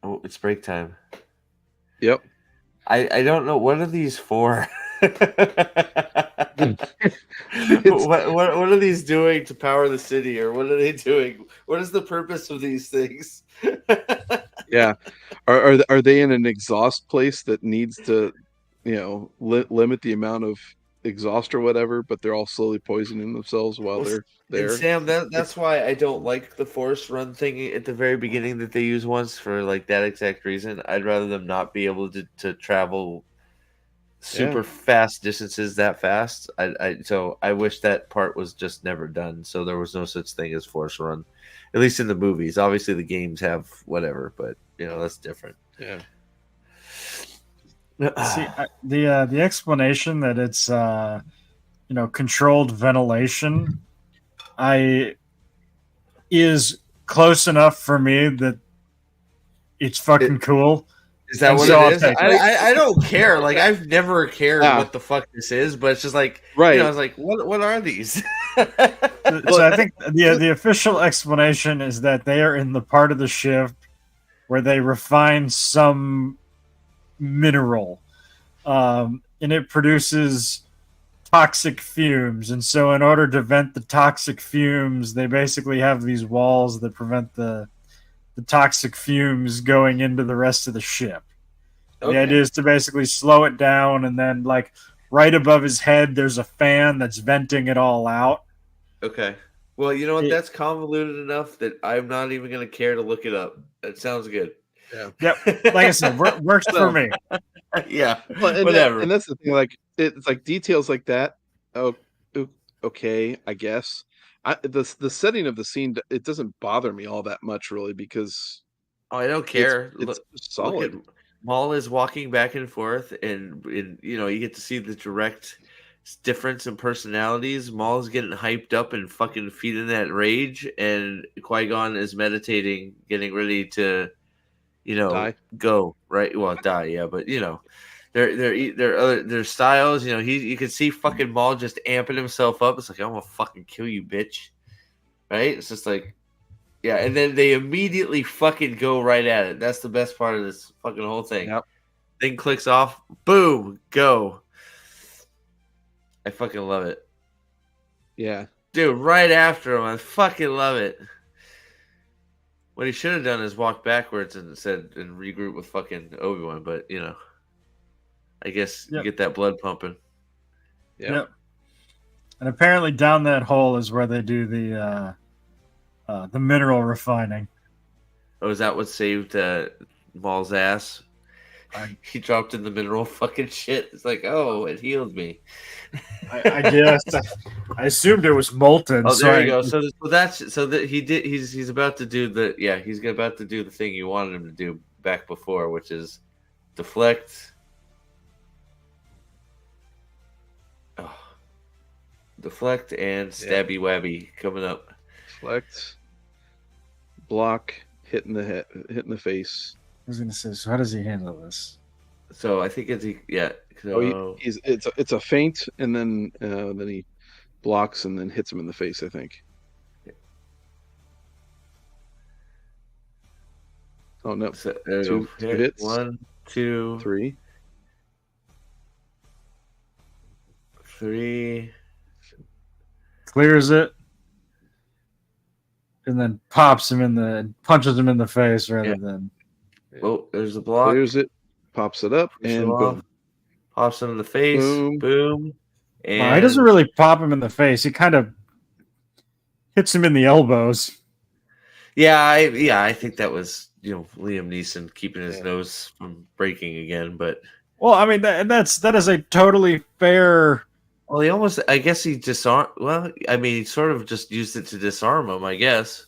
Oh, it's break time. Yep. I don't know, what are these for? what are these doing to power the city, or what are they doing? What is the purpose of these things? Yeah, are they in an exhaust place that needs to limit the amount of exhaust or whatever, but they're all slowly poisoning themselves while they're there? And Sam, that's why I don't like the force run thing at the very beginning that they use once for like that exact reason. I'd rather them not be able to travel super fast distances that fast. So I wish that part was just never done. So there was no such thing as force run, at least in the movies. Obviously, the games have whatever, but that's different. Yeah. See, the explanation that it's controlled ventilation, is close enough for me that it's fucking cool. Is that what it is? I don't care. Like, I've never cared what the fuck this is, but it's just like, right. I was like, what are these? So I think the official explanation is that they are in the part of the ship where they refine some mineral, and it produces toxic fumes. And so in order to vent the toxic fumes, they basically have these walls that prevent the toxic fumes going into the rest of the ship. Okay. The idea is to basically slow it down, and then like right above his head there's a fan that's venting it all out. Okay. Well, you know what? That's convoluted enough that I'm not even going to care to look it up. It sounds good. Yeah. Yep. Like I said, works for me. Yeah. Well, whatever. And that's the thing. Like, it's like details like that. Oh, okay, I guess. The setting of the scene, it doesn't bother me all that much, really, because I don't care. It's solid. Look at, Maul is walking back and forth, and you get to see the direct difference in personalities. Maul's getting hyped up and fucking feeding that rage, and Qui-Gon is meditating, getting ready to, die. Go right. Well, die, yeah, but their styles. You can see fucking Maul just amping himself up. It's like, I'm gonna fucking kill you, bitch. Right? It's just like, yeah, and then they immediately fucking go right at it. That's the best part of this fucking whole thing. Yep. Thing clicks off, boom, go. I fucking love it. Yeah. Dude, right after him, I fucking love it. What he should have done is walk backwards and regroup with fucking Obi-Wan, but I guess you get that blood pumping. Yep. And apparently down that hole is where they do the mineral refining. Oh, is that what saved Maul's ass? He dropped in the mineral fucking shit. It's like, oh, it healed me. I guess. I assumed it was molten. Oh, there you go. He's about to do he's about to do the thing you wanted him to do back before, which is deflect. Oh. Deflect and stabby wabby coming up. Deflect, block, hit in the head, hit in the face. I was gonna say, so how does he handle this? So I think it's it's a feint, and then he blocks and then hits him in the face, I think. Oh no. So, Two hits. 1, 2, 3. 3. Clears it, and then punches him in the face rather than. Oh, there's the block. Clears it, pops it up, and boom. Pops him in the face. Boom. And Well, he doesn't really pop him in the face. He kind of hits him in the elbows. Yeah, I think that was Liam Neeson keeping his nose from breaking again. But well, I mean that is a totally fair. Well, he almost. I guess he disarmed. Well, I mean, he sort of just used it to disarm him. I guess.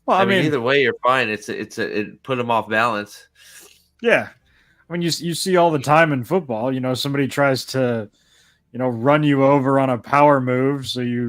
Well, I mean, either way, you're fine. It put him off balance. Yeah, I mean, you see all the time in football. Somebody tries to, run you over on a power move, so you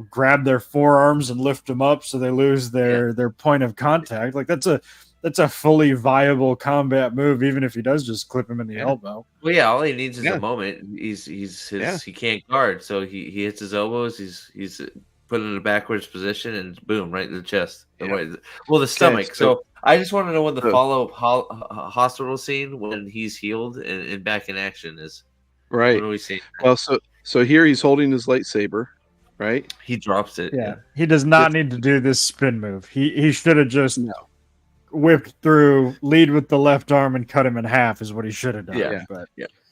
grab their forearms and lift them up so they lose their point of contact. Like that's a fully viable combat move, even if he does just clip him in the elbow. Well, yeah, all he needs is a moment. He can't guard, so he hits his elbows. He's put in a backwards position, and boom, right in the chest. The stomach. Okay, so I just want to know when the follow-up hospital scene when he's healed and back in action is. Right. What are we seeing? Well, so here he's holding his lightsaber, right? He drops it. Yeah. He does not need to do this spin move. He should have just whipped through, lead with the left arm, and cut him in half is what he should have done.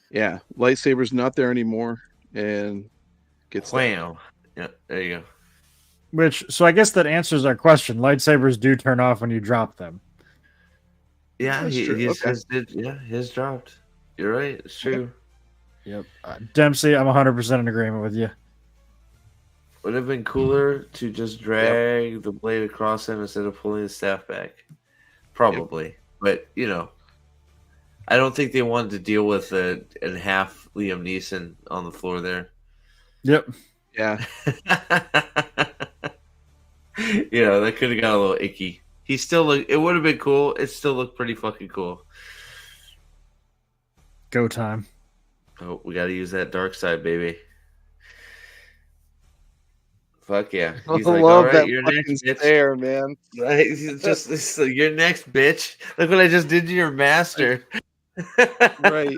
Yeah. Lightsaber's not there anymore, and gets wham. Yeah, there you go. So I guess that answers our question. Lightsabers do turn off when you drop them. Yeah, his dropped. You're right. It's true. Yep. Dempsey, I'm 100% in agreement with you. Would have been cooler to just drag the blade across him instead of pulling the staff back. Probably. But, I don't think they wanted to deal with a half Liam Neeson on the floor there. Yep. Yeah. That could have got a little icky. It would have been cool. It still looked pretty fucking cool. Go time. Oh, we got to use that dark side, baby. Fuck yeah. He's like, all right, you're next, bitch. Stare, man. Right? You're next, bitch. Look what I just did to your master. Right.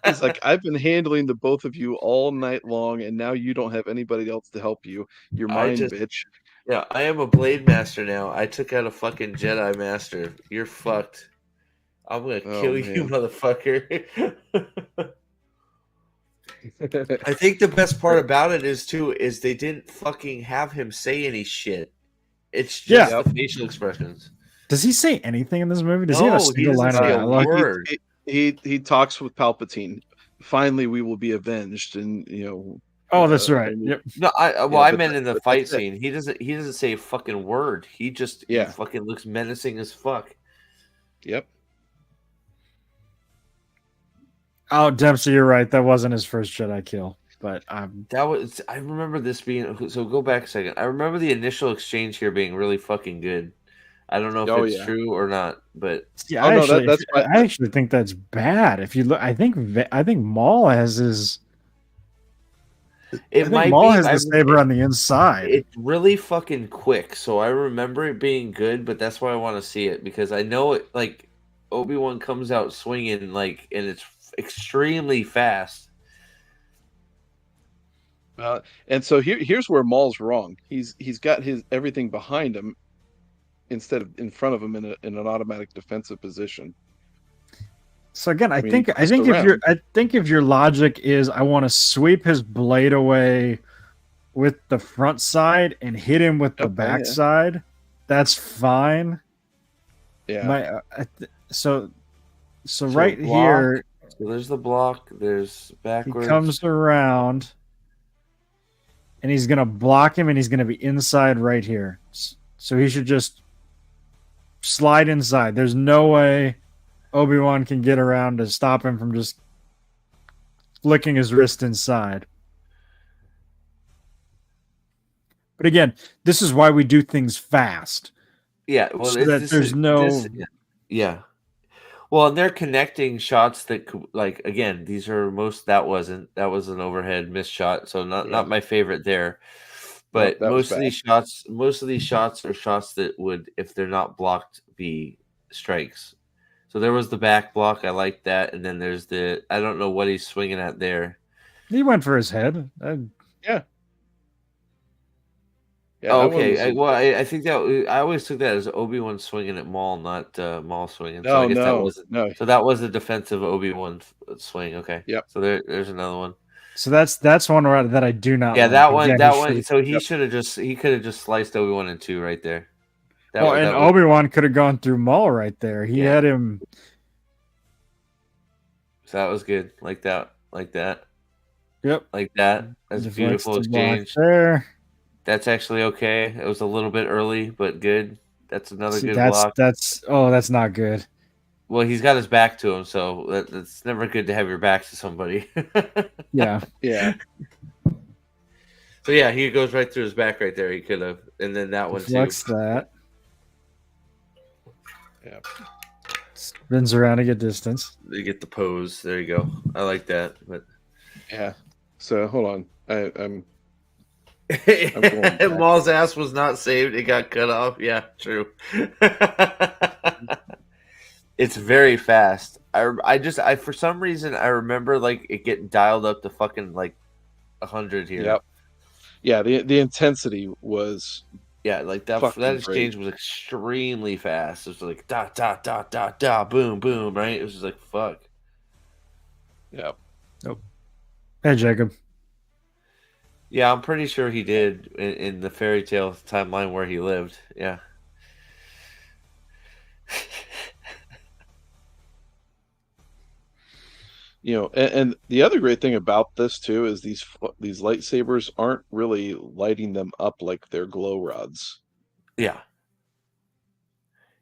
He's like, I've been handling the both of you all night long, and now you don't have anybody else to help you. You're mine, bitch. Yeah, I am a blade master now. I took out a fucking Jedi master. You're fucked. I'm going to kill you, motherfucker. I think the best part about it is they didn't fucking have him say any shit. It's just the facial expressions. Does he say anything in this movie? Does he have a single line of dialogue? He talks with Palpatine. Finally, we will be avenged, and Oh, that's right. Yep. No, I meant in the fight scene. He doesn't say a fucking word. He just he fucking looks menacing as fuck. Yep. Oh, Dempsey, you're right. That wasn't his first Jedi kill, but I remember this being. So go back a second. I remember the initial exchange here being really fucking good. I don't know if it's true or not, but yeah, I actually think that's bad. If you look, I think Maul has his. Maul has the saber on the inside. It's really fucking quick, so I remember it being good, but that's why I want to see it because I know it. Like Obi-Wan comes out swinging, and it's extremely fast. And so here's where Maul's wrong. He's got his everything behind him instead of in front of him in an automatic defensive position. So again, I think if your logic is I want to sweep his blade away with the front side and hit him with the back side, that's fine. Yeah. So right block, here. So there's the block. There's backwards. He comes around, and he's gonna block him, and he's gonna be inside right here. So he should just slide inside. There's no way Obi-Wan can get around to stop him from just flicking his wrist inside. But again, this is why we do things fast. Yeah, well, so that there's no. Yeah. Well, and they're connecting shots that like again, that was an overhead missed shot, so not my favorite there. Nope, But that was bad. most of these shots are shots that would, if they're not blocked, be strikes. So there was the back block, I like that, and then there's I don't know what he's swinging at there. He went for his head. Yeah. Yeah, Oh, that one okay. was I think that I always took that as Obi-Wan swinging at Maul, not Maul swinging. So I guess that wasn't. no. So that was a defensive Obi-Wan swing. Okay. Yep. So there's another one. So that's one that I do not. Yeah, like. that one. Again, That he one. should've- So he could have just sliced Obi-Wan in two right there. Well, and Obi-Wan could have gone through Maul right there. He had him. So that was good. Like that. Like that. Yep. Like that. That's a beautiful Deflects the block exchange. there. That's actually okay. It was a little bit early, but good. That's another good that's block. that's not good. Well, he's got his back to him, so it's never good to have your back to somebody. Yeah. Yeah. So yeah, he goes right through his back right there. He could have, and then that one Deflects too. that. Yeah. Spins around to get distance. They get the pose. There you go. I like that. But Yeah. So hold on. I'm going back. Maul's ass was not saved. It got cut off. Yeah, true. It's very fast. I for some reason I remember like it getting dialed up to fucking like 100 here. Yep. Yeah, the intensity was like that fucking exchange was extremely fast. It was like da da da da da boom boom, right? It was just like fuck. Yeah. Nope. Hey Jacob. Yeah, I'm pretty sure he did in the fairy tale timeline where he lived. Yeah. And the other great thing about this too is these lightsabers aren't really lighting them up like they're glow rods. Yeah.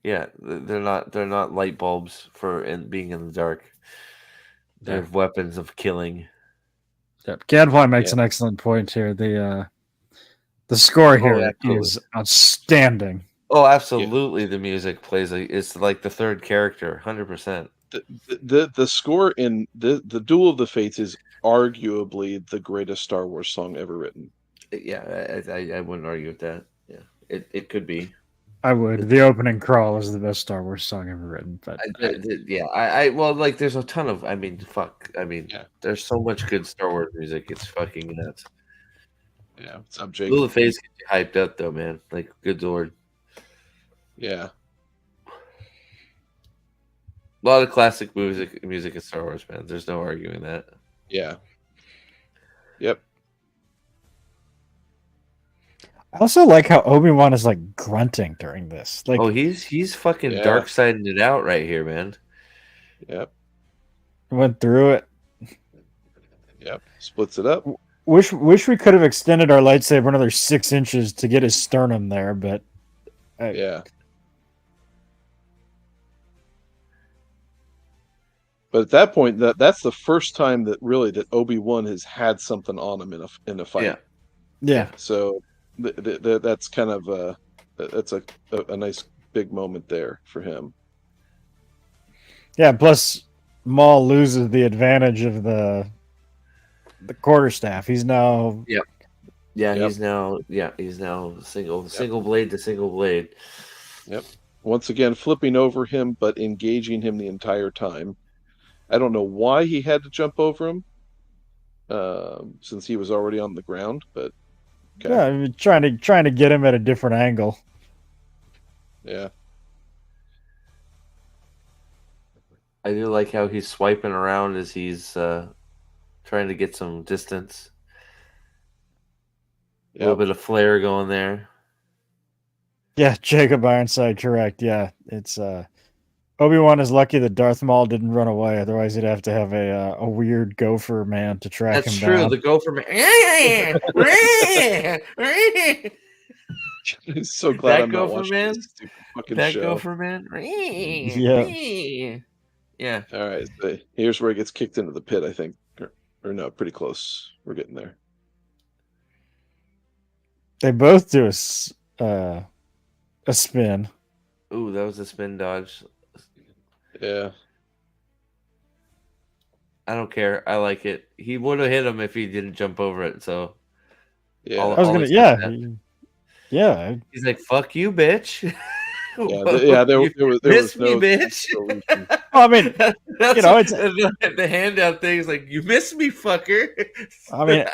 Yeah, they're not light bulbs for being in the dark. They're weapons of killing. Yep. Gadfly makes an excellent point here. The score here is outstanding. Oh, absolutely! Yeah. The music plays it's like the third character, 100%. The score in the Duel of the Fates is arguably the greatest Star Wars song ever written. Yeah, I wouldn't argue with that. Yeah, it could be. I would. The opening crawl is the best Star Wars song ever written. But well, like there's a ton of. I mean, there's so much good Star Wars music. It's fucking nuts. Yeah, what's up, Jake? Duel of the Fates gets you hyped up though, man. Like, good lord. Yeah. A lot of classic music in Star Wars, man. There's no arguing that. Yeah. Yep. I also like how Obi-Wan is like grunting during this. Like, oh, he's fucking dark siding it out right here, man. Yep. Went through it. Yep. Splits it up. Wish we could have extended our lightsaber another 6 inches to get his sternum there, but yeah. But at that point, that's the first time that Obi-Wan has had something on him in a fight. Yeah. So that's kind of that's a nice big moment there for him. Yeah. Plus, Maul loses the advantage of the quarterstaff. He's now. Yeah. Yeah. Yep. He's now single blade to single blade. Yep. Once again, flipping over him, but engaging him the entire time. I don't know why he had to jump over him, since he was already on the ground. But okay. Yeah, I mean, trying to get him at a different angle. Yeah, I do like how he's swiping around as he's trying to get some distance. Yep. A little bit of flare going there. Yeah, Jacob Ironside, correct. Yeah, it's Obi-Wan is lucky that Darth Maul didn't run away. Otherwise, he'd have to have a weird gopher man to track him down. That's true. The gopher man. I'm so glad I'm not watching man? this stupid fucking that show. Gopher man. Yeah. All right. So here's where it gets kicked into the pit, I think. Or no, pretty close. We're getting there. They both do a spin. Ooh, that was a spin dodge. Yeah. I don't care. I like it. He would have hit him if he didn't jump over it. So Yeah, I was I'll gonna, accept that. yeah. He's like, "Fuck you, bitch." there Miss was me, no bitch. resolution. Well, I mean, That's it's. the handout thing is like, "You miss me, fucker." I mean,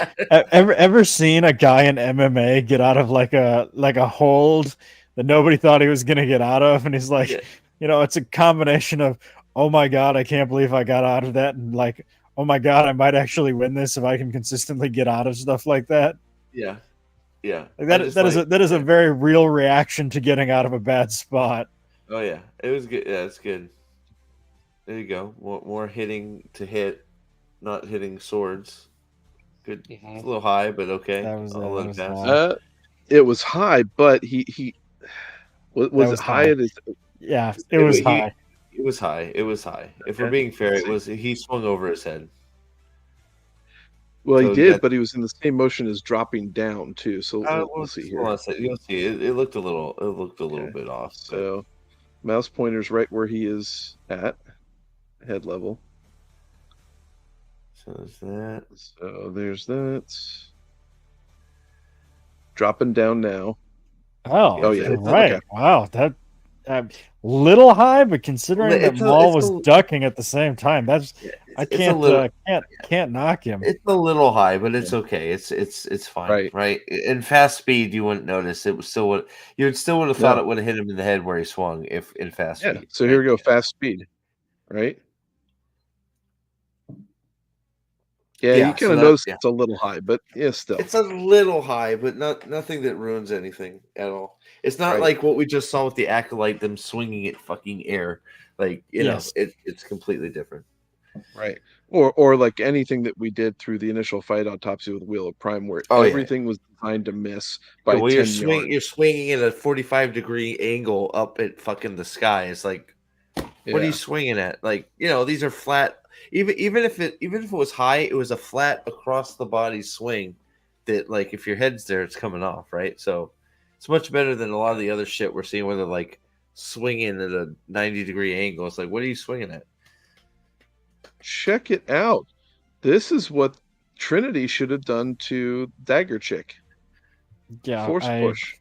ever seen a guy in MMA get out of like a hold that nobody thought he was gonna get out of, and he's like, Yeah. it's a combination of, oh my god, I can't believe I got out of that, and like, oh my god, I might actually win this if I can consistently get out of stuff like that. Yeah. Yeah. Like that is a very real reaction to getting out of a bad spot. Oh yeah, it was good. Yeah, it's good. There you go. More hitting to hit, not hitting swords. Good. It's a little high, but okay. That was- I'll that let it was pass. high. It was high, but he was it high high. at his. Yeah, it was He- high. It was high. It was high. If we're Okay. being fair, it was. He swung over his head. Well, So he you did, got- but he was in the same motion as dropping down too. So we'll Well, see hold on here. a second. You'll see. It looked a little. It looked a little Okay. bit off. But So mouse pointer's right where he is at head level. so there's that. So there's that. Dropping down now. Oh, yeah, it's right. okay. Wow, that little high, but considering that It's a- Maul it's was a- ducking at the same time, that's I It's a can't little. can't knock him. It's a little high, but it's okay. It's fine, Right. In fast speed, you wouldn't notice. It was still what you would still would have thought No. it would have hit him in the head where he swung if in fast Yeah. speed. So here we go. Fast speed. Right. Yeah, Yeah, you so kind of that- notice yeah. it's a little high, but yeah, still. It's a little high, but nothing that ruins anything at all. It's not Right. like what we just saw with the Acolyte, them swinging it fucking air. Like Yes. it's completely different. Right. Or like anything that we did through the initial fight autopsy with Wheel of Prime, where Oh, yeah. everything was designed to miss by Yeah, well, 10 yards. you're swinging at a 45-degree angle up at fucking the sky. It's like, what are Yeah. you swinging at? Like, these are flat. Even if it was high, it was a flat across the body swing. That like if your head's there, it's coming off, right? So it's much better than a lot of the other shit we're seeing where they're like swinging at a 90-degree angle. It's like, what are you swinging at? Check it out. This is what Trinity should have done to Dagger Chick. Yeah, Force push.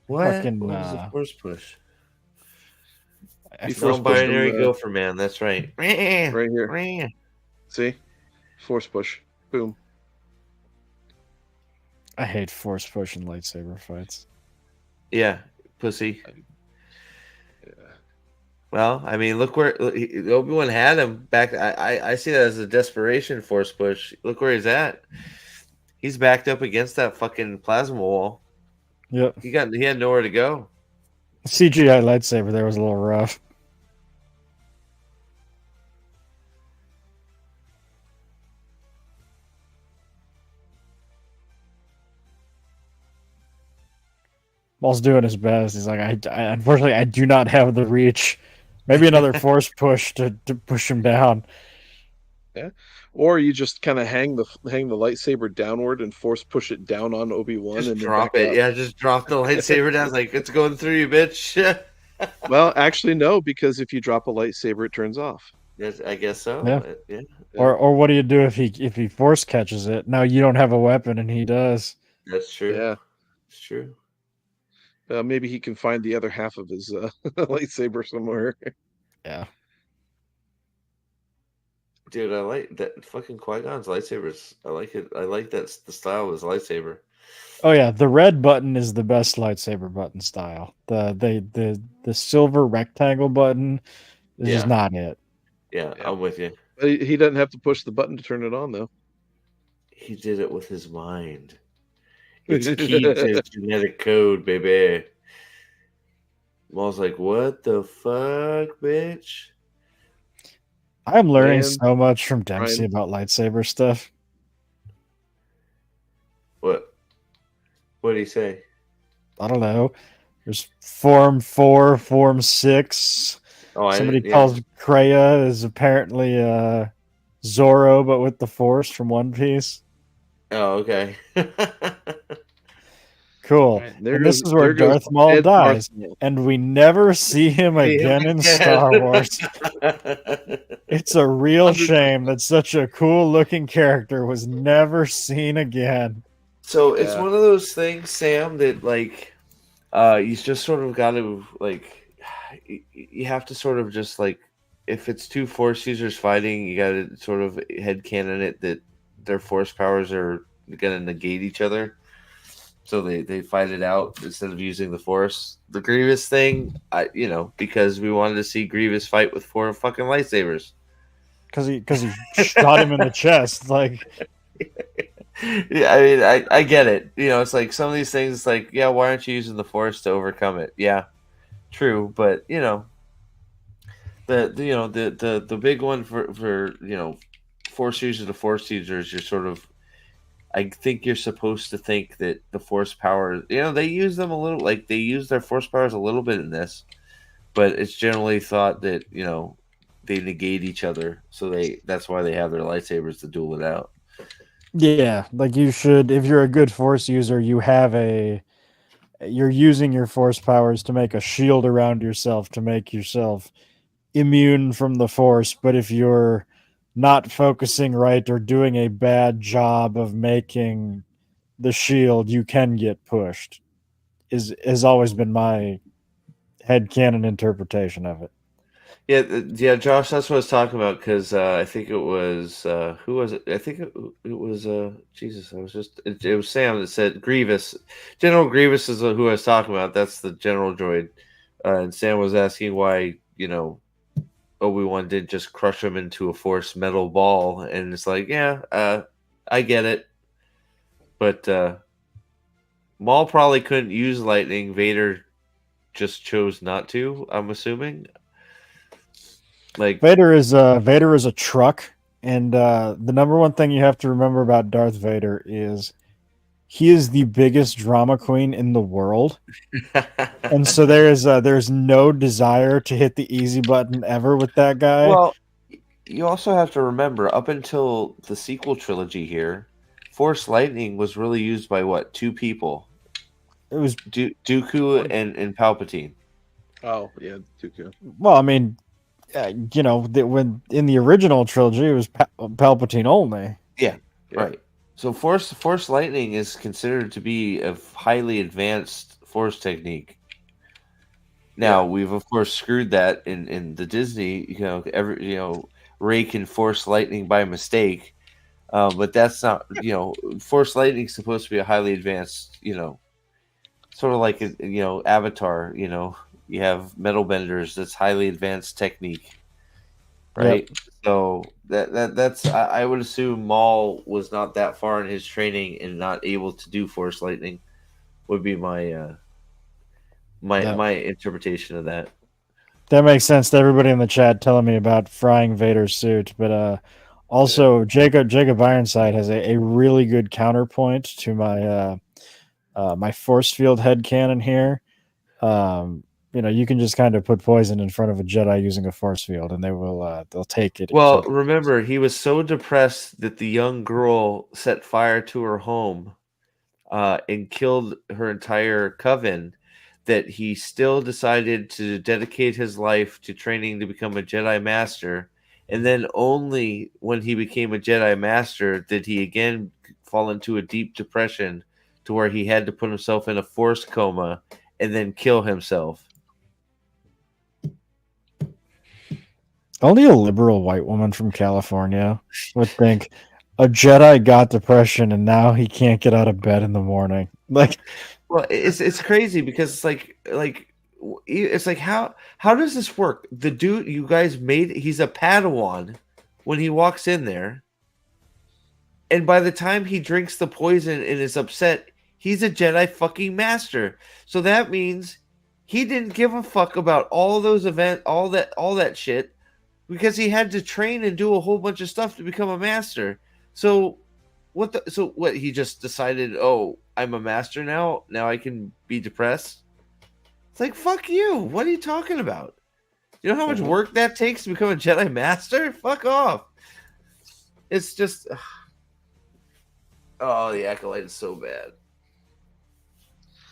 What? Fucking, What was the force push? I He feel- force pushed him, Non-binary gopher man. That's right. right here. See? Force push. Boom. I hate force pushing lightsaber fights. Yeah, pussy. Yeah. Well, I mean, look where Obi-Wan had him back. I see that as a desperation force push. Look where he's at. He's backed up against that fucking plasma wall. Yep. He had nowhere to go. CGI lightsaber there was a little rough. Maul's doing his best. He's like, I unfortunately I do not have the reach. Maybe another force push to push him down. Or you just kind of hang the lightsaber downward and force push it down on Obi-Wan Just and then drop back it. up. Yeah, just drop the lightsaber down. It's like, it's going through you, bitch. Well, actually, no, because if you drop a lightsaber, it turns off. Yes, I guess so. Yeah. But, yeah. Or what do you do if he force catches it? Now you don't have a weapon and he does. That's true. Yeah. It's true. Maybe he can find the other half of his lightsaber somewhere. Yeah. Dude, I like that fucking Qui-Gon's lightsabers. I like it. I like the style of his lightsaber. Oh yeah, the red button is the best lightsaber button style. The silver rectangle button is just Yeah. not it. Yeah, Yeah. I'm with you. But he doesn't have to push the button to turn it on, though. He did it with his mind. It's key to his genetic code, baby. Maul's like, what the fuck, bitch? I'm learning Man, so much from Dempsey Ryan. about lightsaber stuff. What? What did he say? I don't know. There's Form 4, Form 6. Oh, Somebody yeah. calls Kreia is apparently Zorro, but with the Force from One Piece. Oh, okay. Cool. Right, And this is where Darth Maul dead dies, Darth Maul. and we never see him again in Star Wars. It's a real shame that such a cool-looking character was never seen again. So it's Yeah. one of those things, Sam, that like you just sort of got to like you have to sort of just like if it's two Force users fighting, you got to sort of headcanon it that their Force powers are going to negate each other. So they fight it out instead of using the Force. The Grievous thing, because we wanted to see Grievous fight with 4 fucking lightsabers. Because he shot him in the chest. Like, yeah, I mean, I get it. It's like some of these things. It's like, yeah, why aren't you using the Force to overcome it? Yeah, true, but the big one for Force users to Force users, you're sort of. I think you're supposed to think that the Force powers, they use them a little, like they use their Force powers a little bit in this, but it's generally thought that they negate each other, so that's why they have their lightsabers to duel it out. yeah, like you should, if you're a good Force user, you're using your Force powers to make a shield around yourself to make yourself immune from the Force. But if you're not focusing right or doing a bad job of making the shield, you can get pushed. Has always been my headcanon interpretation of it. Yeah, Josh. That's what I was talking about because I think it was who was it? I think it was Jesus. It was Sam that said Grievous. General Grievous is who I was talking about. That's the General droid, and Sam was asking why Obi-Wan did just crush him into a Force metal ball, and it's like, yeah, I get it, but Maul probably couldn't use lightning. Vader just chose not to. I'm assuming. Like Vader is a truck, and the number one thing you have to remember about Darth Vader is he is the biggest drama queen in the world, and so there's no desire to hit the easy button ever with that guy. Well, you also have to remember, up until the sequel trilogy here, Force lightning was really used by what, 2 people? It was Dooku and Palpatine. Oh yeah, Dooku. Well, I mean, when in the original trilogy it was Palpatine only. Yeah, right. So Force lightning is considered to be a highly advanced Force technique. Now we've of course screwed that in the Disney. Rey can Force lightning by mistake, but that's not. Force lightning is supposed to be a highly advanced. Sort of like Avatar. You have metal benders. That's highly advanced technique, right? Yep. So that's I would assume Maul was not that far in his training and not able to do Force lightning. Would be my my interpretation of that. That makes sense to everybody in the chat telling me about frying Vader's suit, but also Jacob Ironside has a really good counterpoint to my my force field headcanon here. You can just kind of put poison in front of a Jedi using a force field, and they'll take it. Well, remember, he was so depressed that the young girl set fire to her home and killed her entire coven, that he still decided to dedicate his life to training to become a Jedi Master. And then only when he became a Jedi Master did he again fall into a deep depression to where he had to put himself in a force coma and then kill himself. Only a liberal white woman from California would think a Jedi got depression and now he can't get out of bed in the morning. Like, well, it's crazy because it's like how does this work? The dude you guys made, he's a Padawan when he walks in there, and by the time he drinks the poison and is upset, he's a Jedi fucking master. So that means he didn't give a fuck about all those events, all that shit, because he had to train and do a whole bunch of stuff to become a master. So what he just decided, oh, I'm a master now I can be depressed? It's like, fuck you. What are you talking about? You know how much work that takes to become a Jedi Master? Fuck off. It's just, oh, the Acolyte is so bad.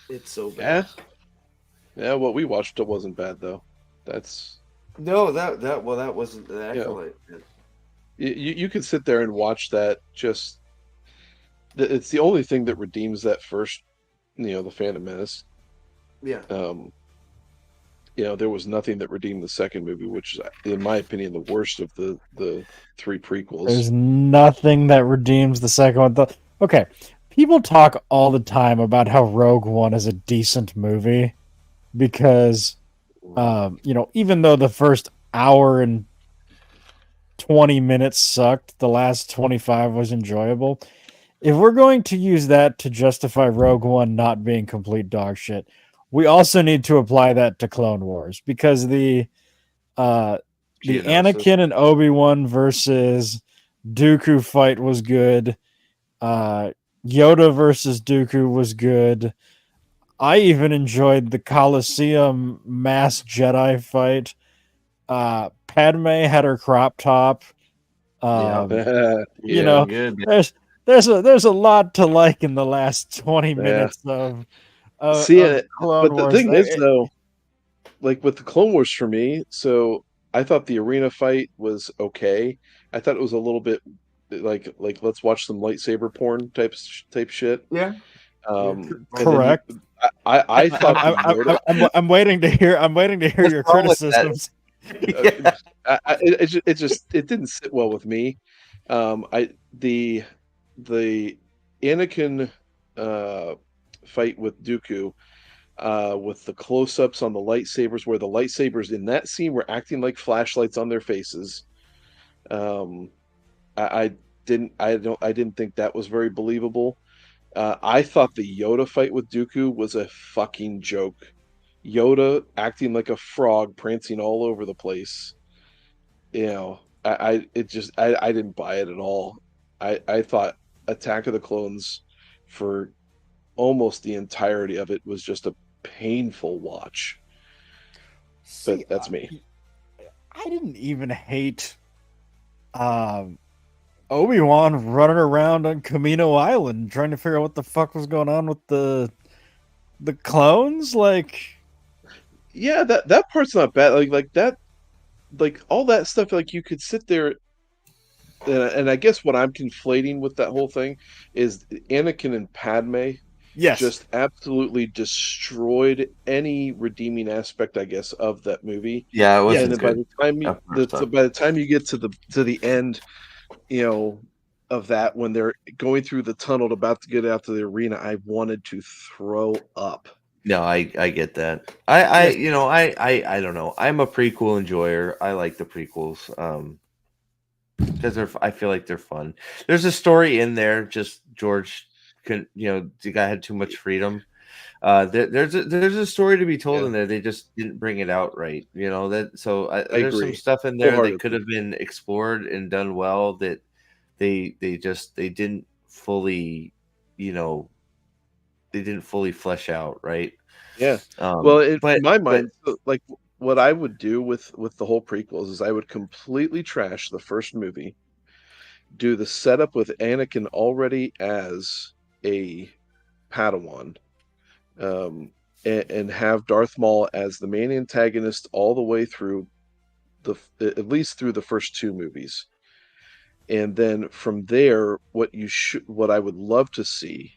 It's so bad. Yeah. What we watched it wasn't bad though. That's No, that wasn't the Acolyte. you could sit there and watch that. Just it's the only thing that redeems that first, the Phantom Menace. Yeah. There was nothing that redeemed the second movie, which is, in my opinion, the worst of the three prequels. There's nothing that redeems the second one. Okay, people talk all the time about how Rogue One is a decent movie because, even though the first hour and 20 minutes sucked, the last 25 was enjoyable. If we're going to use that to justify Rogue One not being complete dog shit, we also need to apply that to Clone Wars because the Anakin and Obi-Wan versus Dooku fight was good. Yoda versus Dooku was good. I even enjoyed the Colosseum mass Jedi fight. Padme had her crop top. Good. There's a lot to like in the last 20 minutes of Clone but Wars. The thing is, though, like with the Clone Wars for me, so I thought the arena fight was okay. I thought it was a little bit like let's watch some lightsaber porn type shit. Yeah. Correct. I thought I'm waiting to hear your criticisms. It didn't sit well with me. The Anakin fight with Dooku, with the close-ups on the lightsabers, where the lightsabers in that scene were acting like flashlights on their faces. I didn't think that was very believable. I thought the Yoda fight with Dooku was a fucking joke. Yoda acting like a frog, prancing all over the place. I didn't buy it at all. I thought Attack of the Clones, for almost the entirety of it, was just a painful watch. But that's me. I didn't even hate Obi-Wan running around on Kamino Island trying to figure out what the fuck was going on with the clones. Like, yeah, that part's not bad. Like that, like all that stuff. Like you could sit there, and I guess what I'm conflating with that whole thing is Anakin and Padme. Yes, just absolutely destroyed any redeeming aspect, I guess, of that movie. Yeah, it wasn't and then good. by the time you get to the end, of that, when they're going through the tunnel about to get out to the arena, I wanted to throw up. No, I get that. I don't know. I'm a prequel enjoyer. I like the prequels because I feel like they're fun. There's a story in there. Just George the guy had too much freedom. There's a story to be told in there. They just didn't bring it out right. There's some stuff in there that could have been explored and done well that they didn't fully flesh out, right? Yeah. Well, in my mind, like what I would do with the whole prequels is I would completely trash the first movie, do the setup with Anakin already as a Padawan, and have Darth Maul as the main antagonist all the way through at least through the first two movies. And then from there, what I would love to see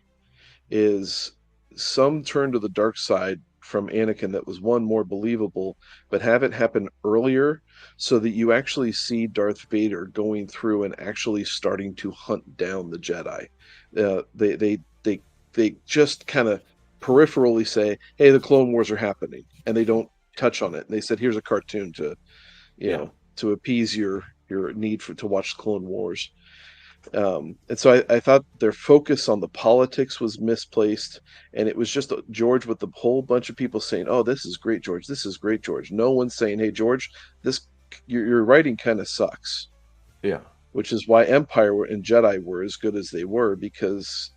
is some turn to the dark side from Anakin that was more believable, but have it happen earlier so that you actually see Darth Vader going through and actually starting to hunt down the Jedi. They just kind of peripherally say, "Hey, the Clone Wars are happening," and they don't touch on it. And they said, "Here's a cartoon to, to appease your need to watch Clone Wars." And so I thought their focus on the politics was misplaced, and it was just George with a whole bunch of people saying, "Oh, this is great, George. This is great, George." No one's saying, "Hey, George, your writing kind of sucks." Yeah, which is why Empire and Jedi were as good as they were, because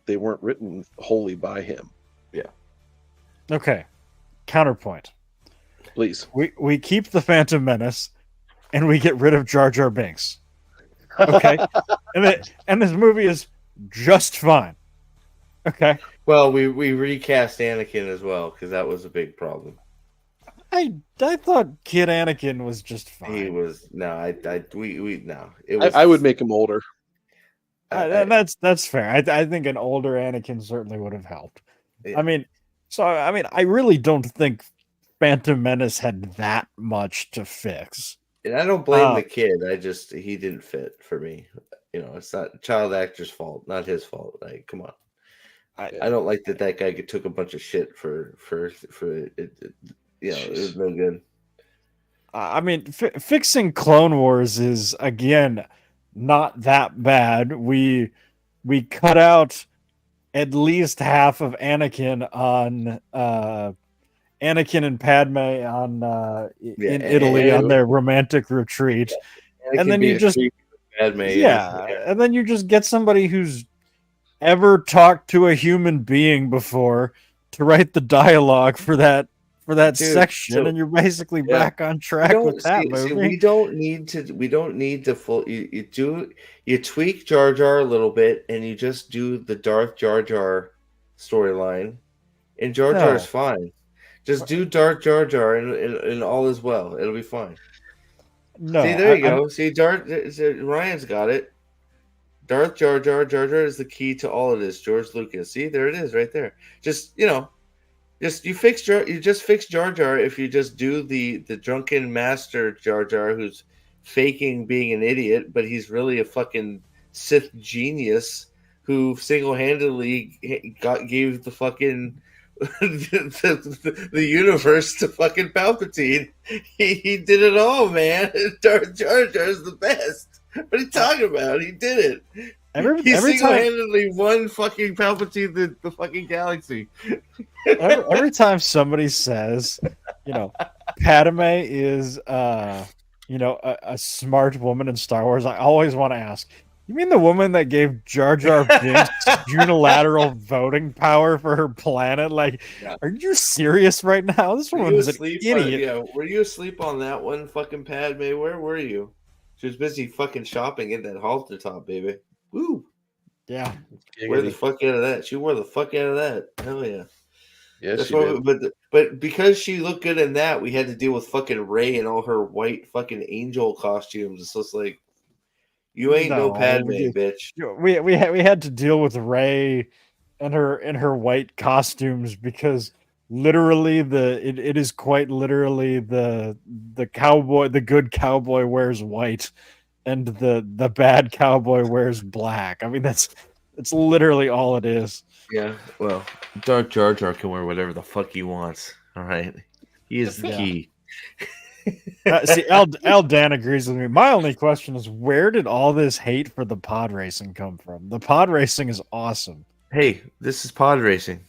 they weren't written wholly by him. Yeah. Okay. Counterpoint. Please. We keep the Phantom Menace, and we get rid of Jar Jar Binks. Okay, and this movie is just fine. Okay, Well, we recast Anakin as well because that was a big problem. I thought Kid Anakin was just fine. He was no, we no. It I, was. I would make him older. That's fair. I think an older Anakin certainly would have helped. Yeah. I mean, I really don't think Phantom Menace had that much to fix. And I don't blame the kid. He didn't fit for me. It's not child actor's fault, not his fault. Like, come on. I don't like that guy took a bunch of shit for it. It was no good. I mean, fixing Clone Wars is again not that bad. We cut out at least half of Anakin on Anakin and Padme on in Italy on their romantic retreat, and then you just Padme, and then you just get somebody who's ever talked to a human being before to write the dialogue for that section, and you're basically back on track with that movie. We don't need to full. You tweak Jar Jar a little bit, and you just do the Darth Jar Jar storyline, and Jar Jar is fine. Just do Darth Jar Jar, and all is well. It'll be fine. No, see, there you go. See, Ryan's got it. Darth Jar Jar. Jar Jar is the key to all of this. George Lucas. See, there it is, right there. Just you just fix Jar Jar if you just do the drunken master Jar Jar who's faking being an idiot, but he's really a fucking Sith genius who single-handedly gave the fucking the universe to fucking Palpatine. He did it all, man. Jar Jar is the best. What are you talking about? He did it. He single-handedly won fucking Palpatine the fucking galaxy. Every time somebody says, Padme is a smart woman in Star Wars, I always want to ask, you mean the woman that gave Jar Jar Binks unilateral voting power for her planet? Like, are you serious right now? This woman's an idiot. Were you asleep on that one, fucking Padme? Where were you? She was busy fucking shopping in that halter top, baby. Woo. Yeah. Wore the fuck out of that. She wore the fuck out of that. Hell yeah. Yeah, that's but because she looked good in that, we had to deal with fucking Rey and all her white fucking angel costumes. It's just like, you ain't no Padme, bitch. We had to deal with Rey and her white costumes because literally it is quite literally the cowboy, the good cowboy wears white and the bad cowboy wears black. I mean, that's literally all it is. Yeah, well, Darth Jar Jar can wear whatever the fuck he wants. All right, he is the key. See, Al Dan agrees with me. My only question is, where did all this hate for the pod racing come from? The pod racing is awesome. Hey, this is pod racing.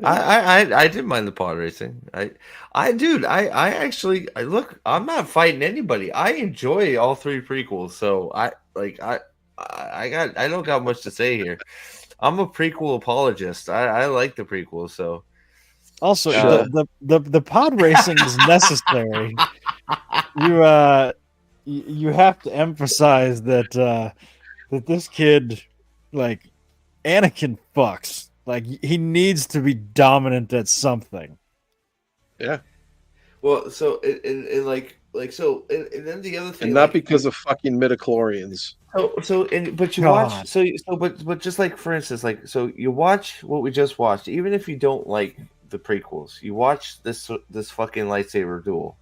I didn't mind the pod racing. I actually look. I'm not fighting anybody. I enjoy all three prequels, so I don't got much to say here. I'm a prequel apologist. I like the prequels, so. Also, the pod racing is necessary. You have to emphasize that this kid, like, Anakin fucks. Like, he needs to be dominant at something. Yeah. Well, so and then the other thing, and not because of fucking midichlorians. But you watch but just like, for instance, like, so you watch what we just watched, even if you don't like the prequels, you watch this fucking lightsaber duel,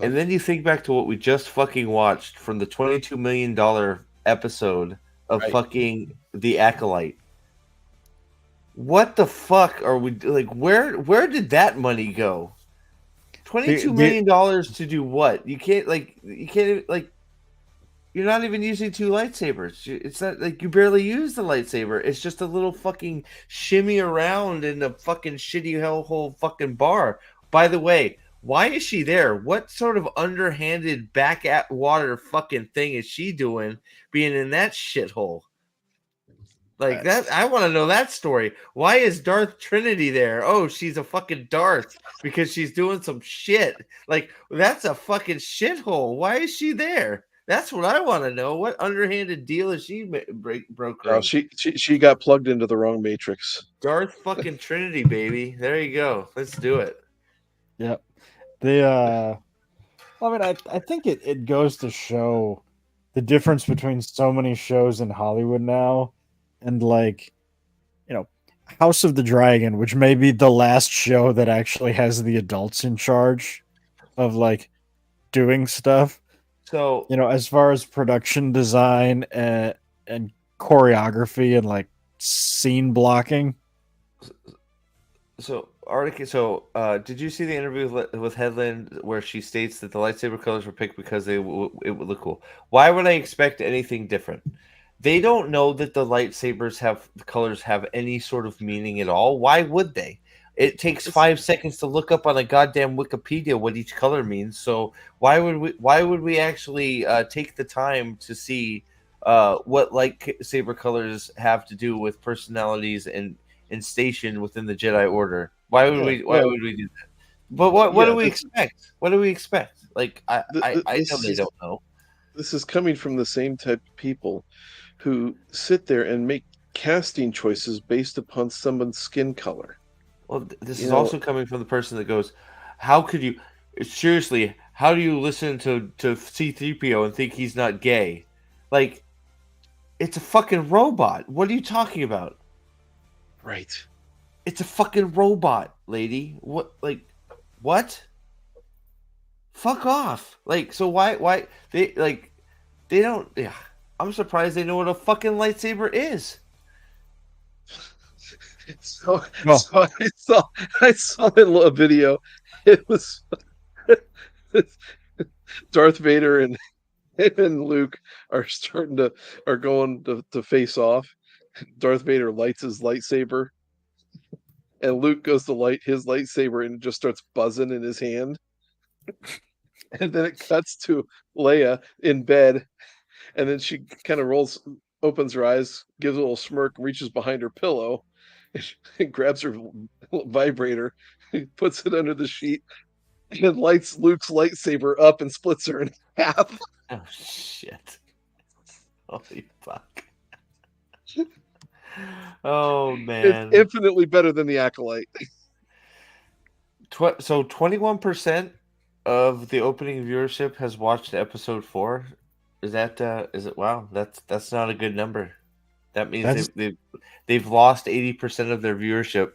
and then you think back to what we just fucking watched from the $22 million episode of fucking The Acolyte. What the fuck are we like? Where did that money go? $22 million to do what? You can't you're not even using two lightsabers. It's not like you barely use the lightsaber. It's just a little fucking shimmy around in a fucking shitty hellhole fucking bar. By the way, why is she there? What sort of underhanded back at water fucking thing is she doing being in that shithole? Like that, I want to know that story. Why is Darth Trinity there? Oh, she's a fucking Darth because she's doing some shit. Like, that's a fucking shithole. Why is she there? That's what I want to know. What underhanded deal is she brokering? She got plugged into the wrong matrix. Darth fucking Trinity, baby. There you go. Let's do it. Yep. I mean, I think it goes to show the difference between so many shows in Hollywood now and like, House of the Dragon, which may be the last show that actually has the adults in charge of like doing stuff. So, As far as production design and choreography and like scene blocking. So, did you see the interview with Headland where she states that the lightsaber colors were picked because it would look cool? Why would I expect anything different? They don't know that the lightsabers the colors have any sort of meaning at all. Why would they? It takes 5 seconds to look up on a goddamn Wikipedia what each color means. So why would we actually take the time to see what lightsaber colors have to do with personalities and station within the Jedi Order? Why would we do that? But what do we expect? What do we expect? Like I know they don't know. This is coming from the same type of people who sit there and make casting choices based upon someone's skin color. Well, this is also coming from the person that goes, "How could you? Seriously, how do you listen to C-3PO and think he's not gay? Like, it's a fucking robot. What are you talking about?" Right. It's a fucking robot, lady. What? Like, what? Fuck off. Like, so why they don't. Yeah, I'm surprised they know what a fucking lightsaber is. So I saw a video. It was Darth Vader and Luke are going to face off. Darth Vader lights his lightsaber, and Luke goes to light his lightsaber, and it just starts buzzing in his hand. And then it cuts to Leia in bed, and then she kind of opens her eyes, gives a little smirk, reaches behind her pillow, and grabs her vibrator, puts it under the sheet, and lights Luke's lightsaber up and splits her in half. Oh shit! Holy fuck! Oh man! It's infinitely better than the Acolyte. So 21% of the opening viewership has watched episode 4. Is it? Wow, that's not a good number. That means they've lost 80% of their viewership.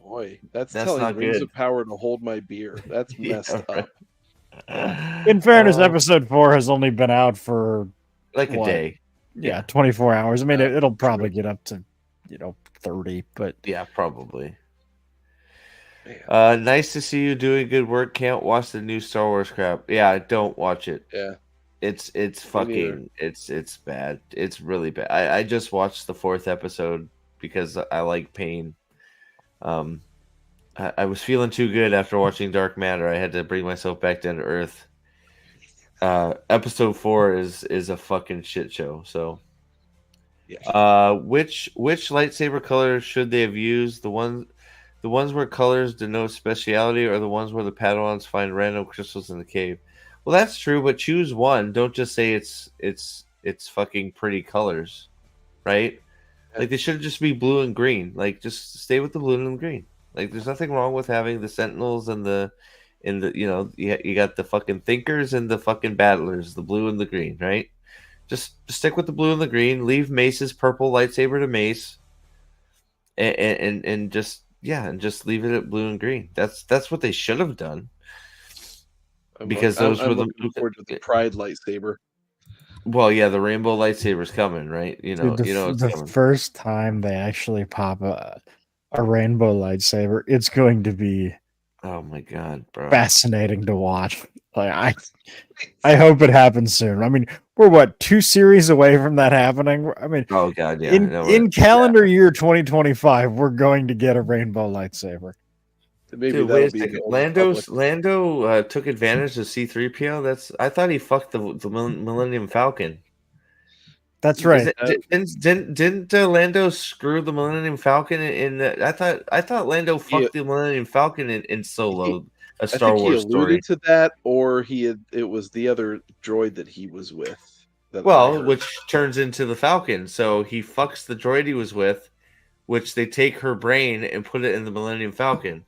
Boy, that's telling not Rings good. of Power to hold my beer. That's messed up. In fairness, episode 4 has only been out for like a day. Yeah, 24 hours. I mean, it'll probably get up to 30, but yeah, probably. Nice to see you doing good work. Can't watch the new Star Wars crap. Yeah, don't watch it. Yeah, it's fucking it's bad. It's really bad. I just watched the 4th episode because I like pain. I was feeling too good after watching Dark Matter. I had to bring myself back down to earth. Episode 4 is a fucking shit show. So, yeah. Which lightsaber color should they have used? The ones where colors denote speciality, or the ones where the Padawans find random crystals in the cave? Well, that's true, but choose one. Don't just say it's fucking pretty colors, right? Like they should just be blue and green. Like just stay with the blue and the green. Like there's nothing wrong with having the Sentinels and the you got the fucking Thinkers and the fucking Battlers, the blue and the green, right? Just stick with the blue and the green. Leave Mace's purple lightsaber to Mace, and just leave it at blue and green. That's what they should have done. Because those were looking forward to the Pride lightsaber. Well, yeah, the rainbow lightsaber's coming, right? The first time they actually pop a rainbow lightsaber, it's going to be oh my god, bro, fascinating to watch. Like I hope it happens soon. I mean, we're what 2 series away from that happening. I mean, oh god, yeah. In calendar year 2025, we're going to get a rainbow lightsaber. Maybe dude, wait a second. Lando took advantage of C-3PO. I thought he fucked the Millennium Falcon. That's right. Didn't Lando screw the Millennium Falcon in? I thought Lando fucked the Millennium Falcon in Solo. a I Star think he Wars alluded story. to that, or it was the other droid that he was with. That I Well, heard. which turns into the Falcon. So he fucks the droid he was with, which they take her brain and put it in the Millennium Falcon.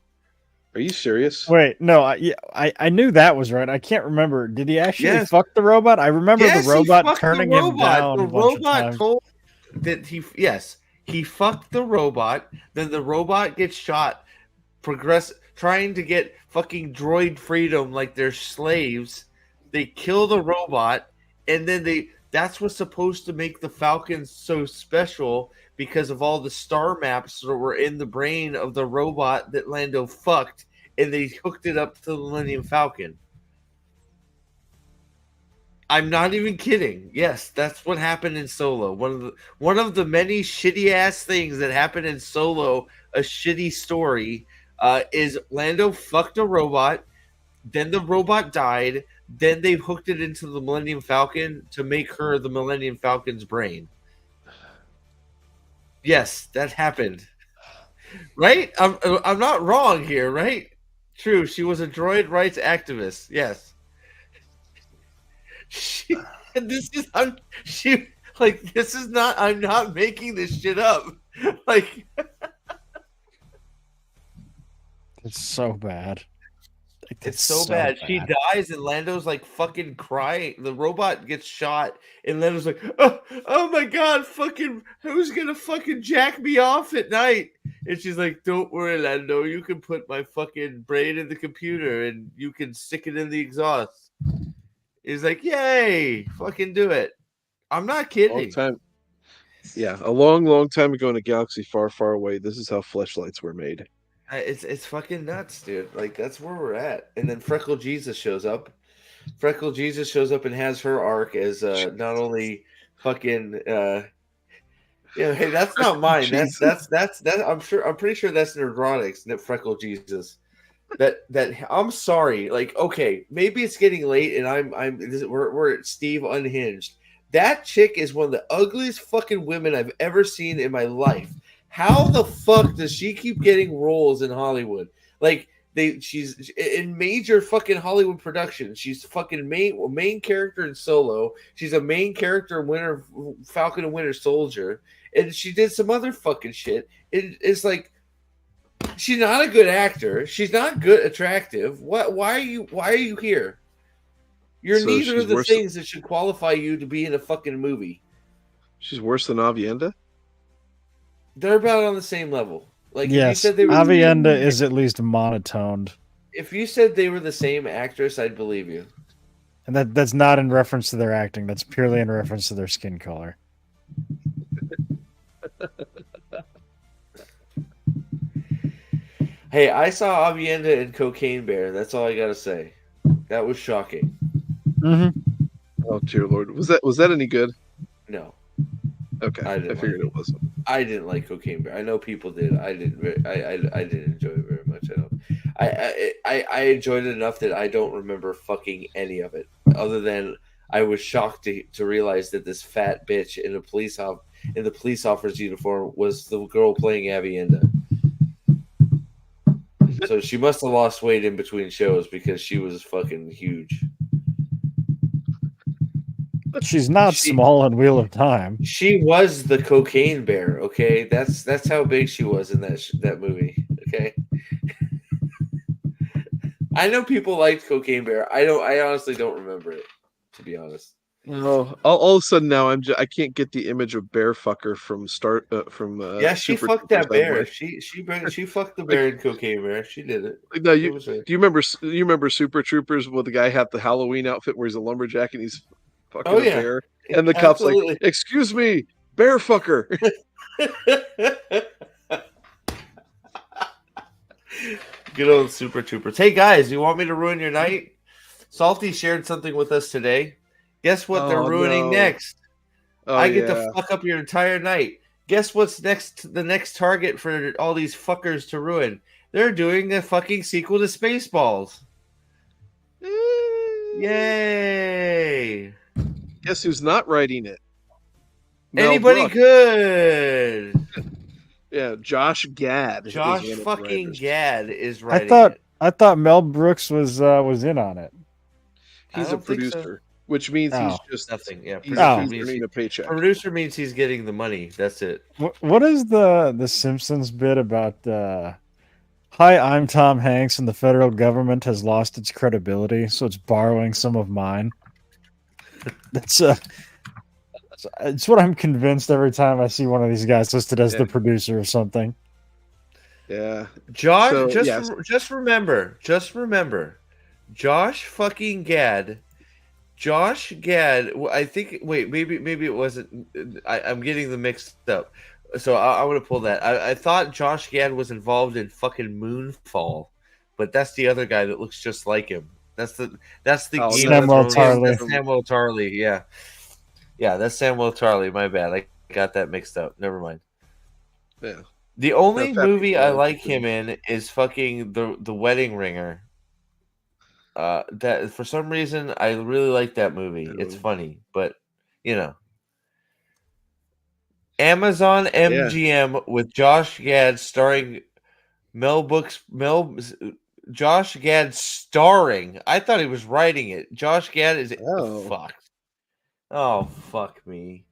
Are you serious? Wait, no, I knew that was right. I can't remember. Did he actually Yes. fuck the robot? I remember Yes, the he robot fucked turning the him robot. down The a bunch of robot times. told that he fucked the robot. Then the robot gets shot. Trying to get fucking droid freedom like they're slaves. They kill the robot, and then that's what's supposed to make the Falcon so special because of all the star maps that were in the brain of the robot that Lando fucked, and they hooked it up to the Millennium Falcon. I'm not even kidding. Yes, that's what happened in Solo. One of the many shitty ass things that happened in Solo, a shitty story, is Lando fucked a robot, then the robot died, then they hooked it into the Millennium Falcon to make her the Millennium Falcon's brain. Yes, that happened. Right? I'm not wrong here, right? True, she was a droid rights activist. Yes. I'm not making this shit up. Like, It's so bad. it's so bad. She dies and Lando's like fucking crying. The robot gets shot and Lando's like, oh my god, fucking who's gonna fucking jack me off at night? And she's like, don't worry, Lando, you can put my fucking brain in the computer and you can stick it in the exhaust. He's like, yay, fucking do it. I'm not kidding. Long time. Yeah, a long, long time ago in a galaxy far, far away, this is how fleshlights were made. It's fucking nuts, dude. Like, that's where we're at. And then Freckle Jesus shows up. Freckle Jesus shows up and has her arc as not only fucking hey, that's not mine. That's I'm pretty sure that's Neurotics, Freckle Jesus. That I'm sorry. Like, okay, maybe it's getting late and we're at Steve Unhinged. That chick is one of the ugliest fucking women I've ever seen in my life. How the fuck does she keep getting roles in Hollywood? Like, she's in major fucking Hollywood productions. She's fucking main character in Solo. She's a main character in Falcon and Winter Soldier, and she did some other fucking shit. It's like, she's not a good actor. She's not good attractive. Why are you here? You're neither of the things that should qualify you to be in a fucking movie. She's worse than Avienda? They're about on the same level. Like, yes, if you said Avienda is at least monotoned. If you said they were the same actress, I'd believe you. And that's not in reference to their acting. That's purely in reference to their skin color. Hey, I saw Avienda in Cocaine Bear. That's all I gotta say. That was shocking. Mm-hmm. Oh dear Lord, was that any good? No. Okay, I figured it wasn't. I didn't like Cocaine Bear. I know people did. I didn't. I didn't enjoy it very much. I enjoyed it enough that I don't remember fucking any of it. Other than I was shocked to realize that this fat bitch in the police officer's uniform was the girl playing Avienda. So she must have lost weight in between shows because she was fucking huge. But she's not small in Wheel of Time. She was the Cocaine Bear, okay? That's how big she was in that movie, okay? I know people liked Cocaine Bear. I honestly don't remember it, to be honest. No, all of a sudden now I can't get the image of bear fucker from yeah, she Super fucked that bear. Like. She fucked the bear in Cocaine Bear. She did it. Like, no, do you remember Super Troopers with the guy had the Halloween outfit where he's a lumberjack and he's fucking a bear, and the cop's like, "Excuse me, bear fucker." Good old Super Troopers. Hey guys, you want me to ruin your night? Salty shared something with us today. Guess what they're ruining next? I get to fuck up your entire night. Guess what's next? The next target for all these fuckers to ruin? They're doing a fucking sequel to Spaceballs. Yay! Guess who's not writing it? Anybody good? Yeah, Josh Gad. Josh fucking Gad is writing it. I thought Mel Brooks was in on it. I He's a don't think so. producer, which means Oh. he's Nothing. Yeah, he's producer Oh. means earning a paycheck. producer means he's getting the money. That's it. What is the Simpsons bit about? Hi, I'm Tom Hanks, and the federal government has lost its credibility, so it's borrowing some of mine. That's it's what I'm convinced every time I see one of these guys listed as Yeah. the producer of something. Yeah. Josh, So, just yes. just remember, Josh fucking Gad. Josh Gad. I think. Wait, maybe it wasn't. I'm getting the mixed up. So I want to pull that. I thought Josh Gad was involved in fucking Moonfall, but that's the other guy that looks just like him. That's the Oh, Game no, of Samuel Thrones. Tarly. That's Samuel Tarly. Yeah, that's Samuel Tarly. My bad. I got that mixed up. Never mind. Yeah. The only Fat movie people I are like interesting. him in is fucking the Wedding Ringer. That for some reason I really like that movie. It's Oh. funny, but you know. Amazon MGM with Josh Gad starring Josh Gad starring. I thought he was writing it. Josh Gad is Oh. fucked. Oh fuck me.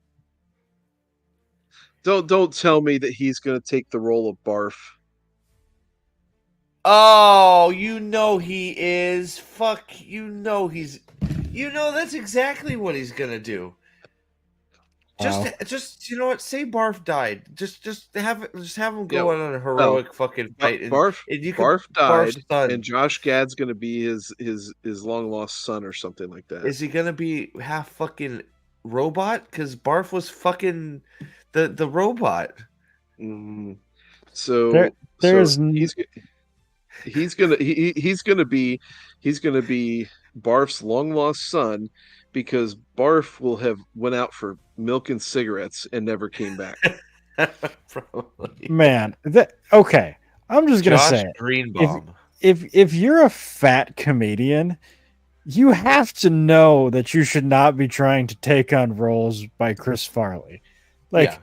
Don't tell me that he's going to take the role of Barf. Oh, he is. Fuck, that's exactly what he's gonna do. Wow. Just you know what? Say Barf died. Just have him go Yeah, on a heroic fucking fight, Barf and you could Barf died, Barf's son. and Josh Gad's going to be his long lost son or something like that. Is he gonna be half fucking robot? Because Barf was fucking the robot. Mm. So There's he's gonna be Barf's long lost son, because Barf will have went out for milk and cigarettes and never came back. Probably. man. Okay, I'm just gonna Josh say, Greenbaum. if you're a fat comedian, you have to know that you should not be trying to take on roles by Chris Farley. Like,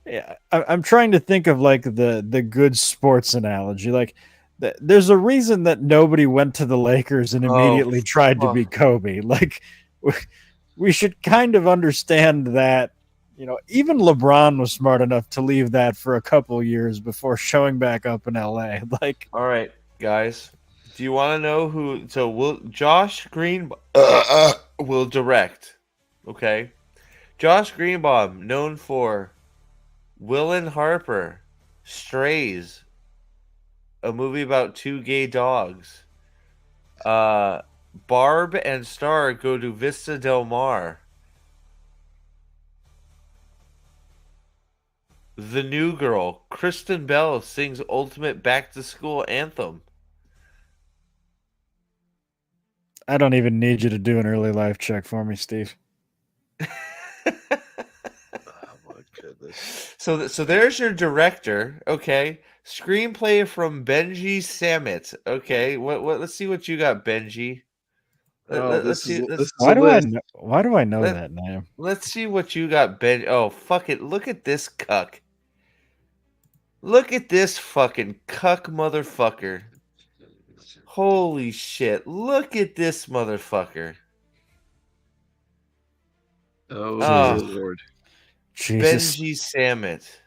yeah, I'm trying to think of like the good sports analogy. Like, there's a reason that nobody went to the Lakers and immediately tried to be Kobe. Like, we should kind of understand that. Even LeBron was smart enough to leave that for a couple years before showing back up in LA. Like, all right, guys, do you want to know who? So will Josh Greenbaum will direct? Okay, Josh Greenbaum, known for Will and Harper, Strays, a movie about two gay dogs. Barb and Star go to Vista Del Mar. The New Girl, Kristen Bell sings ultimate back to school anthem. I don't even need you to do an early life check for me, Steve. Oh my goodness. So there's your director. Okay, screenplay from Benji Samit. Okay, what? Let's see what you got, Benji. Let's see. Why do I know that name? Let's see what you got, Ben. Oh, fuck it. Look at this cuck. Look at this fucking cuck motherfucker. Holy shit. Look at this motherfucker. Oh, Lord. Jesus. Benji Samit.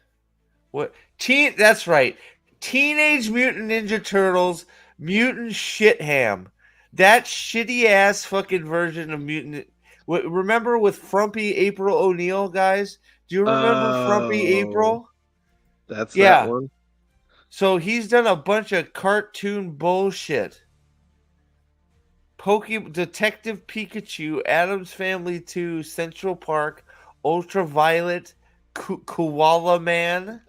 What? That's right. Teenage Mutant Ninja Turtles, Mutant Shit Ham. That shitty ass fucking version of Mutant. Remember with Frumpy April O'Neil, guys? Do you remember Frumpy April? That's that one. So he's done a bunch of cartoon bullshit. Detective Pikachu, Addams Family 2, Central Park, Ultraviolet, Koala Man.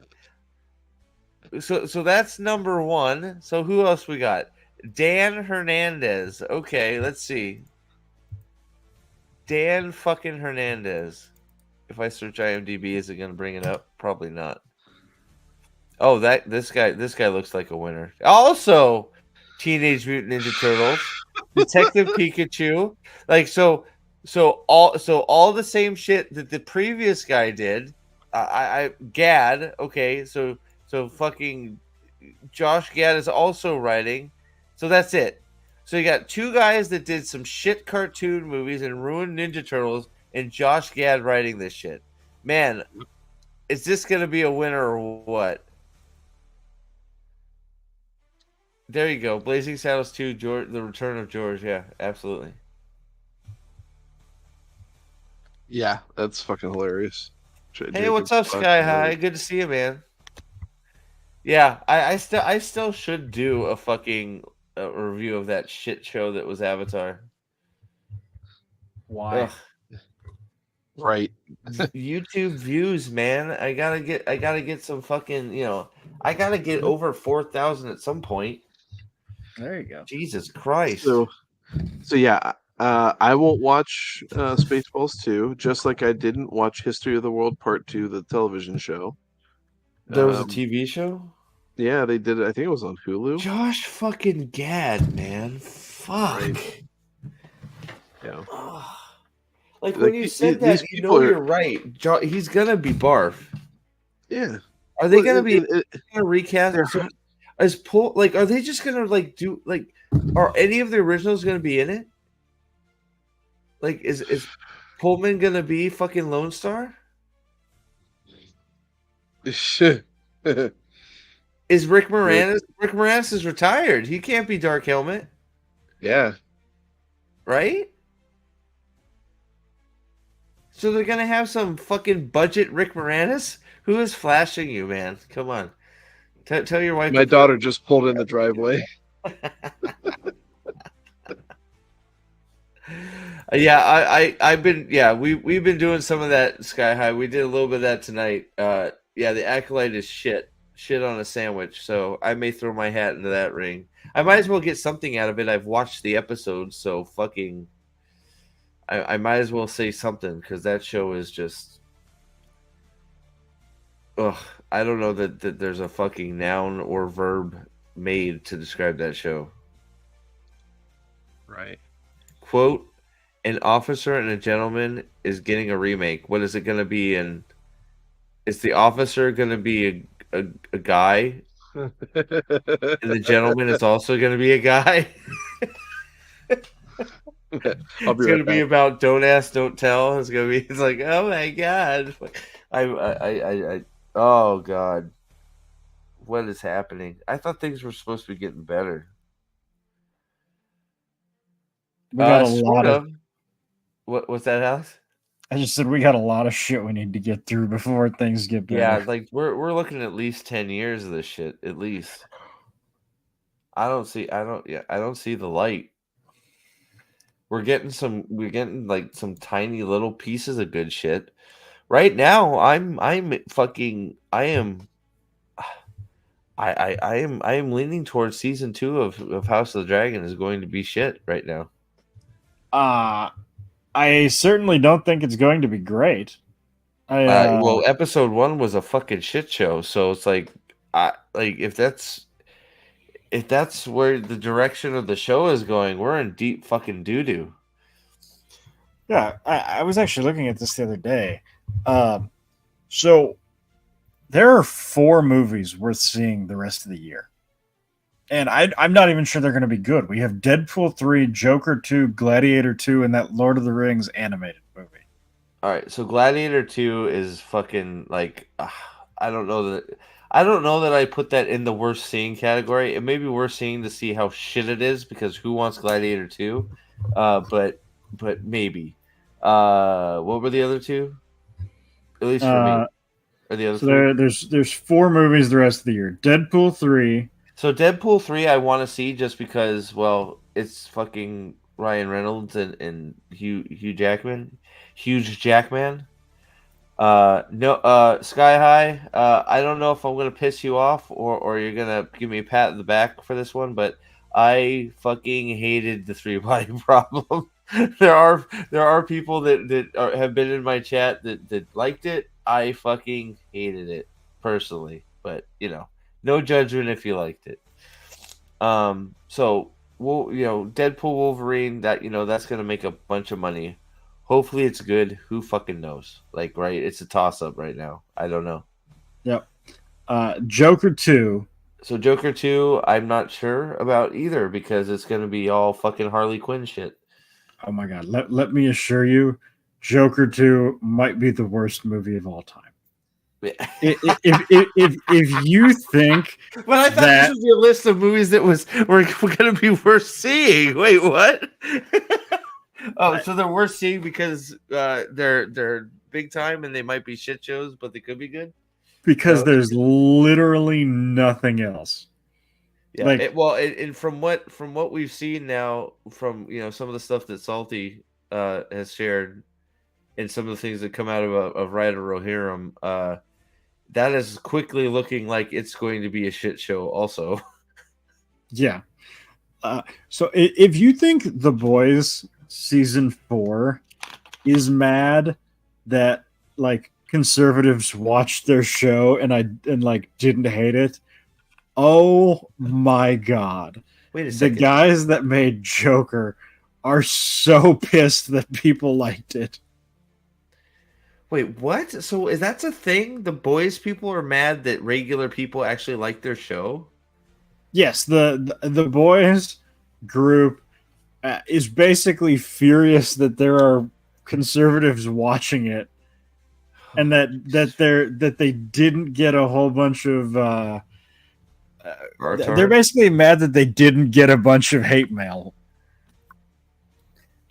So that's number one. So who else we got? Dan Hernandez. Okay, let's see. Dan fucking Hernandez. If I search IMDb, is it going to bring it up? Probably not. Oh, this guy looks like a winner. Also, Teenage Mutant Ninja Turtles, Detective Pikachu. Like so all the same shit that the previous guy did. Gad. Okay, so fucking Josh Gad is also writing. So that's it. So you got two guys that did some shit cartoon movies and ruined Ninja Turtles, and Josh Gad writing this shit. Man, is this gonna be a winner or what? There you go. Blazing Saddles 2, George, The Return of George. Yeah, absolutely. Yeah, that's fucking hilarious. Hey, what's up, Sky High? Good to see you, man. Yeah, I still should do a fucking review of that shit show that was Avatar. Why? Ugh. Right. YouTube views, man. I gotta get some fucking, I gotta get over 4,000 at some point. There you go. Jesus Christ. So yeah, I won't watch Spaceballs 2, just like I didn't watch History of the World Part 2, the television show. There was a TV show? Yeah, they did it. I think it was on Hulu. Josh fucking Gad, man. Fuck. Right. Yeah. Ugh. Like when you said that, you know you're right. He's gonna be Barf. Yeah. Are they gonna be gonna recast? So, are they just gonna do are any of the originals gonna be in it? Like, is Pullman gonna be fucking Lone Star? Is Rick Moranis? Rick Moranis is retired. He can't be Dark Helmet. Yeah. Right? So they're gonna have some fucking budget Rick Moranis? Who is flashing you, man? Come on. Tell your wife. My daughter just pulled in the driveway. I've been we've been doing some of that, Sky High. We did a little bit of that tonight. The Acolyte is shit on a sandwich, so I may throw my hat into that ring. I might as well get something out of it. I've watched the episode, so fucking I might as well say something, because that show is just I don't know that there's a fucking noun or verb made to describe that show. Right. Quote, an officer and a gentleman is getting a remake. What is it going to be? And is the officer going to be a guy? And the gentleman is also going to be a guy? It's going to be about don't ask, don't tell. It's like, oh my God. Oh God. What is happening? I thought things were supposed to be getting better. We got a lot of. What's that, Alex? I just said we got a lot of shit we need to get through before things get better. Yeah, like we're looking at least 10 years of this shit, at least. I don't see the light. We're getting like some tiny little pieces of good shit. Right now, I am leaning towards season 2 of House of the Dragon is going to be shit right now. I certainly don't think it's going to be great. Well, episode 1 was a fucking shit show, so it's like, if that's where the direction of the show is going, we're in deep fucking doo-doo. Yeah, I was actually looking at this the other day. So there are 4 movies worth seeing the rest of the year. And I'm not even sure they're going to be good. We have Deadpool 3, Joker 2, Gladiator 2, and that Lord of the Rings animated movie. All right, so Gladiator 2 is fucking like, I don't know that I put that in the worst seeing category. It may be worth seeing to see how shit it is, because who wants Gladiator 2? But maybe. What were the other 2? At least for me. Or the other so there's 4 movies the rest of the year. Deadpool 3. So Deadpool 3 I want to see just because, well, it's fucking Ryan Reynolds and Hugh Jackman. Huge Jackman. No, Sky High. I don't know if I'm gonna piss you off or you're gonna give me a pat in the back for this one, but I fucking hated the 3-body problem. There are people that have been in my chat that liked it. I fucking hated it personally, but no judgment if you liked it. So Deadpool Wolverine, that's gonna make a bunch of money. Hopefully it's good. Who fucking knows? Like, right? It's a toss-up right now. I don't know. Yep. Joker 2. So Joker 2, I'm not sure about either because it's going to be all fucking Harley Quinn shit. Oh my god! Let me assure you, Joker 2 might be the worst movie of all time. If you think But I thought that this would be a list of movies that were going to be worth seeing. Wait, what? Oh, so they're worth seeing because they're big time and they might be shit shows, but they could be good. because there's literally nothing else. Yeah. Like, And from what we've seen now, from some of the stuff that Salty has shared, and some of the things that come out of Ryder Rohirrim, that is quickly looking like it's going to be a shit show. Also, yeah. So if you think The Boys season 4 is mad that like conservatives watched their show and like didn't hate it, oh my god! wait a The second. guys that made Joker are so pissed that people liked it. Wait, what? So is that a thing? The Boys people are mad that regular people actually like their show? Yes, the Boys group is basically furious that there are conservatives watching it, and that they didn't get a whole bunch of. They're basically mad that they didn't get a bunch of hate mail.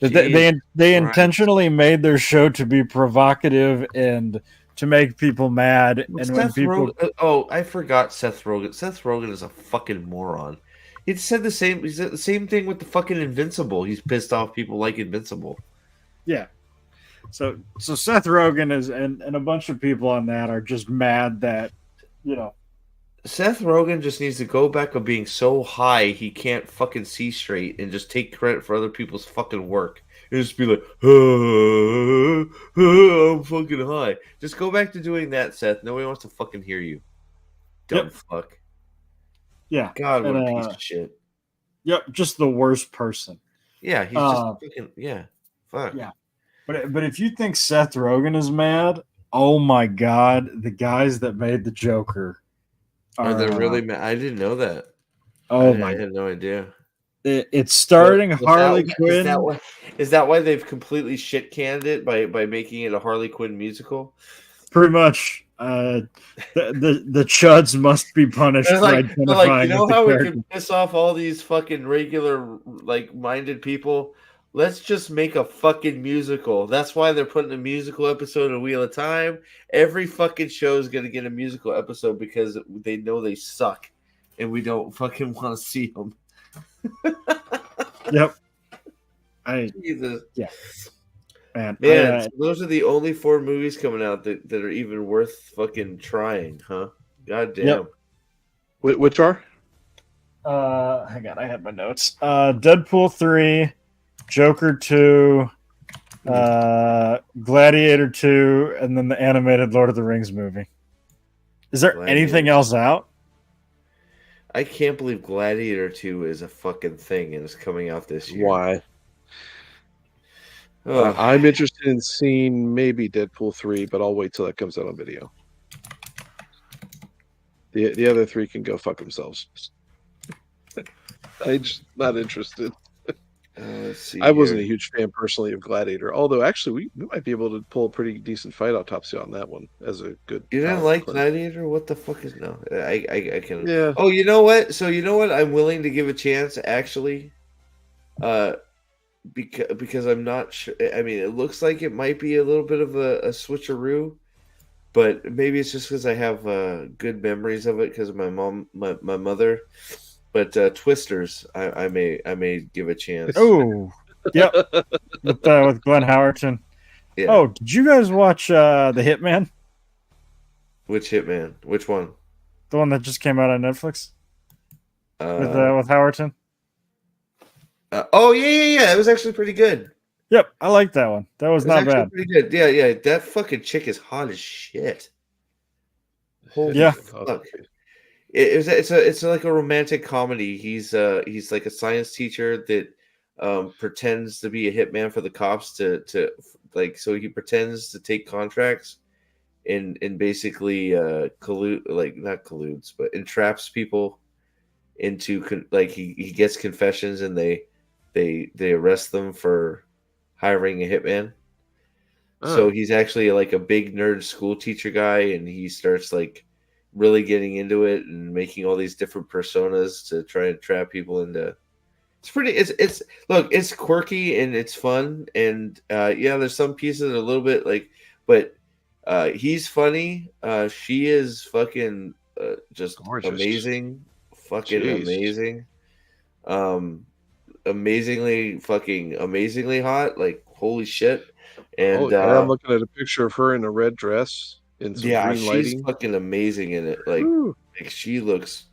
They intentionally made their show to be provocative and to make people mad. And when people, I forgot Seth Rogen. Seth Rogen is a fucking moron. He said the same. He said the same thing with the fucking Invincible. He's pissed off people like Invincible. Yeah. So Seth Rogen is and a bunch of people on that are just mad that Seth Rogen just needs to go back of being so high he can't fucking see straight and just take credit for other people's fucking work. And just be like, I'm fucking high. Just go back to doing that, Seth. Nobody wants to fucking hear you. Dumb fuck. Yeah. God, what a piece of shit. Yep, just the worst person. Yeah, he's just fucking fuck. Yeah. But if you think Seth Rogen is mad, oh my god, the guys that made the Joker are they really mad? I didn't know that. I had no idea. It's starting Harley Quinn. Is that why they've completely shit canned it by making it a Harley Quinn musical? Pretty much. The chuds must be punished for identifying you know how we can piss off all these fucking regular minded people? Let's just make a fucking musical. That's why they're putting a musical episode of Wheel of Time. Every fucking show is going to get a musical episode because they know they suck and we don't fucking want to see them. Yep. Jesus. Yeah. Man, so those are the only 4 movies coming out that are even worth fucking trying, huh? God damn. Yep. Which are? Hang on, I had my notes. Deadpool 3, Joker 2, Gladiator 2, and then the animated Lord of the Rings movie. Is there anything else out? I can't believe Gladiator 2 is a fucking thing and it's coming out this year. Why? I'm interested in seeing maybe Deadpool 3, but I'll wait till that comes out on video. The other 3 can go fuck themselves. I'm just not interested. Let's see. I wasn't a huge fan personally of Gladiator, although actually we might be able to pull a pretty decent fight autopsy on that one as a good. You didn't like Gladiator? What the fuck is no? I can. Yeah. Oh, you know what? So you know what? I'm willing to give a chance actually. Because I'm not sure. I mean, it looks like it might be a little bit of a switcheroo, but maybe it's just because I have good memories of it because of my mother. But Twisters, I may give a chance. Oh, yep, with Glenn Howerton. Yeah. Oh, did you guys watch The Hitman? Which Hitman? Which one? The one that just came out on Netflix with Howerton. Oh yeah. It was actually pretty good. Yep, I liked that one. That was not bad. Pretty good. Yeah. That fucking chick is hot as shit. Holy fuck. It's like a romantic comedy. He's like a science teacher that pretends to be a hitman for the cops to so he pretends to take contracts and basically not colludes but entraps people into like he gets confessions and they arrest them for hiring a hitman. So Oh, he's actually like a big nerd school teacher guy, and he starts like really getting into it and making all these different personas to try and trap people into. It's look, it's quirky and it's fun, and yeah, there's some pieces a little bit like, but he's funny. She is fucking just gorgeous. amazing, fucking Jeez. amazing, um, amazingly hot. Like holy shit. Oh And yeah, I'm looking at a picture of her in a red dress in some yeah, green she's lighting. fucking amazing in it. Like, Woo. like she looks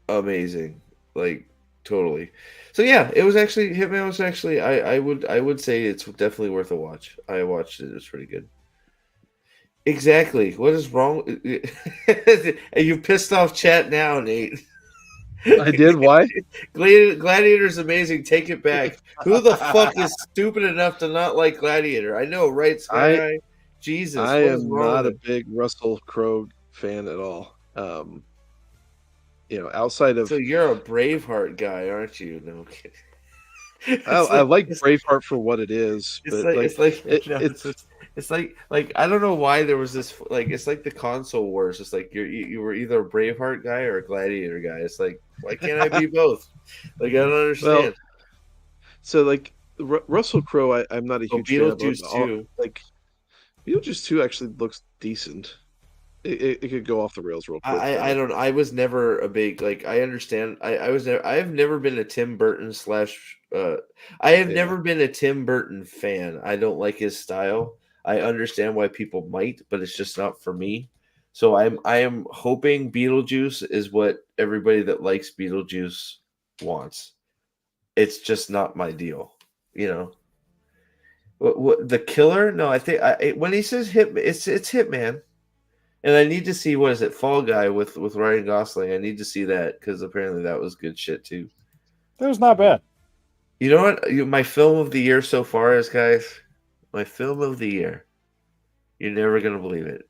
amazing. Like totally. So yeah, it was actually Hitman was actually I would say it's definitely worth a watch. I watched it. It was pretty good. Exactly. What is wrong? You pissed off chat now, Nate. I did. Why? Gladiator's amazing. Take it back. Who the fuck is stupid enough to not like Gladiator? I know, right, I Sky? Jesus, I what is am wrong not with a it? big Russell Crowe fan at all. Outside of So you're a Braveheart guy, aren't you? No I'm kidding. I like Braveheart for what it is, it's but like like it's like it, no, it's it's like I don't know why there was this like it's like the console wars. It's like you were either a Braveheart guy or a Gladiator guy. It's like why can't I be both? Like I don't well, understand. so like Russell Crowe, I'm not a Oh, huge fan of. Beetlejuice too. Like Beetlejuice 2 actually looks decent. It could go off the rails real quick, I though. don't I was never a big like I understand I was never I have never been a Tim Burton slash I have Yeah. never been a Tim Burton fan. I don't like his style. I understand why people might, but it's just not for me. So I am hoping Beetlejuice is what everybody that likes Beetlejuice wants. It's just not my deal, you know. What the killer? No, I think when he says hit, it's Hitman. And I need to see what is it, Fall Guy with Ryan Gosling. I need to see that because apparently that was good shit too. That was not bad. You know what? My film of the year so far is, guys. My film of the year. You're never gonna believe it.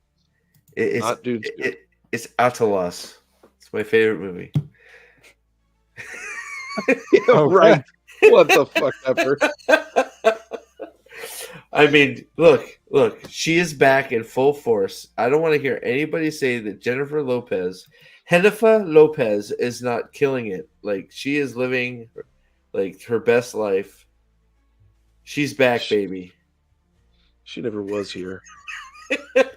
It's Not Dude 2. it's Atalas. It's my favorite movie. Yeah, right. What the fuck ever. I mean, look, she is back in full force. I don't want to hear anybody say that Jennifer Lopez is not killing it. Like she is living like her best life. She's back, baby. She never was here.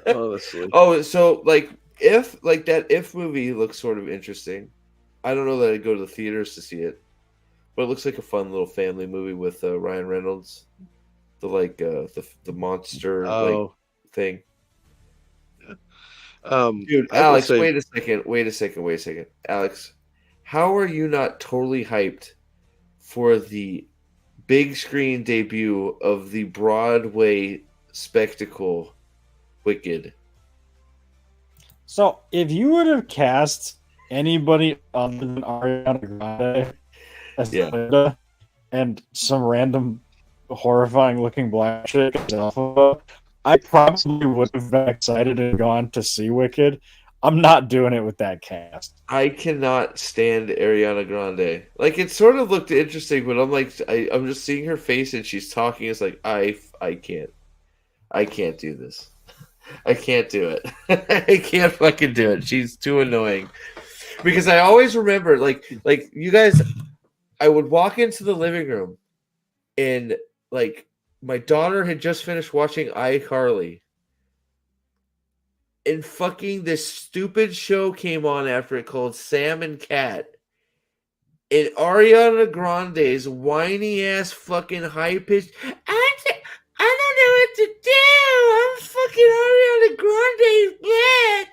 Honestly. Oh, so like if movie looks sort of interesting. I don't know that I'd go to the theaters to see it, but it looks like a fun little family movie with Ryan Reynolds. The monster Oh, thing. Dude, Alex, say, wait a second. Alex, how are you not totally hyped for the big screen debut of the Broadway spectacle Wicked? So if you would have cast anybody other than Ariana Grande as Linda and some random horrifying looking black chick as Alpha, I probably would have been excited and gone to see Wicked. I'm not doing it with that cast. I cannot stand Ariana Grande. Like it sort of looked interesting, but I'm like I'm just seeing her face and she's talking. It's like I can't do this. I can't do it. I can't fucking do it. She's too annoying. Because I always remember like you guys, I would walk into the living room and like my daughter had just finished watching iCarly. And fucking this stupid show came on after it called Sam and Cat. And Ariana Grande's whiny ass fucking high pitched. I don't know what to do. I'm fucking Ariana Grande's bad.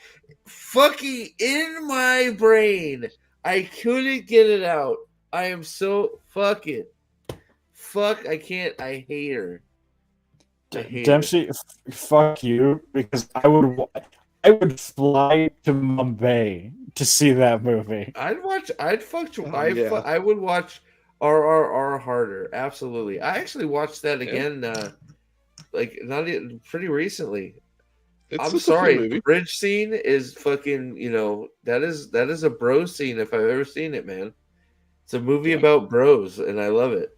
Fucking in my brain. I couldn't get it out. I am so fucking. Fuck, I can't. I hate her. Dempsey, fuck you, because I would fly to Mumbai to see that movie. I would watch RRR harder. Absolutely. I actually watched that again, like not pretty recently. It's I'm just a fun sorry. The movie. bridge scene is fucking. That is a bro scene if I've ever seen it, man. It's a movie about bros, and I love it.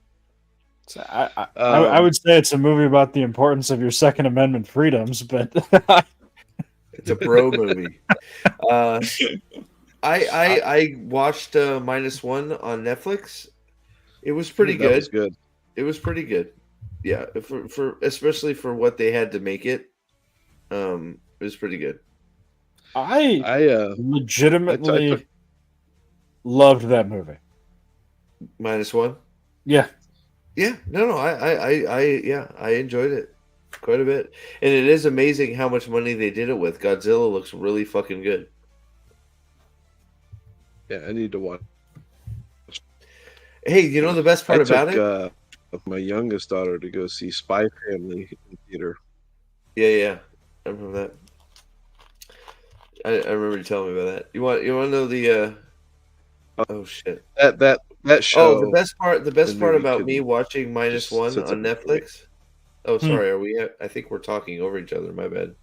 So I would say it's a movie about the importance of your Second Amendment freedoms, but It's a bro movie. I watched -1 on Netflix. It was pretty That good. was good. It was pretty good. Yeah, for especially for what they had to make it. It was pretty good. I legitimately loved that movie. -1. Yeah. Yeah, no, I enjoyed it quite a bit, and it is amazing how much money they did it with. Godzilla looks really fucking good. Yeah, I need to watch. Hey, you know the best part about it? My youngest daughter to go see Spy Family in theater. Yeah, I remember that. I remember you telling me about that. You want to know the? Oh shit! That show. Oh, the best part movie about could me watching -1 sits on up great. Netflix. Oh, sorry. Are we? I think we're talking over each other. My bad.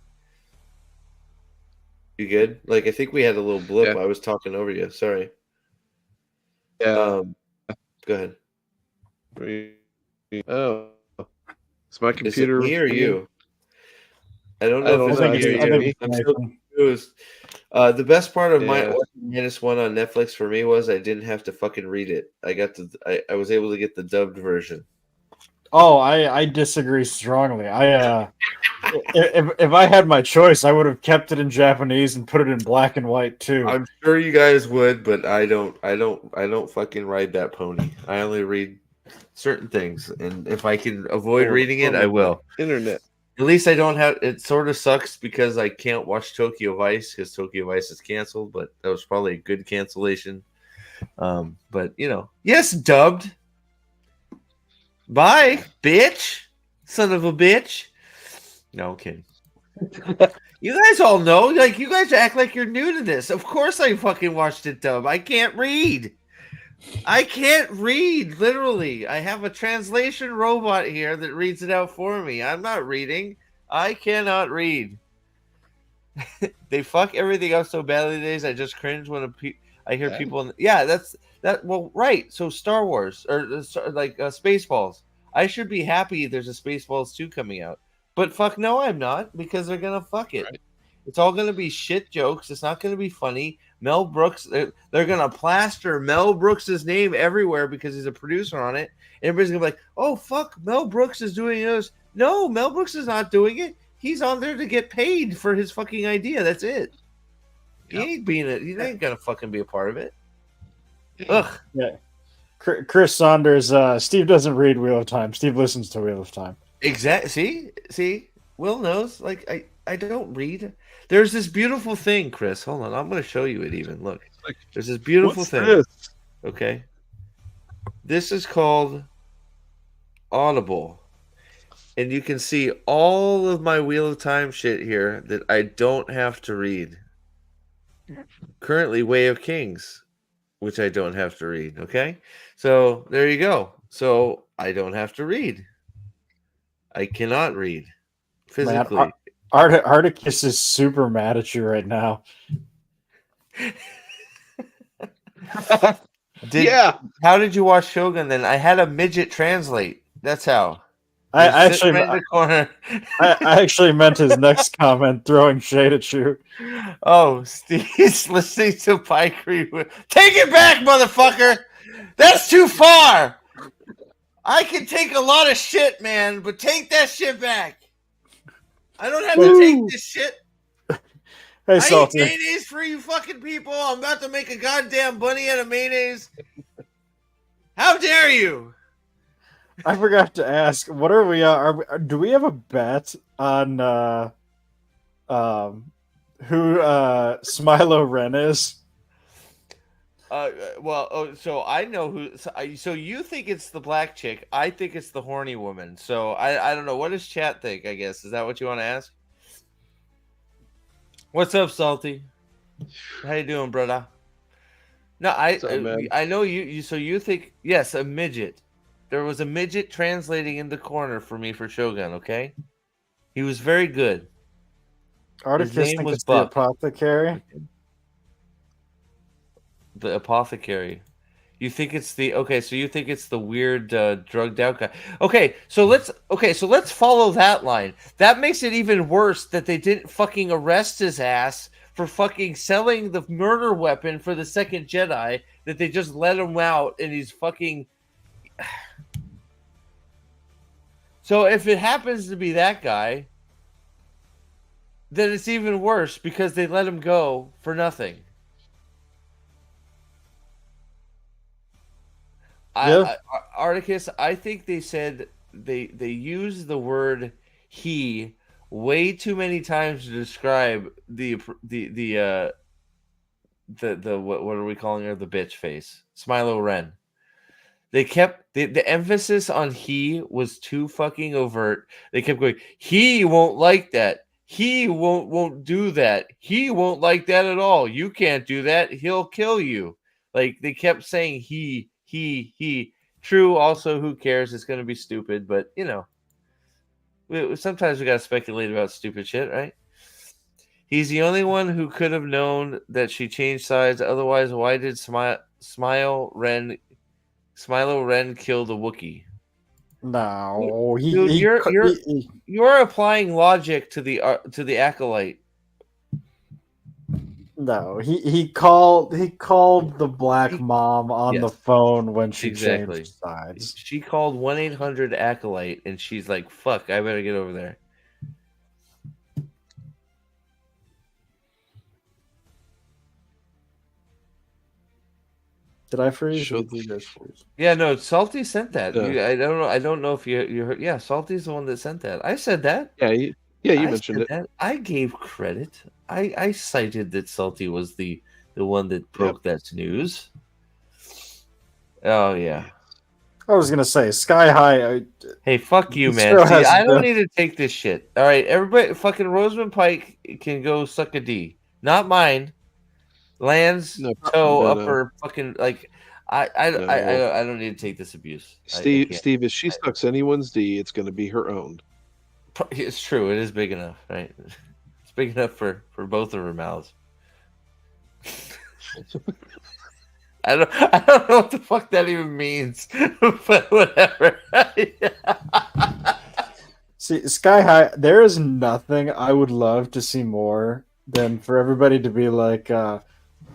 You good? Like I think we had a little blip. Yeah. I was talking over you. Sorry. Yeah. Go ahead. Oh, it's my Is it computer. me or you? I don't I know don't if know. it's me or you. I'm so confused. The best part of my watching -1 on Netflix for me was I didn't have to fucking read it. I was able to get the dubbed version. Oh, I disagree strongly. If I had my choice, I would have kept it in Japanese and put it in black and white too. I'm sure you guys would, but I don't fucking ride that pony. I only read certain things, and if I can avoid reading it, I will. Internet. At least I don't have. It sort of sucks because I can't watch Tokyo Vice because Tokyo Vice is canceled, but that was probably a good cancellation. But yes, dubbed. Bye, bitch, son of a bitch. No, I'm kidding. You guys all know, like you guys act like you're new to this. Of course, I fucking watched it dub. I can't read. Literally. I have a translation robot here that reads it out for me. I'm not reading. I cannot read. They fuck everything up so badly these days. I just cringe when I hear people. That's that. Well, right. So Star Wars or like Spaceballs. I should be happy there's a Spaceballs 2 coming out. But fuck no, I'm not because they're gonna fuck it. Right. It's all gonna be shit jokes. It's not gonna be funny. Mel Brooks, they're gonna plaster Mel Brooks' name everywhere because he's a producer on it. Everybody's gonna be like, "Oh fuck, Mel Brooks is doing this." No, Mel Brooks is not doing it. He's on there to get paid for his fucking idea. That's it. Yep. He ain't gonna fucking be a part of it. Ugh. Yeah. Chris Saunders. Steve doesn't read Wheel of Time. Steve listens to Wheel of Time. Exactly. See, Will knows. Like I don't read. There's this beautiful thing, Chris. Hold on, I'm going to show you it. Even look, there's this beautiful thing. This? Okay, this is called Audible, and you can see all of my Wheel of Time shit here that I don't have to read. Currently, Way of Kings, which I don't have to read. Okay, so there you go. So I don't have to read. I cannot read physically. Man, Articus is super mad at you right now. How did you watch Shogun then? I had a midget translate. That's how. I actually meant his next comment, throwing shade at you. Oh, Steve's listening to Pikery. Take it back, motherfucker! That's too far! I can take a lot of shit, man, but take that shit back. I don't have to take this shit. Hey, Salty. I eat mayonnaise for you fucking people. I'm about to make a goddamn bunny out of mayonnaise. How dare you? I forgot to ask. What are we? Do we have a bet on who Smilo Ren is? So I know who. So you think it's the black chick? I think it's the horny woman. So I don't know. What does chat think? I guess is that what you want to ask? What's up, Salty? How you doing, brother? No, I know you. So you think yes, a midget? There was a midget translating in the corner for me for Shogun. Okay, he was very good. Articus name think was it's the Buck. apothecary. The apothecary. You think it's the so you think it's the weird drugged out guy. So let's follow that line. That makes it even worse that they didn't fucking arrest his ass for fucking selling the murder weapon for the second Jedi, that they just let him out and he's fucking. So if it happens to be that guy, then it's even worse because they let him go for nothing. Articus, I think they said they used the word he way too many times to describe the what are we calling her, the bitch face, Smilo Ren. They kept the emphasis on he was too fucking overt. They kept going, he won't like that. He won't do that. He won't like that at all. You can't do that. He'll kill you. Like they kept saying he. True. Also, who cares? It's going to be stupid, but sometimes we got to speculate about stupid shit, right? He's the only one who could have known that she changed sides. Otherwise, why did Smilo Ren kill the Wookiee? No, you're applying logic to the Acolyte. No, he called the black mom on the phone when she changed sides. She called 1-800 Acolyte, and she's like, "Fuck, I better get over there." Did I freeze? Yeah, no, Salty sent that. Yeah. I don't know if you heard. Yeah, Salty's the one that sent that. I said that. Yeah, you mentioned it. That. I gave credit. I cited that Salty was the one that broke that news. Oh yeah. I was gonna say Sky High. Hey, fuck you, man. See, I don't need to take this shit. All right, everybody. Fucking Rosamund Pike can go suck a D. Not mine. Lands upper fucking like. I don't need to take this abuse. Steve, if she sucks anyone's D, it's going to be her own. It's true. It is big enough, right? It's big enough for both of her mouths. I don't know what the fuck that even means, but whatever. See, Sky High, there is nothing I would love to see more than for everybody to be like,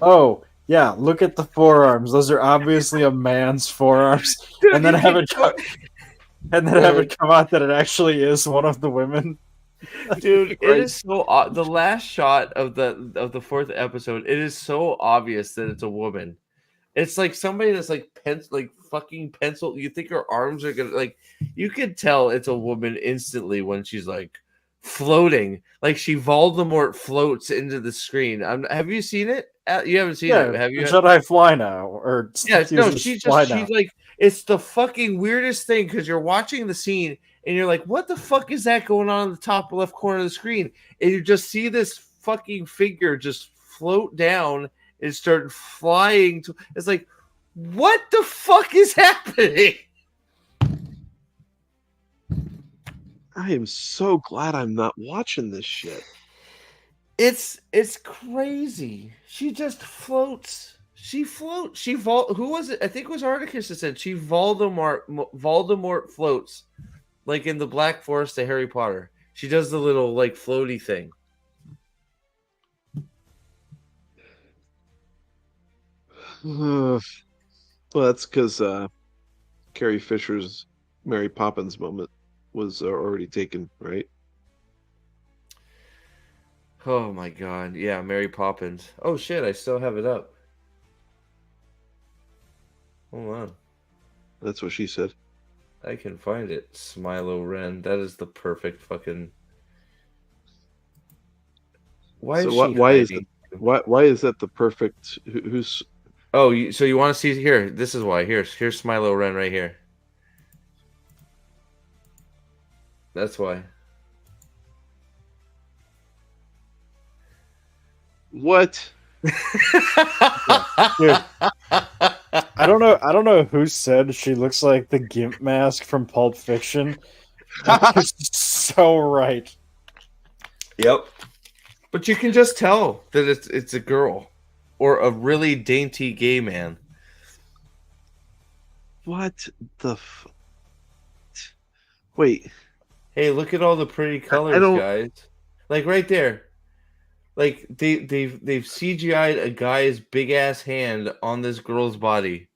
oh, yeah, look at the forearms. Those are obviously a man's forearms. Dude, and then have it come out that it actually is one of the women. Dude, it is so the last shot of the fourth episode, it is so obvious that it's a woman. It's like somebody that's like fucking pencil. You think her arms are gonna you could tell it's a woman instantly when she's like floating, like she Voldemort floats into the screen. Have you seen it? You haven't seen it, have you? Jedi fly now, or she's like, it's the fucking weirdest thing because you're watching the scene and you're like, what the fuck is that going on in the top left corner of the screen? And you just see this fucking figure just float down and start flying. It's like, what the fuck is happening? I am so glad I'm not watching this shit. It's crazy. She just floats. Who was it? I think it was Articus that said she Voldemort floats, like in the Black Forest of Harry Potter. She does the little like floaty thing. Well, that's because Carrie Fisher's Mary Poppins moment was already taken, right? Oh my god. Yeah, Mary Poppins. Oh shit, I still have it up. Hold on. That's what she said. I can find it. Smilo Ren. That is the perfect fucking. Why is that the perfect? Who's? Oh, so you want to see here? This is why. Here's Smilo Ren right here. That's why. What? Dude, I don't know who said she looks like the Gimp mask from Pulp Fiction. That's so right. Yep. But you can just tell that it's a girl or a really dainty gay man. What the? Wait. Hey, look at all the pretty colors, don't. guys. Like right there. Like they've CGI'd a guy's big ass hand on this girl's body.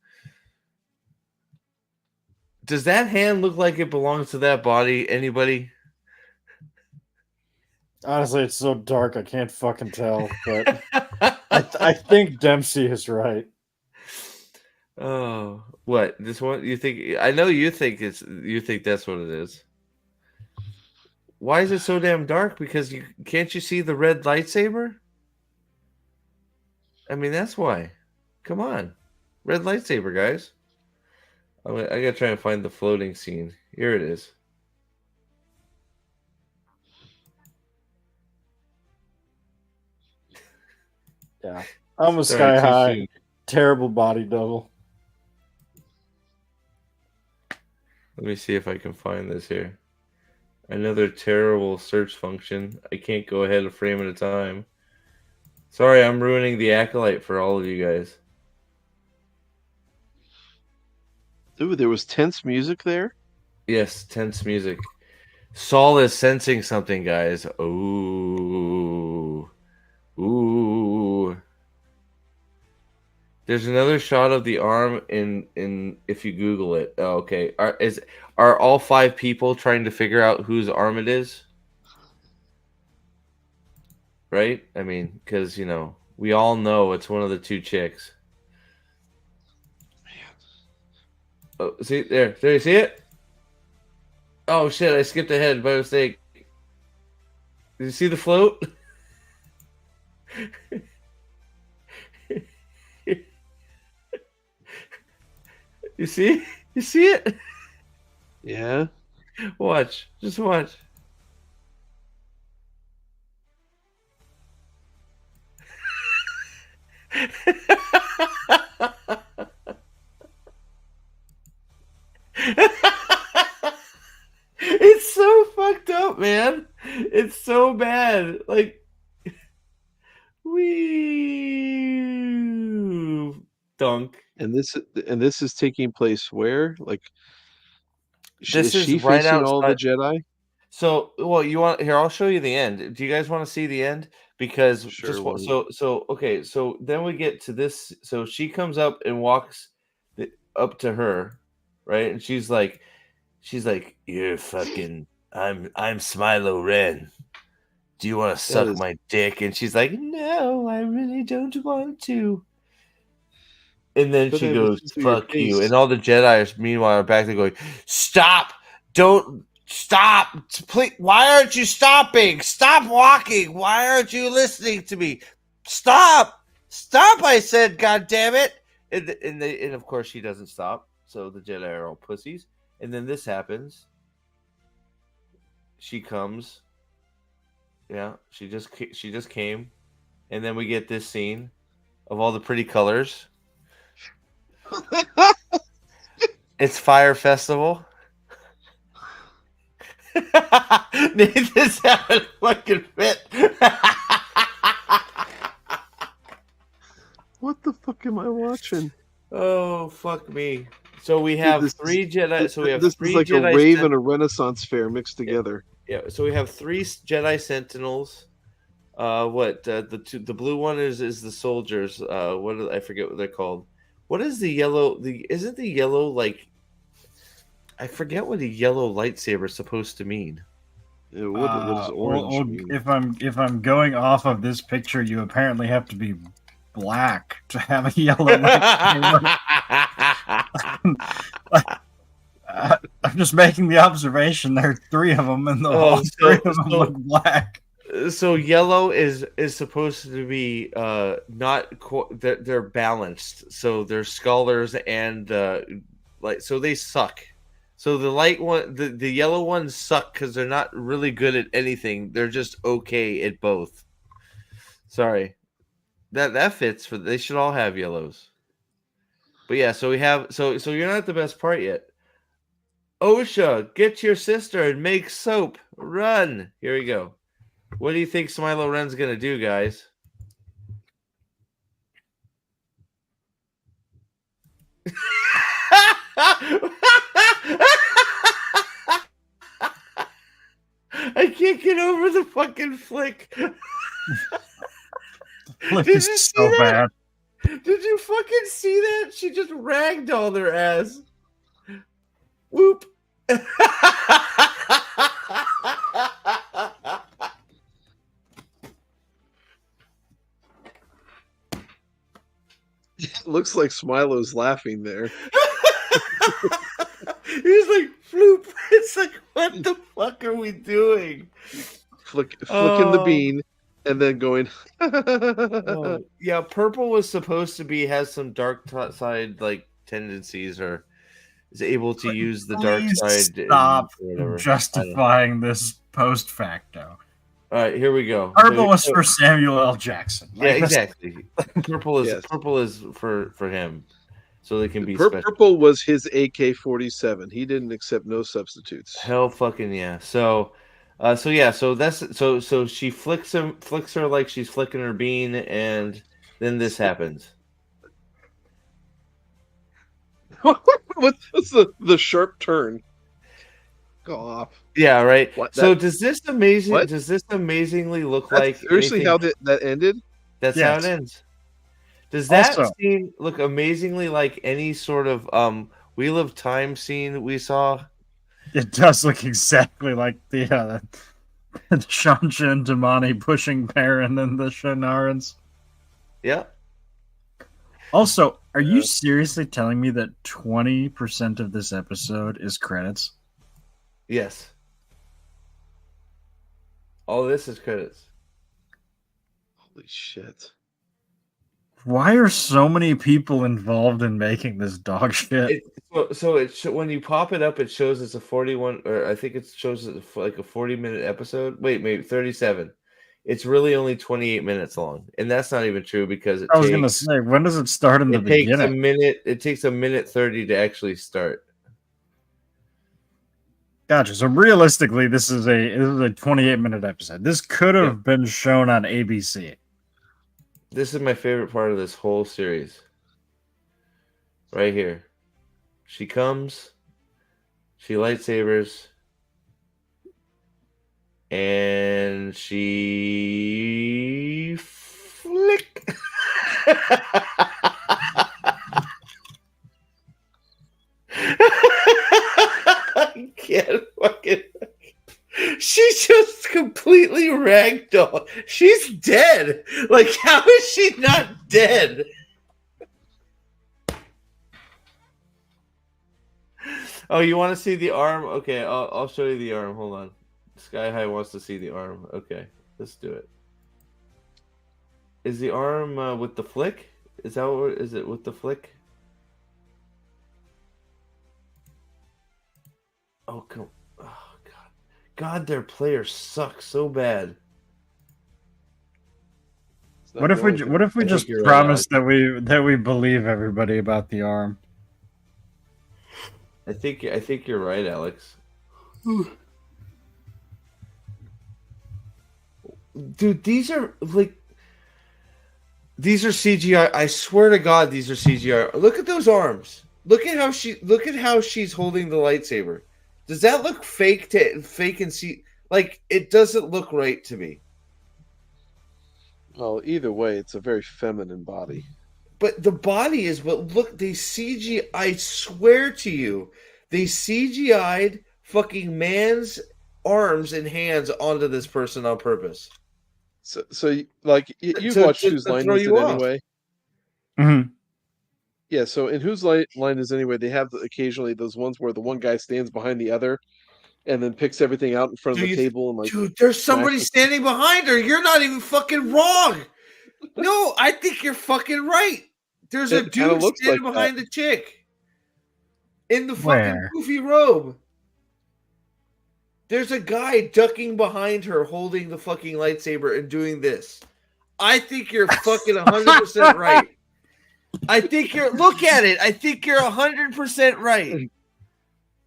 Does that hand look like it belongs to that body? Anybody? Honestly, it's so dark I can't fucking tell. But I think Dempsey is right. Oh, what? This one? You think? I know you think that's what it is. Why is it so damn dark? Because can't you see the red lightsaber? I mean, that's why. Come on, red lightsaber, guys. I gotta try and find the floating scene. Here it is. Yeah, I'm a Sorry, Sky too High. soon. Terrible body double. Let me see if I can find this here. Another terrible search function. I can't go ahead a frame at a time. Sorry, I'm ruining the Acolyte for all of you guys. Ooh, there was tense music there. Yes, tense music. Saul is sensing something, guys. Ooh. Ooh. There's another shot of the arm in if you Google it. Oh, okay. Are all 5 people trying to figure out whose arm it is? Right? I mean, because we all know it's one of the 2 chicks. Oh, see there you see it? Oh shit! I skipped ahead by mistake. Did you see the float? You see? You see it? Yeah. Watch. Just watch. It's so fucked up, man. It's so bad. Like, wee dunk. And this is taking place where? Like, This is she is right facing all the outside. Jedi? So, well, you want here? I'll show you the end. Do you guys want to see the end? Because Sure. okay. So then we get to this. So she comes up and walks up to her, right? And she's like, "You're fucking. I'm Smilo Ren. Do you want to suck is- my dick?" And she's like, "No, I really don't want to." And then But she I goes, listen to your "Fuck you." face. And all the Jedi, meanwhile, are back there going, "Stop! Don't stop! Please, why aren't you stopping? Stop walking! Why aren't you listening to me? Stop! Stop! I said, God damn it!" And of course she doesn't stop. So the Jedi are all pussies. And then this happens. She comes. Yeah, she just came, and then we get this scene of all the pretty colors. It's Fire Festival. Nathan's having a fucking fit. What the fuck am I watching? Oh, fuck me. So we have This 3 Jedi. So we have this 3 is like Jedi. a rave and a Renaissance fair mixed together. Yeah. So we have 3 Jedi Sentinels. The blue one is the soldiers. I forget what they're called. What is the yellow? Isn't the yellow like? I forget what a yellow lightsaber is supposed to mean. Yeah, what does orange mean? If I'm going off of this picture, you apparently have to be black to have a yellow lightsaber. I'm just making the observation. There are 3 of them, and all 3 of them look black. So yellow is supposed to be they're balanced. So they're scholars and so they suck. So the light one, the yellow ones suck because they're not really good at anything. They're just okay at both. Sorry, that fits for. They should all have yellows. But yeah, so we have so you're not at the best part yet. OSHA, get your sister and make soap. Run. Here we go. What do you think Smilo Ren's gonna do, guys? I can't get over the fucking flick. Flick Did is you see so that? bad. Did you fucking see that? She just ragdolled her ass. Whoop. It looks like Smilo's laughing there. He's like, floop. It's like, what the fuck are we doing? Flicking the bean and then going. Yeah, purple was supposed to be has some dark side like tendencies, or is able to use the dark side. Stop whatever. justifying this post facto. All right, here we go. Purple was for Samuel L. Jackson. Yeah, exactly. Purple is Yes. purple is for him, so they can be special. Purple was his AK-47. He didn't accept no substitutes. Hell, fucking yeah. So she flicks her like she's flicking her bean, and then this happens. What's the sharp turn? Go off. Yeah, right. What, so that- does this amazing? what? Does this amazingly look That's like seriously anything? how that ended? That's Yes. how it ends. Does that Also- scene look amazingly like any sort of Wheel of Time scene we saw? It does look exactly like the Shansha and Damani pushing Perrin and the Shanarans. Yeah. Also, are you seriously telling me that 20% of this episode is credits? Yes. All this is credits. Holy shit. Why are so many people involved in making this dog shit? When you pop it up, it shows it's a 41, or I think it shows it's like a 40-minute episode. Wait, maybe 37. It's really only 28 minutes long, and that's not even true because I was gonna say, when does it start in the it takes beginning? a minute. It takes a minute 30 to actually start. Gotcha. So realistically, this is a 28-minute episode. This could have been shown on ABC. This is my favorite part of this whole series. Right here. She comes, she lightsabers, and she flick. I can't fucking. She's just completely ragdoll. She's dead. Like, how is she not dead? Oh, you want to see the arm? Okay, I'll show you the arm. Hold on. Sky High wants to see the arm. Okay, let's do it. Is the arm with the flick? Is that what? Is it with the flick? Oh, come. Oh, God. God, their players suck so bad. What if we I just think you're right, promise that we believe everybody about the arm? I think you're right, Alex. Dude, these are CGI. I swear to God, these are CGI. Look at those arms. Look at how she's holding the lightsaber. Does that look fake and see? Like, it doesn't look right to me. Well, either way, it's a very feminine body. But the body is, but look, they CGI, I swear to you, they CGI'd fucking man's arms and hands onto this person on purpose. So like, you've watched Whose Line Is It Anyway? Mm-hmm. Yeah, so in Whose Line Is It Anyway, they have occasionally those ones where the one guy stands behind the other and then picks everything out in front of the table. And like, dude, there's somebody standing behind her. You're not even fucking wrong. No, I think you're fucking right. There's a dude standing behind the chick in the fucking goofy robe. There's a guy ducking behind her holding the fucking lightsaber and doing this. I think you're fucking 100% right. I think you're, look at it. I think you're 100% right.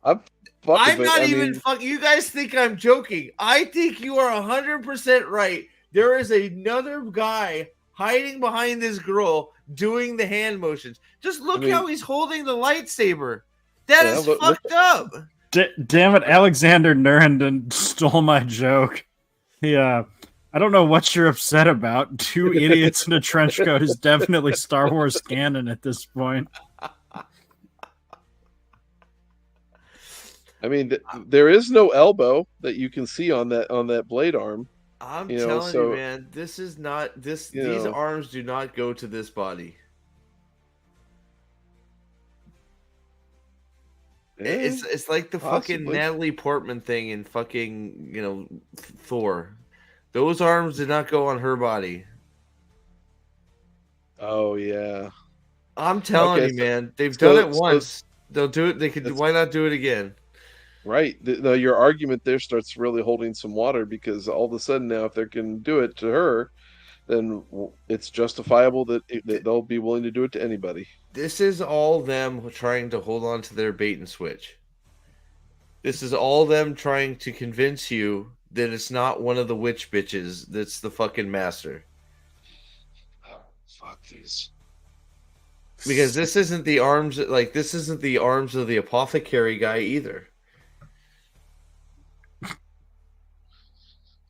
I'm fuck I'm of it. not I even mean, fuck. You guys think I'm joking? I think you are 100% right. There is another guy hiding behind this girl doing the hand motions. Just look how he's holding the lightsaber. That is fucked up. Damn it, Alexander Nurenden stole my joke. Yeah. I don't know what you're upset about. Two idiots in a trench coat is definitely Star Wars canon at this point. I mean, there is no elbow that you can see on that blade arm. I'm telling you, man, this is not this. These arms do not go to this body. It's like the fucking Natalie Portman thing in fucking Thor. Those arms did not go on her body. Oh yeah, I'm telling you, man. They've done it once. They'll do it. They could. Why not do it again? Right. Your argument there starts really holding some water because all of a sudden now, if they can do it to her, then it's justifiable that they'll be willing to do it to anybody. This is all them trying to hold on to their bait and switch. This is all them trying to convince you that it's not one of the witch bitches that's the fucking master. Oh, fuck these. Because this isn't the arms, this isn't the arms of the apothecary guy either.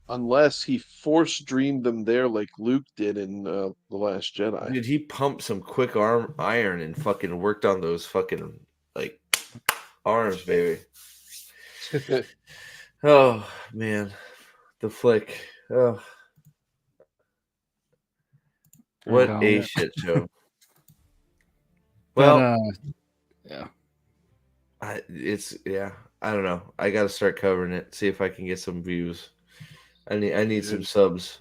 Unless he force dreamed them there like Luke did in The Last Jedi. Did he pump some quick iron and fucking worked on those fucking arms, baby? Oh man, the flick. Oh, what a shit show. Well, yeah, I don't know. I got to start covering it. See if I can get some views. I need some subs.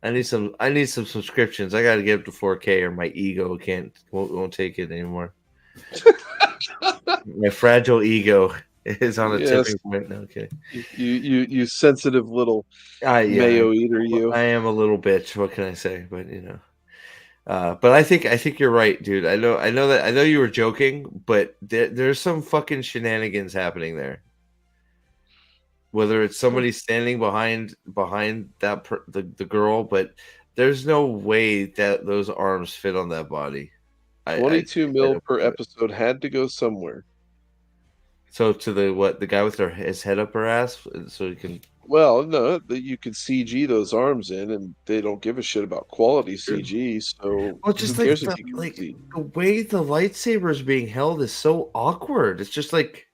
I need some subscriptions. I got to get up to 4K or my ego won't take it anymore. My fragile ego is on a tipping point. Okay. You sensitive little mayo eater. You. I am a little bitch. What can I say? But but I think you're right, dude. I know you were joking, but there's some fucking shenanigans happening there. Whether it's somebody standing behind that the girl, but there's no way that those arms fit on that body. 22 mil per episode had to go somewhere. So to the guy with his head up her ass, so he can. Well, no, you could CG those arms in, and they don't give a shit about quality CG. So, just the way the lightsaber is being held is so awkward. It's just like.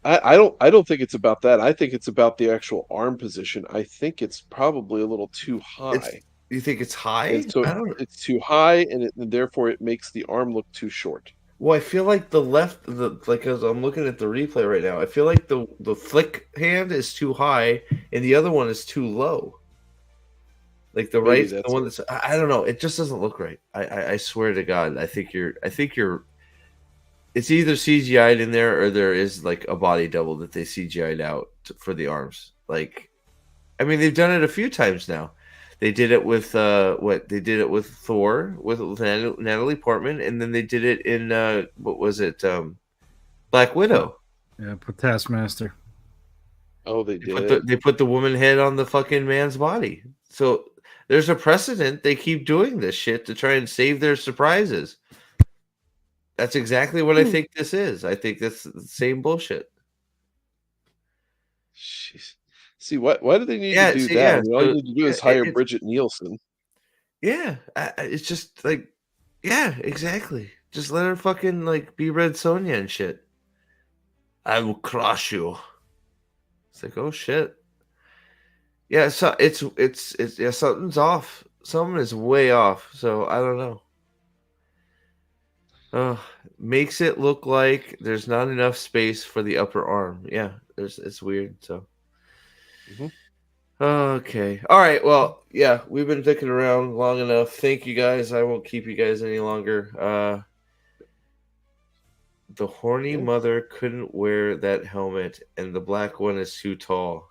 I don't think it's about that. I think it's about the actual arm position. I think it's probably a little too high. You think it's high? And so it's too high, and therefore it makes the arm look too short. Well, I feel like as I'm looking at the replay right now, I feel like the flick hand is too high, and the other one is too low. Like the one that's I don't know. It just doesn't look right. I swear to God, I think you're. It's either CGI'd in there or there is like a body double that they CGI'd out for the arms. They've done it a few times now. They did it with They did it with Thor with Natalie Portman, and then they did it in Black Widow. Yeah, with Taskmaster. Oh, they did. They put the woman head on the fucking man's body. So there's a precedent. They keep doing this shit to try and save their surprises. That's exactly what I think this is. I think that's the same bullshit. Jeez. See, why do they need to do that? All you need to do is hire Bridget Nielsen. Yeah, it's just exactly. Just let her fucking be Red Sonja and shit. I will crush you. It's like, oh shit. Yeah, so it's something's off. Something is way off. So I don't know. Makes it look like there's not enough space for the upper arm. Yeah, it's weird. So, okay, all right. Well, yeah, we've been dicking around long enough. Thank you guys. I won't keep you guys any longer. The horny mother couldn't wear that helmet, and the black one is too tall.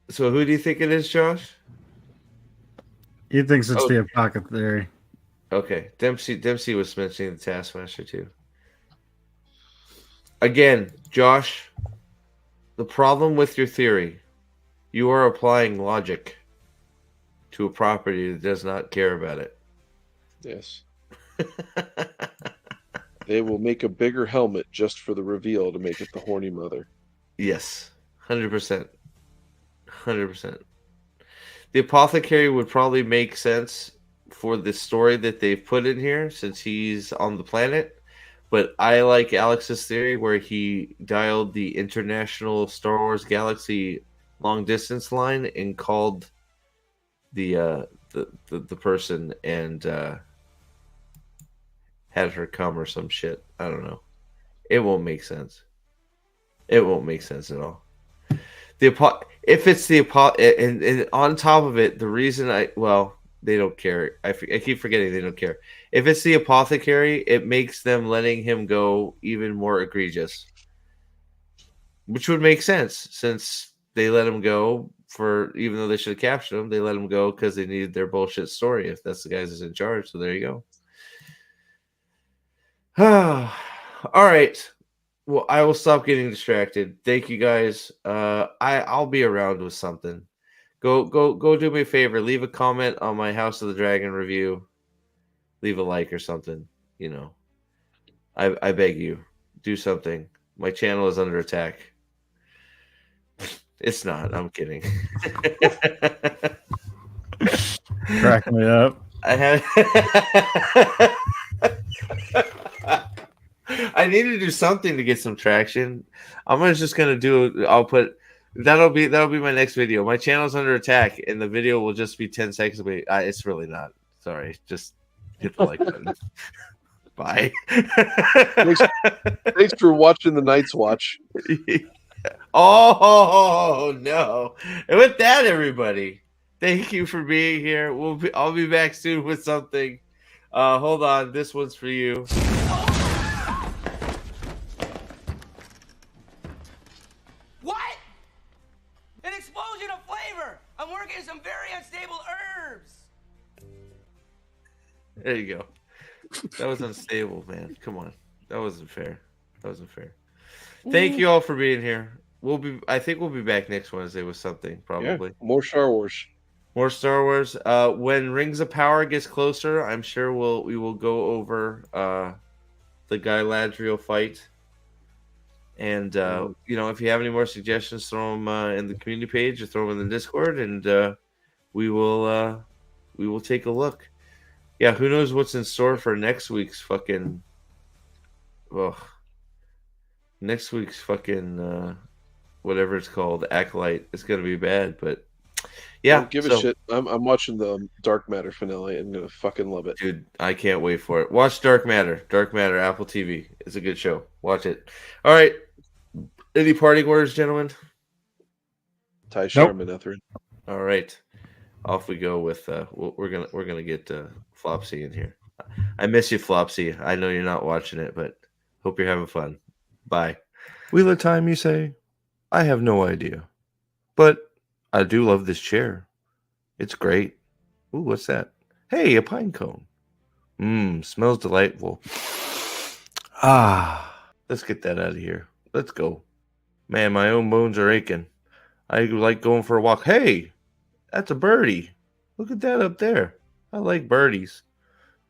So, who do you think it is, Josh? He thinks it's the apothecary. Okay, Dempsey was mentioning the Taskmaster too. Again, Josh, the problem with your theory, you are applying logic to a property that does not care about it. Yes. They will make a bigger helmet just for the reveal to make it the horny mother. Yes, 100%. 100%. The apothecary would probably make sense for the story that they've put in here since he's on the planet. But I like Alex's theory where he dialed the International Star Wars Galaxy long distance line and called the person and had her come or some shit. I don't know. It won't make sense. It won't make sense at all. If it's the and on top of it, the reason they don't care. I keep forgetting they don't care. If it's the apothecary, it makes them letting him go even more egregious, which would make sense since they let him go for even though they should have captured him, they let him go because they needed their bullshit story. If that's the guys that's in charge, so there you go. All right. Well, I will stop getting distracted. Thank you guys. I'll be around with something. Go do me a favor. Leave a comment on my House of the Dragon review. Leave a like or something. You know. I beg you. Do something. My channel is under attack. It's not. I'm kidding. Crack me up. I need to do something to get some traction. Just gonna do. I'll put that'll be my next video. My channel's under attack, and the video will just be 10 seconds away. It's really not. Sorry, just hit the like button. Bye. Thanks for watching the Night's Watch. Oh no! And with that, everybody, thank you for being here. I'll be back soon with something. Hold on, this one's for you. What? An explosion of flavor! I'm working some very unstable herbs! There you go. That was unstable, man. Come on. That wasn't fair. Thank you all for being here. I think we'll be back next Wednesday with something, probably. Yeah, more Star Wars. More Star Wars. When Rings of Power gets closer, I'm sure we will go over the Guy Ladriel fight. And if you have any more suggestions, throw them in the community page or throw them in the Discord, and we will take a look. Yeah, who knows what's in store for next week's fucking. Next week's fucking whatever it's called, Acolyte. It's gonna be bad, but yeah. Don't give a shit. I'm watching the Dark Matter finale. I'm gonna fucking love it, dude. I can't wait for it. Watch Dark Matter. Dark Matter, Apple TV. It's a good show. Watch it. All right. Any parting words, gentlemen? Ty Sherman, Etherin. All right. Off we go with we're gonna get Flopsy in here. I miss you, Flopsy. I know you're not watching it, but hope you're having fun. Bye. Wheel of Time, you say? I have no idea. But I do love this chair. It's great. Ooh, what's that? Hey, a pine cone. Smells delightful. Let's get that out of here. Let's go. Man, my own bones are aching. I like going for a walk. Hey, that's a birdie. Look at that up there. I like birdies.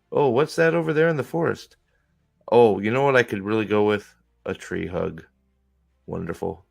Oh, what's that over there in the forest? Oh, you know what I could really go with? A tree hug. Wonderful.